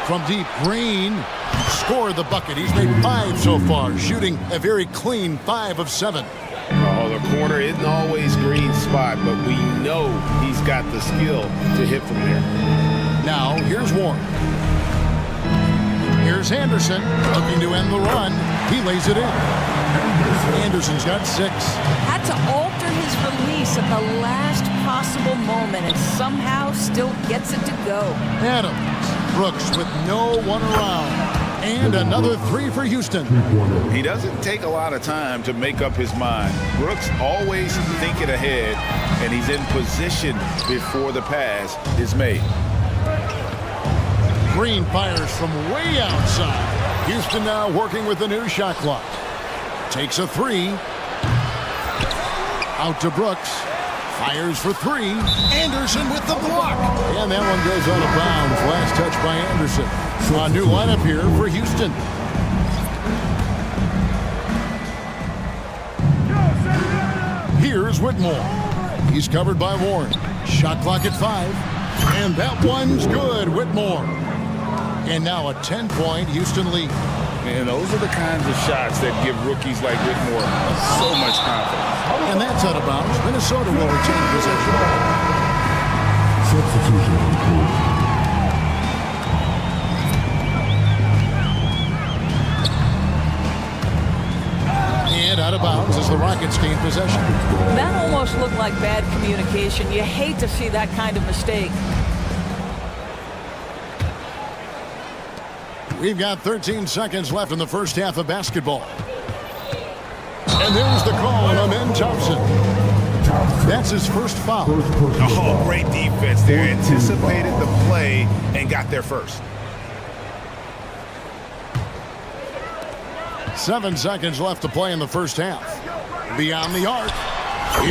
From deep, Green scored the bucket. He's made 5 so far, shooting a very clean 5 of 7. Oh, the corner isn't always Green's spot, but we know he's got the skill to hit from there. Now, here's Warren. Here's Anderson, looking to end the run. He lays it in. Anderson's got 6. Had to alter his release at the last possible moment and somehow still gets it to go. Adams, Brooks with no one around. And another 3 for Houston. He doesn't take a lot of time to make up his mind. Brooks always thinking ahead, and he's in position before the pass is made. Green fires from way outside. Houston now working with the new shot clock. Takes a 3. Out to Brooks. Fires for 3. Anderson with the block. And that one goes out of bounds. Last touch by Anderson. A new lineup here for Houston. Here's Whitmore. He's covered by Warren. Shot clock at 5. And that one's good. Whitmore. And now a 10-point Houston lead. And those are the kinds of shots that give rookies like Whitmore so much confidence. And that's out of bounds. Minnesota will retain possession. Substitution. And out of bounds as the Rockets gain possession. That almost looked like bad communication. You hate to see that kind of mistake. We've got 13 seconds left in the first half of basketball. And there's the call on Amen Thompson. That's his first foul. Oh, great defense. They anticipated the play and got there first. 7 seconds left to play in the first half. Beyond the arc.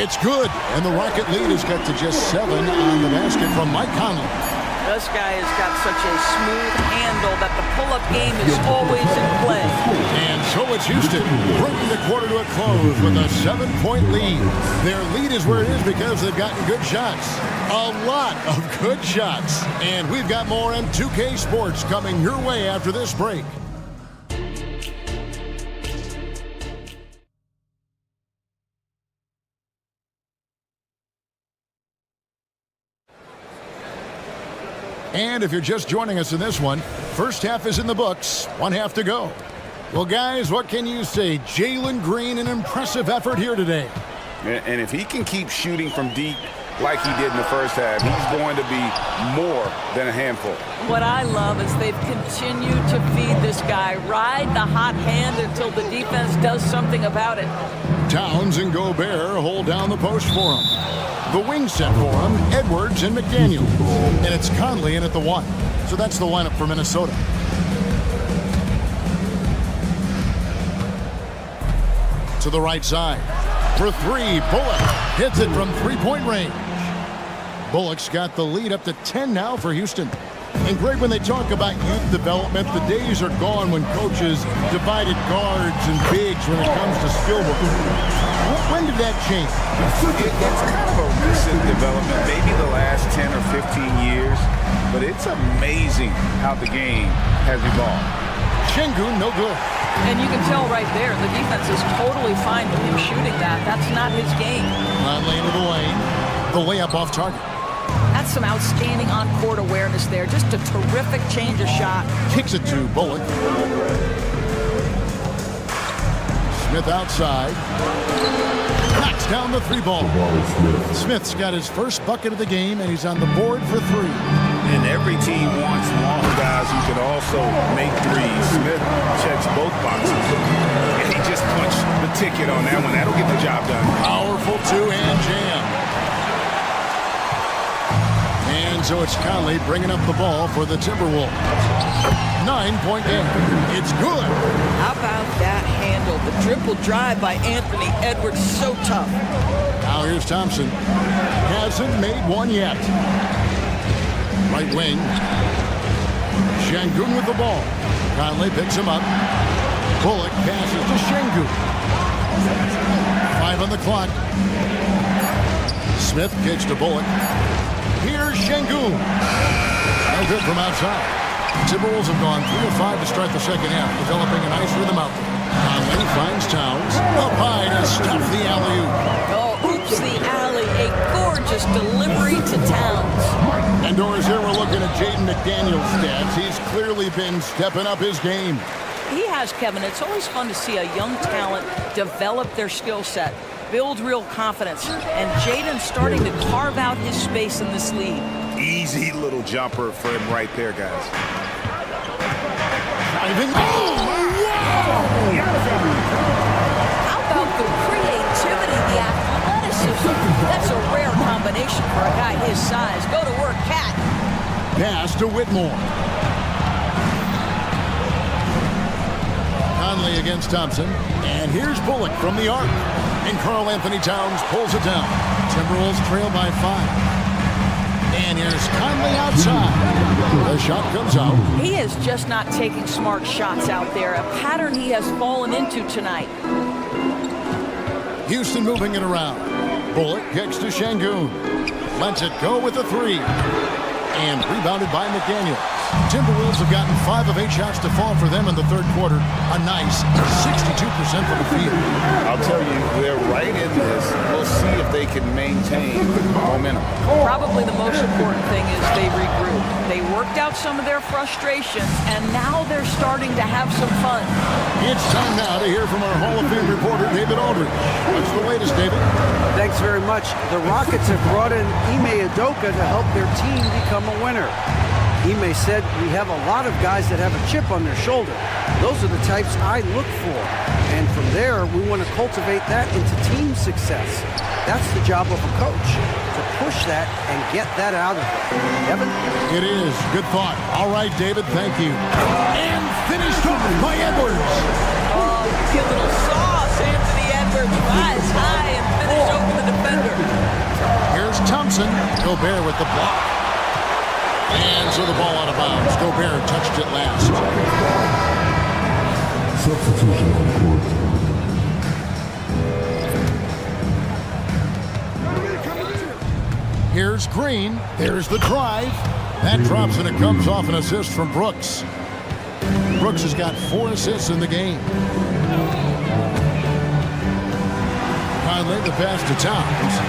It's good. And the Rocket lead is cut to just 7 on the basket from Mike Conley. This guy has got such a smooth handle that the pull-up game is always in play. And so it's Houston bringing the quarter to a close with a 7-point lead. Their lead is where it is because they've gotten good shots. A lot of good shots. And we've got more M2K Sports coming your way after this break. And if you're just joining us in this one, first half is in the books, 1 half to go. Well, guys, what can you say? Jalen Green, an impressive effort here today. And if he can keep shooting from deep like he did in the first half, he's going to be more than a handful. What I love is they've continued to feed this guy, ride the hot hand until the defense does something about it. Towns and Gobert hold down the post for him. The wing set for him, Edwards and McDaniel. And it's Conley in at the 1. So that's the lineup for Minnesota. To the right side. For 3, Bullock hits it from 3-point range. Bullock's got the lead up to 10 now for Houston. And Greg, when they talk about youth development, the days are gone when coaches divided guards and bigs when it comes to skill work. When did that change? It's kind of a recent development, maybe the last 10 or 15 years, but it's amazing how the game has evolved. Şengün, no good. And you can tell right there, the defense is totally fine with him shooting that. That's not his game. Lane to the lane. The layup off target. That's some outstanding on-court awareness there. Just a terrific change of shot. Kicks it to Bullock. Smith outside. Knocks down the three ball. Smith's got his first bucket of the game, and he's on the board for three. And every team wants long guys who can also make threes. Smith checks both boxes. And he just punched the ticket on that one. That'll get the job done. Powerful two-hand jam. And so it's Conley bringing up the ball for the Timberwolves. 9-point game. It's good. How about that handle? The triple drive by Anthony Edwards, so tough. Now here's Thompson. Hasn't made one yet. Right wing. Şengün with the ball. Conley picks him up. Bullock passes to Şengün. 5 on the clock. Smith kicks to Bullock. Here's Şengün. No good from outside. Timberwolves have gone 3 of 5 to start the second half, developing a nice rhythm out there. Conley finds Towns. Up high to stuff the alley-oop. Oh, oops, the alley. A gorgeous delivery to Towns. And Doris, here we're looking at Jaden McDaniel's stats. He's clearly been stepping up his game. He has, Kevin. It's always fun to see a young talent develop their skill set, build real confidence. And Jaden's starting to carve out his space in this league. Easy little jumper for him right there, guys. Driving. Oh, wow! How about the creativity, the athleticism? That's a rare combination for a guy his size. Go to work, Cat. Pass to Whitmore. Conley against Thompson. And here's Bullock from the arc. And Karl Anthony Towns pulls it down. Timberwolves trail by 5. And here's Conley outside. The shot comes out. He is just not taking smart shots out there, a pattern he has fallen into tonight. Houston moving it around. Bullock kicks to Şengün. Lets it go with a three. And rebounded by McDaniel. Timberwolves have gotten 5 of 8 shots to fall for them in the third quarter. A nice 62% from the field. I'll tell you, they're right in this. We'll see if they can maintain momentum. Probably the most important thing is they regroup. They worked out some of their frustrations, and now they're starting to have some fun. It's time now to hear from our Hall of Fame reporter, David Aldridge. What's the latest, David? Thanks very much. The Rockets have brought in Ime Udoka to help their team become a winner. Ime said, "We have a lot of guys that have a chip on their shoulder. Those are the types I look for. And from there, we want to cultivate that into team success. That's the job of a coach, to push that and get that out of them." Kevin? It is. Good thought. All right, David, thank you. And finished off by Edwards. Oh, get a little sauce, Anthony Edwards. Rise high and finish over the defender. Here's Thompson. Gobert with the block. And so the ball out of bounds. Gobert touched it last. Substitution on court. Here's Green. There's the drive. That drops and it comes off an assist from Brooks. Brooks has got 4 assists in the game. Conley the pass to Towns.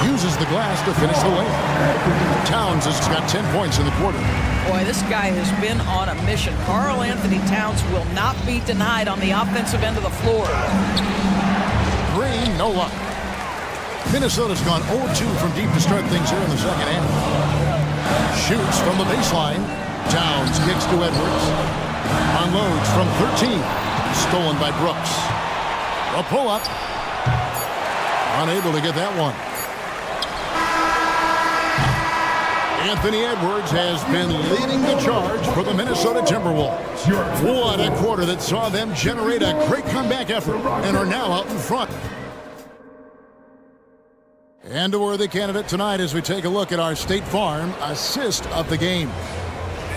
Uses the glass to finish the layup. Towns has got 10 points in the quarter. Boy, this guy has been on a mission. Karl Anthony Towns will not be denied on the offensive end of the floor. Green, no luck. Minnesota's gone 0-2 from deep to start things here in the second half. Shoots from the baseline. Towns kicks to Edwards. Unloads from 13. Stolen by Brooks. A pull-up. Unable to get that one. Anthony Edwards has been leading the charge for the Minnesota Timberwolves. What a quarter that saw them generate a great comeback effort and are now out in front. And a worthy candidate tonight as we take a look at our State Farm assist of the game.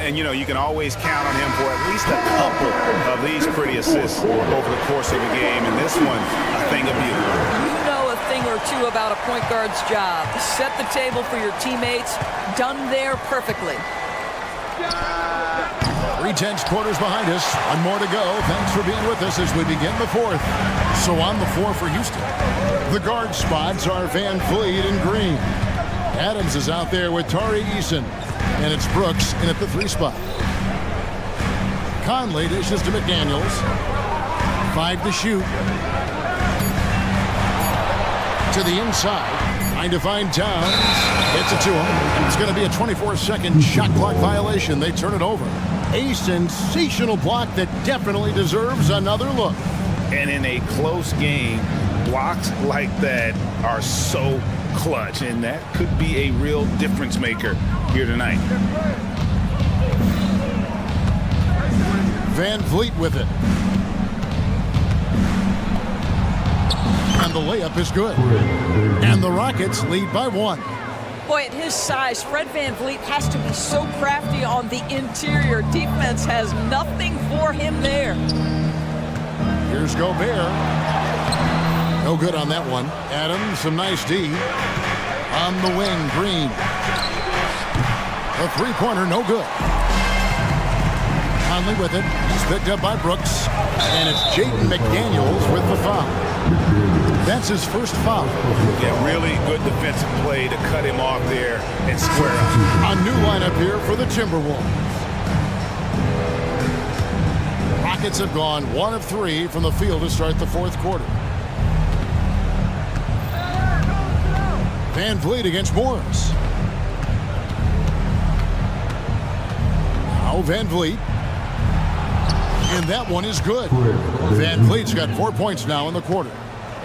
And, you know, you can always count on him for at least a couple of these pretty assists over the course of a game. And this one, a thing of beauty. You know a thing or two about a point guard's job. Set the table for your teammates. Done there perfectly. 3/10 quarters behind us. One more to go. Thanks for being with us as we begin the fourth. So on the floor for Houston, the guard spots are Van Vliet and Green. Adams is out there with Tari Eason. And it's Brooks in at the 3 spot. Conley dishes to McDaniels. 5 to shoot. To the inside. Trying to find Towns. Gets it to him. It's going to be a 24-second shot clock violation. They turn it over. A sensational block that definitely deserves another look. And in a close game, blocks like that are so clutch, and that could be a real difference maker here tonight. Van Vliet with it. And the layup is good. And the Rockets lead by 1. Boy, at his size, Fred Van Vliet has to be so crafty on the interior. Defense has nothing for him there. Here's Gobert. No good on that one. Adams, some nice D. On the wing, Green. A 3-pointer, no good. Conley with it. He's picked up by Brooks. And it's Jaden McDaniels with the foul. That's his first foul. Yeah, really good defensive play to cut him off there and square up. A new lineup here for the Timberwolves. Rockets have gone 1 of 3 from the field to start the fourth quarter. Van Vliet against Morris. Now Van Vliet. And that one is good. Van Vliet's got 4 points now in the quarter.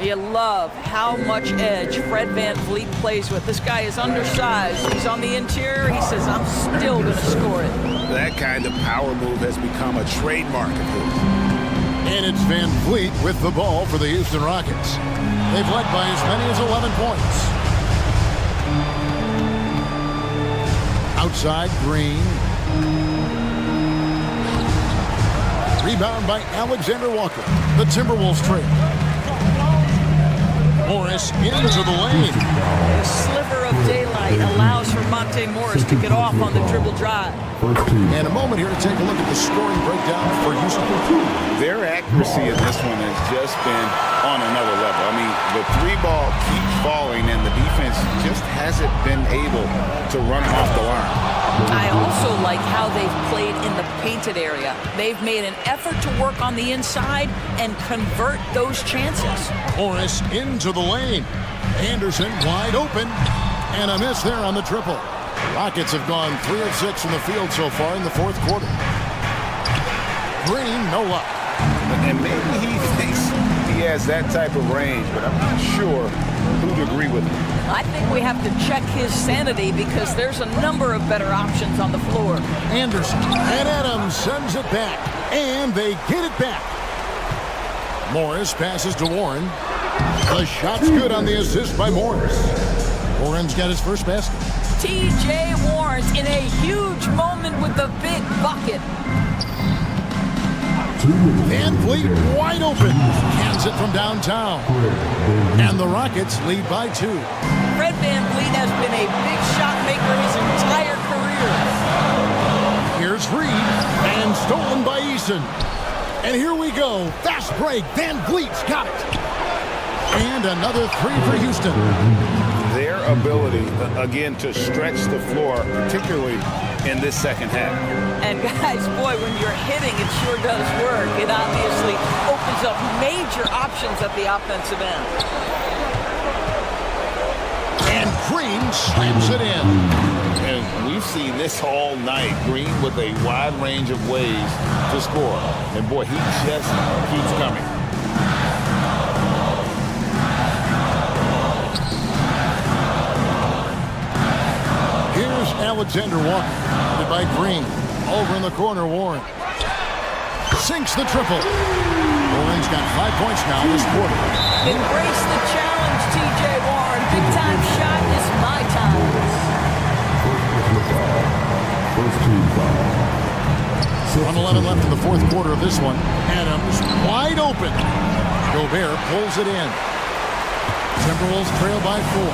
You love how much edge Fred Van Vliet plays with. This guy is undersized. He's on the interior. He says, I'm still going to score it. That kind of power move has become a trademark of his. And it's Van Vliet with the ball for the Houston Rockets. They've led by as many as 11 points. Outside, Green. Rebound by Alexander Walker. The Timberwolves trail. Morris into the lane. A sliver of daylight allows for Monte Morris to get off on the dribble drive. And a moment here to take a look at the scoring breakdown for Houston. Their accuracy in this one has just been on another level. I mean, the 3-ball keeps falling, and the defense just hasn't been able to run them off the line. I also like how they've played in the painted area. They've made an effort to work on the inside and convert those chances. Morris into the lane. Anderson wide open. And a miss there on the triple. Rockets have gone 3 of 6 from the field so far in the fourth quarter. Green, no luck. And maybe he thinks he has that type of range, but I'm not sure who'd agree with him. I think we have to check his sanity because there's a number of better options on the floor. Anderson and Adams sends it back, and they get it back. Morris passes to Warren. The shot's good on the assist by Morris. Warren's got his first basket. T.J. Warren's in a huge moment with the big bucket. Van Vliet wide open. Cans it from downtown. And the Rockets lead by 2. Fred Van Vliet has been a big shot maker his entire career. Here's Reed, and stolen by Eason. And here we go. Fast break. Van Vliet's got it. And another 3 for Houston. Their ability, again, to stretch the floor, particularly in this second half. And guys, boy, when you're hitting, it sure does work. It obviously opens up major options at the offensive end. And Green slams it in. And we've seen this all night. Green with a wide range of ways to score. And boy, he just keeps coming. Here's Alexander Walker, led by Green. Over in the corner, Warren. Sinks the triple. Warren's got 5 points now this quarter. Embrace the challenge, T.J. Warren. big time shot is my time. First team foul. 1:11 left in the fourth quarter of this one. Adams wide open. Gobert pulls it in. Timberwolves trail by 4.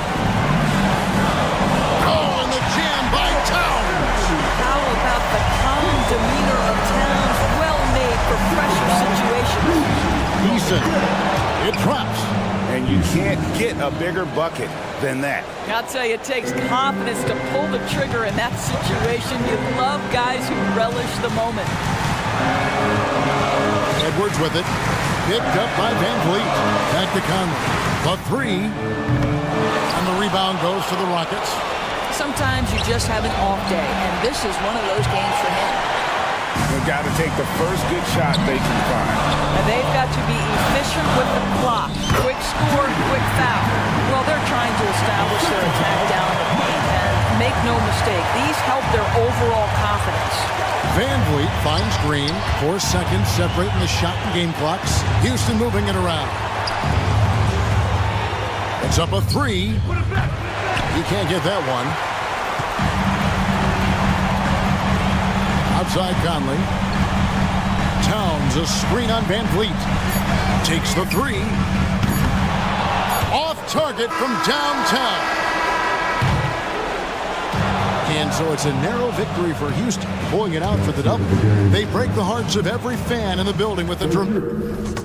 Oh, and the jam by Towns. How about the calm demeanor of Towns? Well made for pressure situations. Eason. It drops. And you can't get a bigger bucket than that. I'll tell you, it takes confidence to pull the trigger in that situation. You love guys who relish the moment. Edwards with it. Picked up by Van Vliet. Back to Conley. The 3. And the rebound goes to the Rockets. Sometimes you just have an off day, and this is one of those games for him. They've got to take the first good shot they can find. And they've got to be efficient with the clock. Quick score, quick foul. Well, they're trying to establish their attack down in the paint, and make no mistake, these help their overall confidence. Van Vliet finds Green. 4 seconds separating the shot and game clocks. Houston moving it around. It's up a 3. He can't get that one. Outside Conley. Towns, a screen on Van Vliet. Takes the 3. Off target from downtown. And so it's a narrow victory for Houston, pulling it out for the double. They break the hearts of every fan in the building with the drum.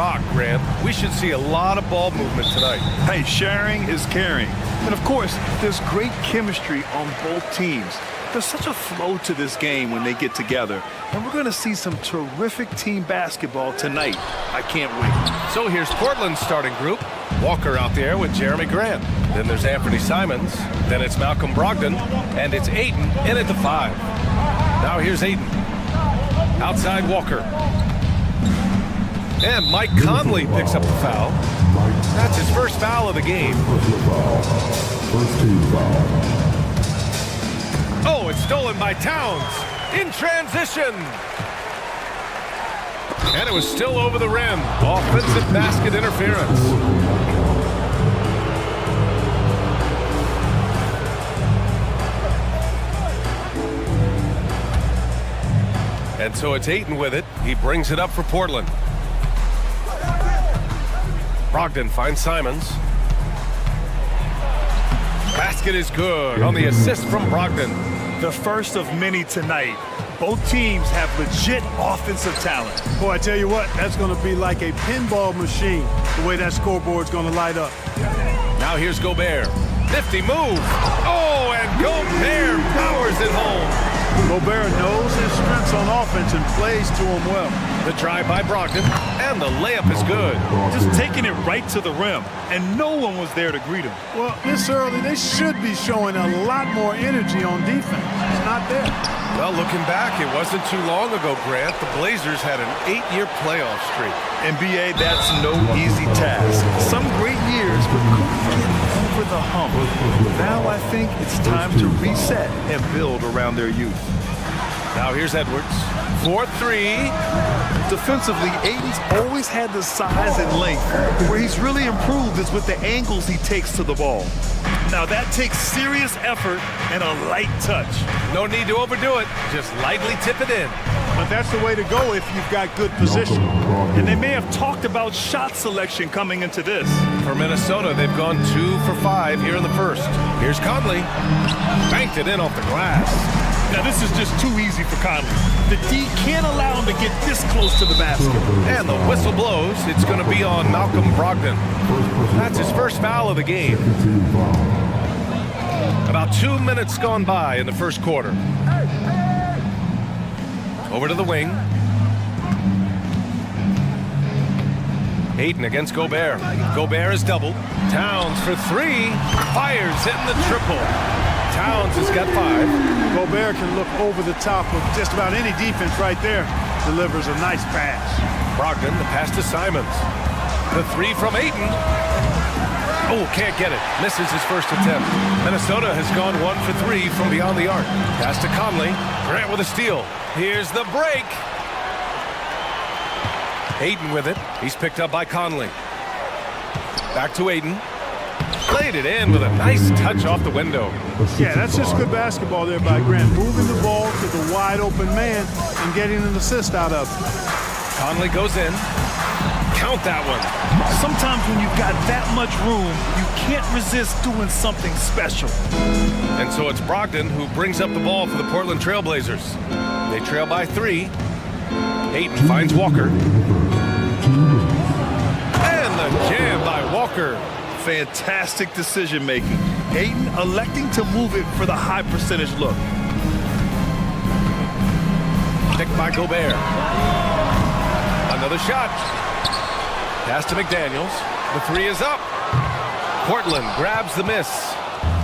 stock, Grant. We should see a lot of ball movement tonight. Hey, sharing is caring. And of course, there's great chemistry on both teams. There's such a flow to this game when they get together. And we're going to see some terrific team basketball tonight. I can't wait. So here's Portland's starting group. Walker out there with Jeremy Grant. Then there's Anthony Simons. Then it's Malcolm Brogdon. And it's Ayton in at the 5. Now here's Ayton. Outside Walker. And Mike Conley picks up the foul. That's his first foul of the game. First team foul. Oh, it's stolen by Towns. In transition. And it was still over the rim. Offensive basket interference. And so it's Ayton with it. He brings it up for Portland. Brogdon finds Simons. Basket is good on the assist from Brogdon. The first of many tonight. Both teams have legit offensive talent. Boy, I tell you what, that's going to be like a pinball machine, the way that scoreboard's going to light up. Now here's Gobert. Nifty move. Oh, and Gobert powers it home. Gobert knows his strengths on offense and plays to them well. The drive by Brogdon, and the layup is good. Just taking it right to the rim, and no one was there to greet him. Well, this early, they should be showing a lot more energy on defense. It's not there. Well, looking back, it wasn't too long ago, Grant. The Blazers had an 8-year playoff streak. NBA, that's no easy task. Some great years, but couldn't get over the hump. Now I think it's time to reset and build around their youth. Now here's Edwards. 4-3. Defensively, Ayton's always had the size and length. Where he's really improved is with the angles he takes to the ball. Now that takes serious effort and a light touch. No need to overdo it. Just lightly tip it in. But that's the way to go if you've got good position. And they may have talked about shot selection coming into this. For Minnesota, they've gone 2 for 5 here in the first. Here's Conley. Banked it in off the glass. Now this is just too easy for Conley. The D can't allow him to get this close to the basket. And the whistle blows. It's going to be on Malcolm Brogdon. That's his first foul of the game. About 2 minutes gone by in the first quarter. Over to the wing. Ayton against Gobert. Gobert is doubled. Towns for 3. Fires hitting the triple. Towns has got 5. Gobert can look over the top of just about any defense right there. Delivers a nice pass. Brogdon, the pass to Simons. The 3 from Ayton. Oh, can't get it. Misses his first attempt. Minnesota has gone 1 for 3 from beyond the arc. Pass to Conley. Grant with a steal. Here's the break. Ayton with it. He's picked up by Conley. Back to Ayton. Played it in with a nice touch off the window. Yeah, that's just good basketball there by Grant. Moving the ball to the wide open man and getting an assist out of it. Conley goes in. Count that one. Sometimes when you've got that much room, you can't resist doing something special. And so it's Brogdon who brings up the ball for the Portland Trail Blazers. They trail by 3. Ayton finds Walker. And the jam by Walker. Fantastic decision making. Ayton electing to move it for the high percentage look. Picked by Gobert. Another shot. Pass to McDaniels. The 3 is up. Portland grabs the miss.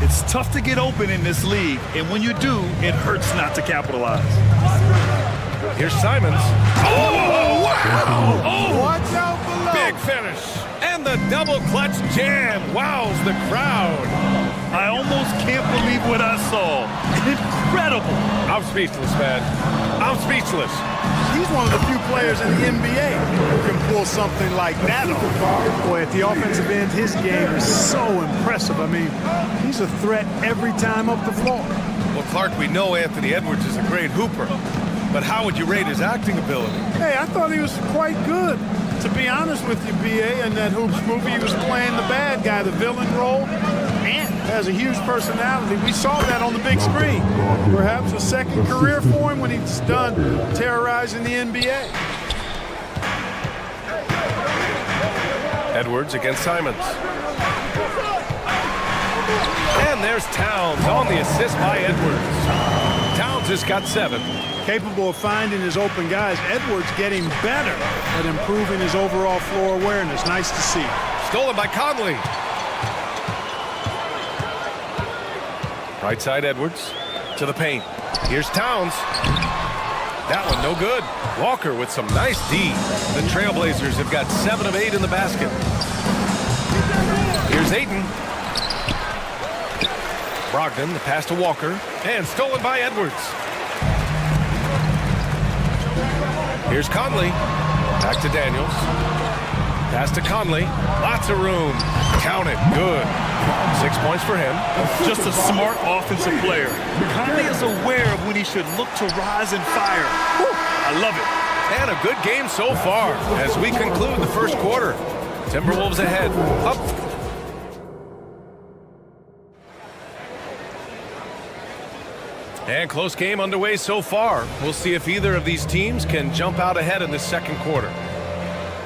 It's tough to get open in this league, and when you do, it hurts not to capitalize. Here's Simons. Oh, wow! Oh, watch out below. Big finish. And the double clutch jam wows the crowd. I almost can't believe what I saw. Incredible. I'm speechless, man. I'm speechless. He's one of the few players in the NBA who can pull something like that off. Boy, at the offensive end, his game is so impressive. I mean, he's a threat every time up the floor. Well, Clark, we know Anthony Edwards is a great hooper. But how would you rate his acting ability? Hey, I thought he was quite good. To be honest with you, B.A., in that Hoops movie, he was playing the bad guy, the villain role, and has a huge personality. We saw that on the big screen. Perhaps a second career for him when he's done terrorizing the NBA. Edwards against Simons. And there's Towns on the assist by Edwards. Towns has got 7. Capable of finding his open guys. Edwards getting better at improving his overall floor awareness. Nice to see. Stolen by Conley. Right side Edwards to the paint. Here's Towns. That one no good. Walker with some nice D. The Trailblazers have got 7 of 8 in the basket. Here's Ayton. Brogdon, the pass to Walker, and stolen by Edwards. Here's Conley. Back to Daniels. Pass to Conley. Lots of room. Count it. Good. 6 points for him. Just a smart offensive player. Conley is aware of when he should look to rise and fire. Whew, I love it. And a good game so far as we conclude the first quarter. Timberwolves ahead. Up. And close game underway so far. We'll see if either of these teams can jump out ahead in the second quarter.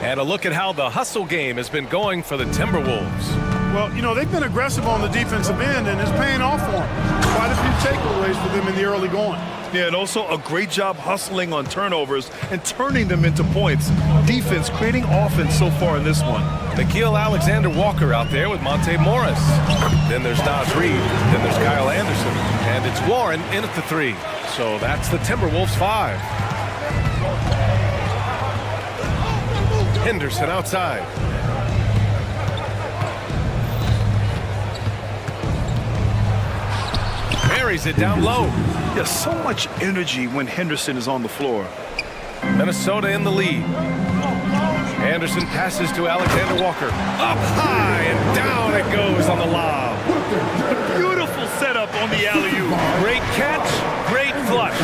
And a look at how the hustle game has been going for the Timberwolves. Well, you know, they've been aggressive on the defensive end, and it's paying off for them. Quite a few takeaways for them in the early going. Yeah, and also a great job hustling on turnovers and turning them into points. Defense creating offense so far in this one. Nickeil Alexander-Walker out there with Monte Morris. Then there's Naz Reid. Then there's Kyle Anderson. And it's Warren in at the 3. So that's the Timberwolves 5. Henderson outside. Buries it down low. There's so much energy when Henderson is on the floor. Minnesota in the lead. Anderson passes to Alexander Walker. Up high and down it goes on the lob. Beautiful setup on the alley-oop. Great catch, great flush.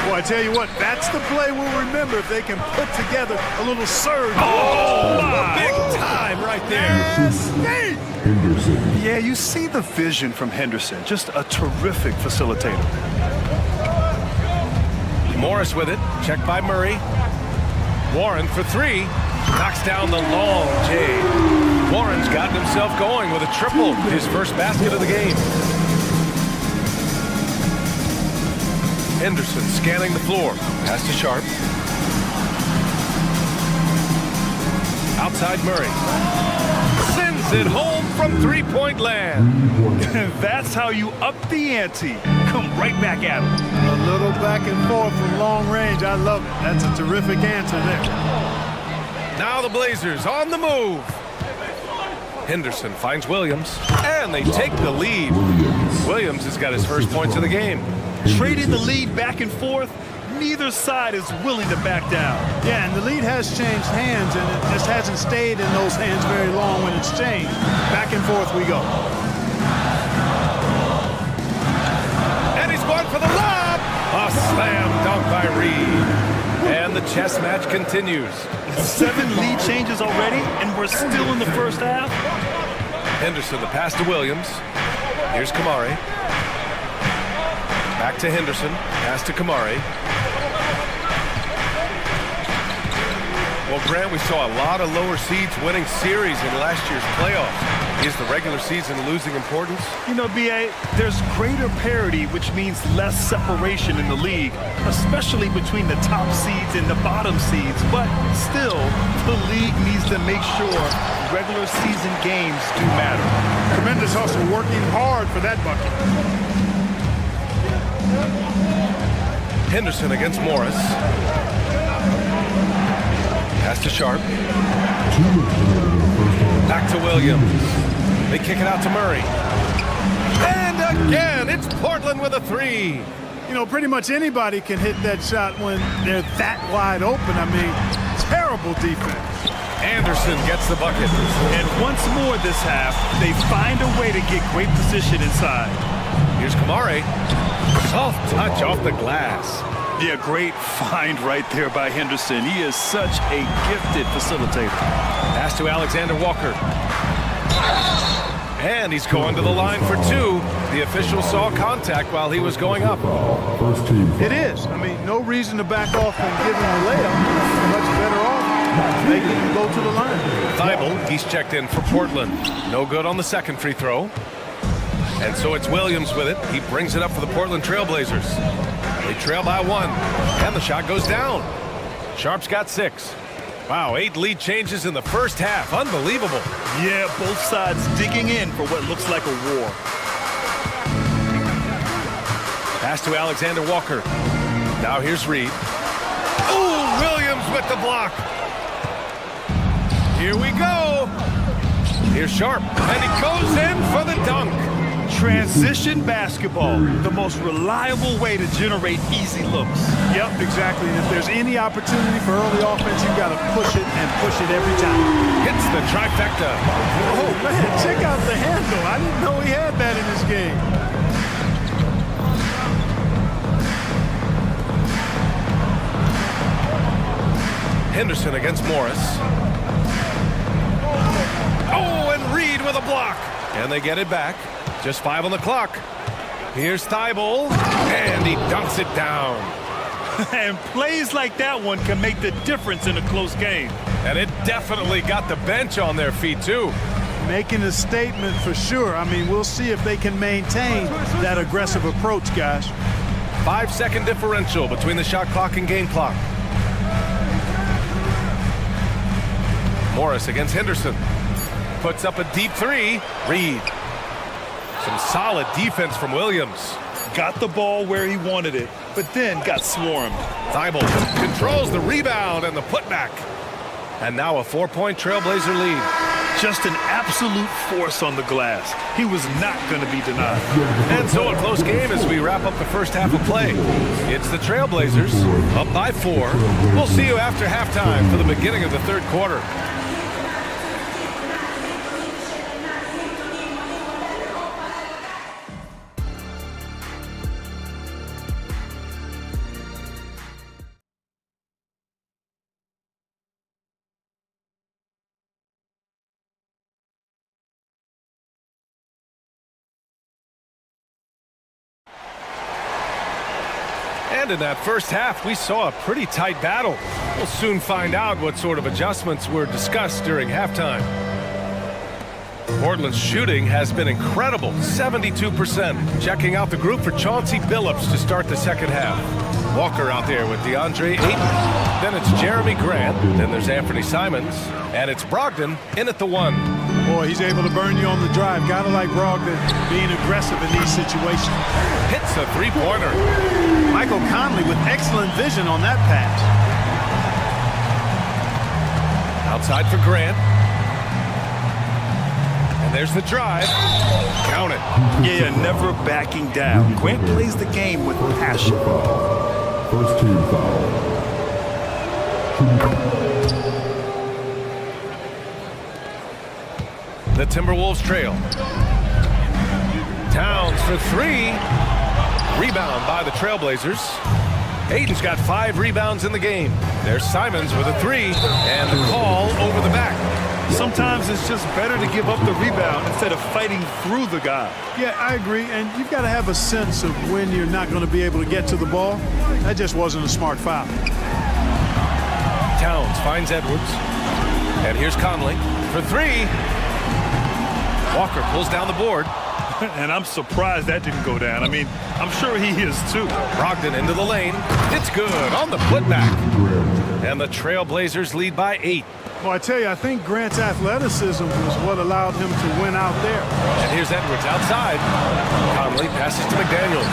Well, I tell you what, that's the play we'll remember if they can put together a little surge. Oh, big time right there. Yeah, you see the vision from Henderson. Just a terrific facilitator. Morris with it. Checked by Murray. Warren for 3. Knocks down the long J. Warren's gotten himself going with a triple. His first basket of the game. Henderson scanning the floor. Pass to Sharp. Outside Murray. Sends it home from three-point land. That's how you up the ante. Come right back at him. A little back and forth from long range. I love it. That's a terrific answer there. Now the Blazers on the move. Henderson finds Williams, and they take the lead. Williams has got his first points of the game. Trading the lead back and forth, neither side is willing to back down. Yeah, and the lead has changed hands, and it just hasn't stayed in those hands very long when it's changed. Back and forth we go. And he's going for the lob. A slam dunk by Reed. And the chess match continues. 7 lead changes already, and we're still in the first half. Henderson, the pass to Williams. Here's Kamari. Back to Henderson. Pass to Kamari. Well, Grant, we saw a lot of lower seeds winning series in last year's playoffs. Is the regular season losing importance? You know, B.A., there's greater parity, which means less separation in the league, especially between the top seeds and the bottom seeds. But still, the league needs to make sure regular season games do matter. Tremendous hustle, working hard for that bucket. Henderson against Morris. Pass to Sharp. Back to Williams. They kick it out to Murray. And again, it's Portland with a 3. You know, pretty much anybody can hit that shot when they're that wide open. I mean, terrible defense. Anderson gets the bucket. And once more this half, they find a way to get great position inside. Here's Kamari. Soft touch off the glass. Yeah, great find right there by Henderson. He is such a gifted facilitator. Pass to Alexander Walker. And he's going to the line for 2. The official saw contact while he was going up. It is. I mean, no reason to back off and give him a layup. Much better off make it go to the line. Thibault, he's checked in for Portland. No good on the second free throw. And so it's Williams with it. He brings it up for the Portland Trailblazers. They trail by 1, and the shot goes down. Sharp's got 6. Wow, 8 lead changes in the first half. Unbelievable. Yeah, both sides digging in for what looks like a war. Pass to Alexander Walker. Now here's Reed. Ooh, Williams with the block. Here we go. Here's Sharp, and he goes in for the dunk. Transition basketball, the most reliable way to generate easy looks. Yep, exactly. And if there's any opportunity for early offense, you got to push it and push it every time. Hits the trifecta. Oh, man, check out the handle. I didn't know he had that in his game. Henderson against Morris. Oh, and Reed with a block. And they get it back. Just 5 on the clock. Here's Thibault, and he dunks it down. And plays like that one can make the difference in a close game. And it definitely got the bench on their feet, too. Making a statement for sure. I mean, we'll see if they can maintain that aggressive approach, guys. 5-second differential between the shot clock and game clock. Morris against Henderson. Puts up a deep 3. Reed. Some solid defense from Williams. Got the ball where he wanted it, but then got swarmed. Thibault controls the rebound and the putback. And now a 4-point Trailblazer lead. Just an absolute force on the glass. He was not going to be denied. And so a close game as we wrap up the first half of play. It's the Trailblazers up by 4. We'll see you after halftime for the beginning of the third quarter. And in that first half, we saw a pretty tight battle. We'll soon find out what sort of adjustments were discussed during halftime. Portland's shooting has been incredible, 72%. Checking out the group for Chauncey Billups to start the second half. Walker out there with DeAndre Ayton. Then it's Jeremy Grant. Then there's Anthony Simons. And it's Brogdon in at the 1. Boy, he's able to burn you on the drive. Gotta like Brogdon being aggressive in these situations. Hits a 3-pointer. Michael Conley with excellent vision on that pass. Outside for Grant. And there's the drive. Count it. Yeah, never backing down. Grant plays the game with passion. First team foul. The Timberwolves trail. Towns for 3. Rebound by the Trailblazers. Ayton's got 5 rebounds in the game. There's Simons with a 3, and the call over the back. Sometimes it's just better to give up the rebound instead of fighting through the guy. Yeah, I agree, and you've got to have a sense of when you're not going to be able to get to the ball. That just wasn't a smart foul. Towns finds Edwards. And here's Conley for 3. Walker pulls down the board. And I'm surprised that didn't go down. I mean, I'm sure he is too. Brogdon into the lane. It's good on the putback. And the Trailblazers lead by 8. Well, I tell you, I think Grant's athleticism was what allowed him to win out there. And here's Edwards outside. Conley passes to McDaniels.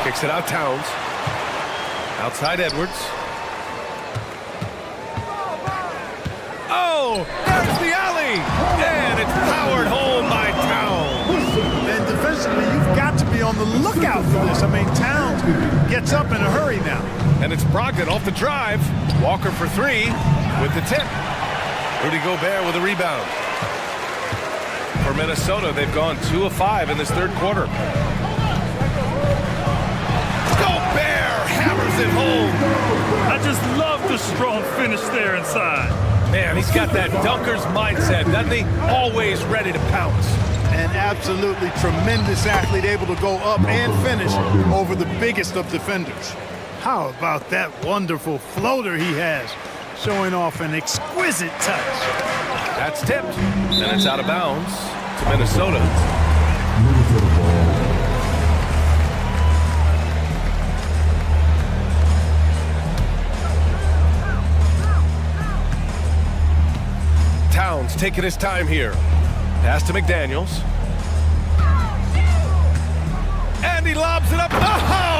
Kicks it out Towns. Outside Edwards. Oh, there's the alley. And it's powered home by Towns. And defensively, you've got to be on the lookout for this. I mean, Towns gets up in a hurry now. And it's Brogdon off the drive. Walker for 3 with the tip. Rudy Gobert with a rebound. For Minnesota, they've gone 2 of 5 in this third quarter. Gobert hammers it home. I just love the strong finish there inside. Man, he's got that dunker's mindset, doesn't he? Always ready to pounce. An absolutely tremendous athlete, able to go up and finish over the biggest of defenders. How about that wonderful floater he has, showing off an exquisite touch. That's tipped, and it's out of bounds to Minnesota. Towns taking his time here. Pass to McDaniels. And he lobs it up. Oh!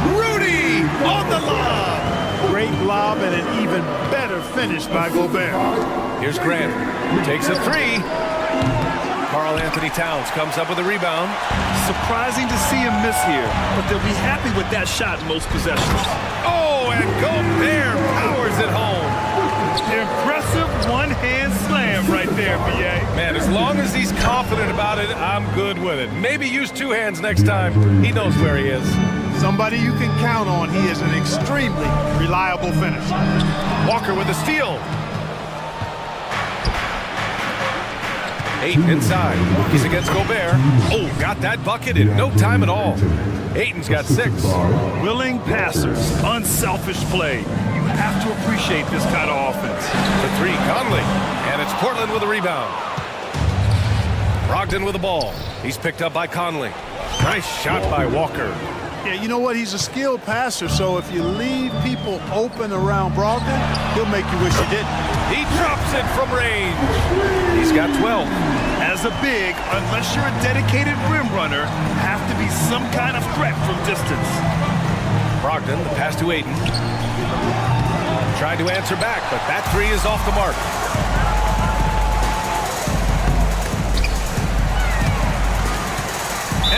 Rudy on the lob. Great lob and an even better finish by Gobert. Here's Grant. Takes a three. Karl Anthony Towns comes up with a rebound. Surprising to see him miss here, but they'll be happy with that shot in most possessions. Oh, and Gobert powers it home. Impressive one-hand slam right there, B.A. Man, as long as he's confident about it, I'm good with it. Maybe use two hands next time. He knows where he is. Somebody you can count on. He is an extremely reliable finisher. Walker with a steal. 8 inside. He's against Gobert. Oh, got that bucket in no time at all. Ayton's got 6. Willing passers, unselfish play. You have to appreciate this kind of offense. The 3, Conley. And it's Portland with a rebound. Brogdon with the ball. He's picked up by Conley. Nice shot by Walker. Yeah, you know what? He's a skilled passer, so if you leave people open around Brogdon, he'll make you wish you didn't. He drops it from range. He's got 12. As a big, unless you're a dedicated rim runner, have to be some kind of threat from distance. Brogdon, the pass to Ayton. Tried to answer back, but that 3 is off the mark.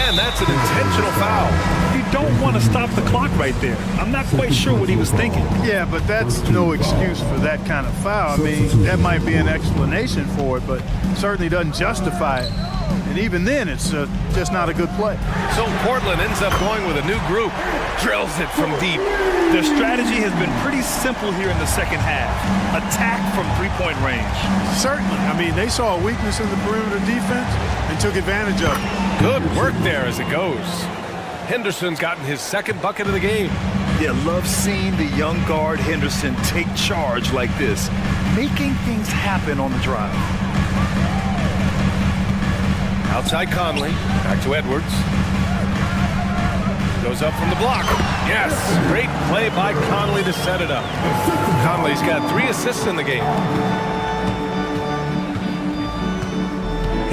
And that's an intentional foul. You don't want to stop the clock right there. I'm not quite sure what he was thinking. Yeah, but that's no excuse for that kind of foul. I mean, that might be an explanation for it, but certainly doesn't justify it. And even then, it's just not a good play. So Portland ends up going with a new group. Drills it from deep. Their strategy has been pretty simple here in the second half. Attack from three-point range. Certainly. I mean, they saw a weakness in the perimeter defense and took advantage of it. Good work there as it goes. Henderson's gotten his 2nd bucket of the game. Yeah, love seeing the young guard Henderson take charge like this, making things happen on the drive. Outside Conley, back to Edwards. Goes up from the block. Yes, great play by Conley to set it up. Conley's got 3 assists in the game.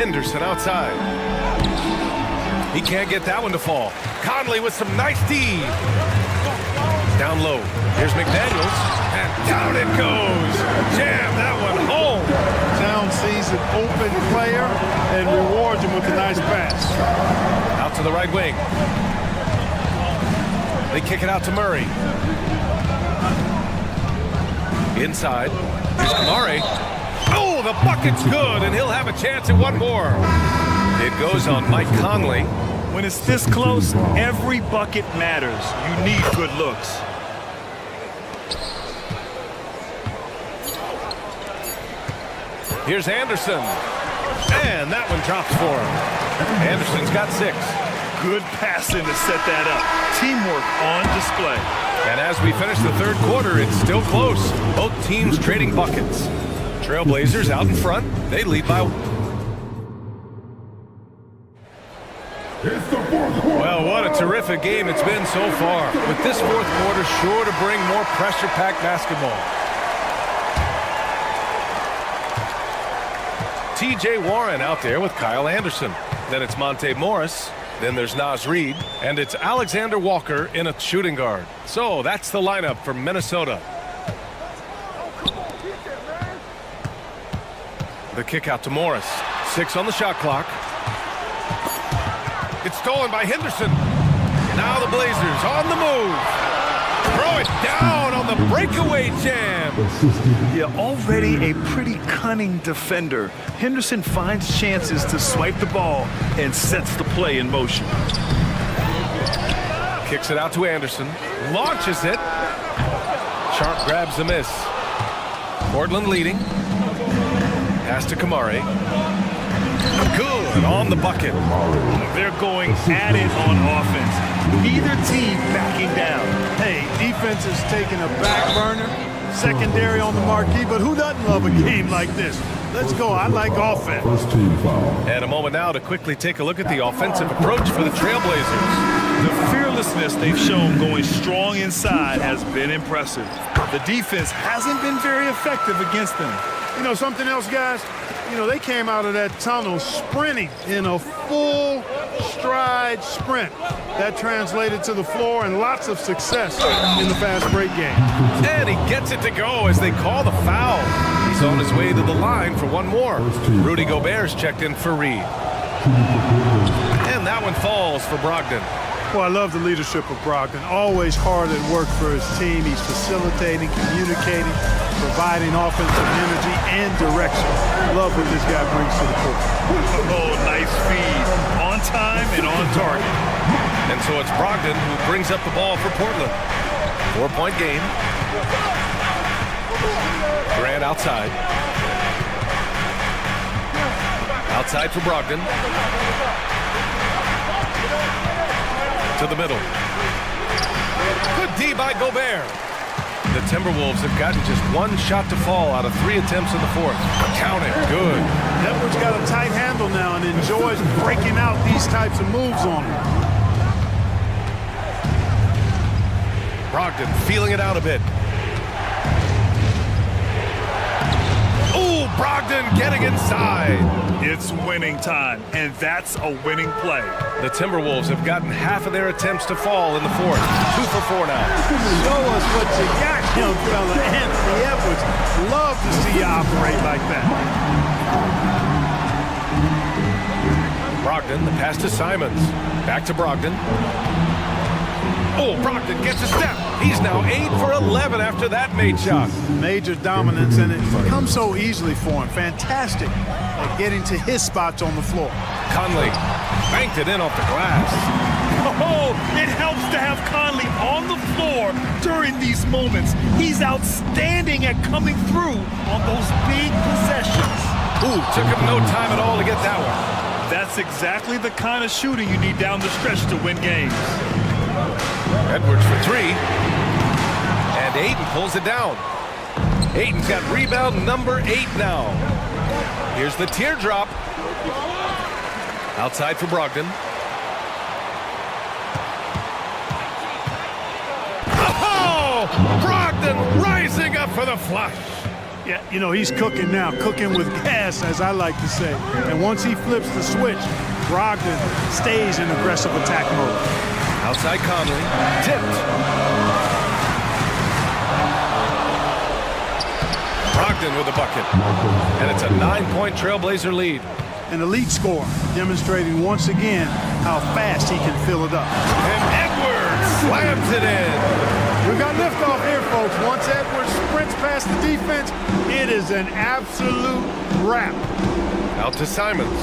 Henderson outside. He can't get that one to fall. Conley with some nice D. Down low. Here's McDaniels. And down it goes. Jam that one home. Towns sees an open player and rewards him with a nice pass. Out to the right wing. They kick it out to Murray. Inside. Here's Kamari. Oh, the bucket's good, and he'll have a chance at one more. It goes on Mike Conley. When it's this close, every bucket matters. You need good looks. Here's Anderson. And that one drops for him. Anderson's got 6. Good passing to set that up. Teamwork on display. And as we finish the 3rd quarter, it's still close. Both teams trading buckets. Trailblazers out in front. They lead by... Well, what a terrific game it's been so far. With this 4th quarter sure to bring more pressure-packed basketball. T.J. Warren out there with Kyle Anderson. Then it's Monte Morris. Then there's Naz Reid. And it's Alexander Walker in a shooting guard. So that's the lineup for Minnesota. The kick out to Morris. 6 on the shot clock. It's stolen by Henderson. Now the Blazers on the move. Throw it down on the breakaway jam. Yeah, already a pretty cunning defender. Henderson finds chances to swipe the ball and sets the play in motion. Kicks it out to Anderson. Launches it. Sharp grabs the miss. Portland leading. Pass to Kamari. Good on the bucket. They're going at it on offense. Neither team backing down. Hey, defense is taking a back burner, secondary on the marquee, but who doesn't love a game like this? Let's go. I like offense. And a moment now to quickly take a look at the offensive approach for the Trailblazers. The fearlessness they've shown going strong inside has been impressive. The defense hasn't been very effective against them. You know something else, guys? You know, they came out of that tunnel sprinting in a full stride sprint. That translated to the floor and lots of success in the fast break game. And he gets it to go as they call the foul. He's on his way to the line for one more. Rudy Gobert's checked in for Reed. And that one falls for Brogdon. Well, I love the leadership of Brogdon. Always hard at work for his team. He's facilitating, communicating, providing offensive energy and direction. Love what this guy brings to the court. Oh, nice feed. On time and on target. And so it's Brogdon who brings up the ball for Portland. 4-point game. Grant outside. Outside for Brogdon. To the middle. Good D by Gobert. The Timberwolves have gotten just one shot to fall out of 3 attempts in the fourth. Count it. Good. Edwards got a tight handle now and enjoys breaking out these types of moves on him. Brogdon feeling it out a bit. Ooh, Brogdon getting inside. It's winning time, and that's a winning play. The Timberwolves have gotten half of their attempts to fall in the fourth. 2 for 4 now. Show us what you got, young fella. Anthony Edwards. Love to see you operate like that. Brogdon, the pass to Simons. Back to Brogdon. Oh, Brogdon gets a step. He's now 8 for 11 after that made shot. Major dominance, and it comes so easily for him. Fantastic at getting to his spots on the floor. Conley banked it in off the glass. Oh, it helps to have Conley on the floor during these moments. He's outstanding at coming through on those big possessions. Ooh, took him no time at all to get that one. That's exactly the kind of shooting you need down the stretch to win games. Edwards for 3. And Ayton pulls it down. Ayton's got rebound number 8 now. Here's the teardrop. Outside for Brogdon. Oh! Brogdon rising up for the flush. Yeah, you know, he's cooking now, cooking with gas, as I like to say. And once he flips the switch, Brogdon stays in aggressive attack mode. Outside Conley, tipped. Brogdon with a bucket. And it's a 9-point Trailblazer lead. An elite scorer, demonstrating once again how fast he can fill it up. And Edwards slams it in. We've got liftoff here, folks. Once Edwards sprints past the defense, it is an absolute wrap. Out to Simons.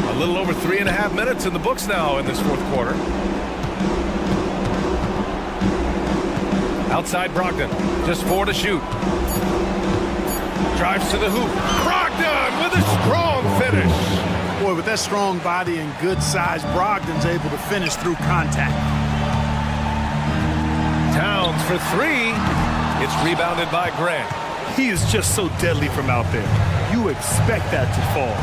A little over 3.5 minutes in the books now in this fourth quarter. Outside Brogdon, just 4 to shoot. Drives to the hoop. Brogdon with a strong finish. Boy, with that strong body and good size, Brogdon's able to finish through contact. Towns for 3. It's rebounded by Grant. He is just so deadly from out there. You expect that to fall.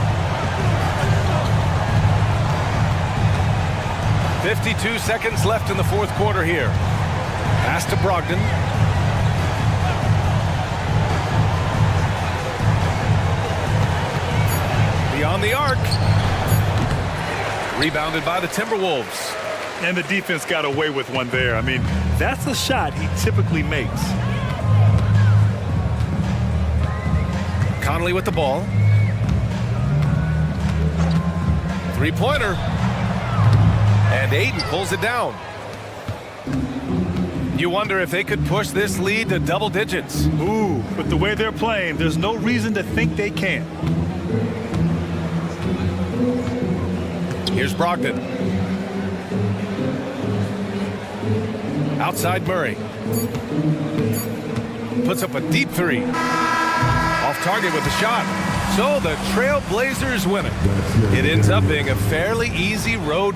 52 seconds left in the fourth quarter here. Pass to Brogdon. Beyond the arc. Rebounded by the Timberwolves. And the defense got away with one there. I mean, that's a shot he typically makes. Conley with the ball. 3-pointer. And Ayton pulls it down. You wonder if they could push this lead to double digits. Ooh, but the way they're playing, there's no reason to think they can't. Here's Brogdon. Outside Murray. Puts up a deep 3. Off target with the shot. So the Trail Blazers win it. It ends up being a fairly easy road.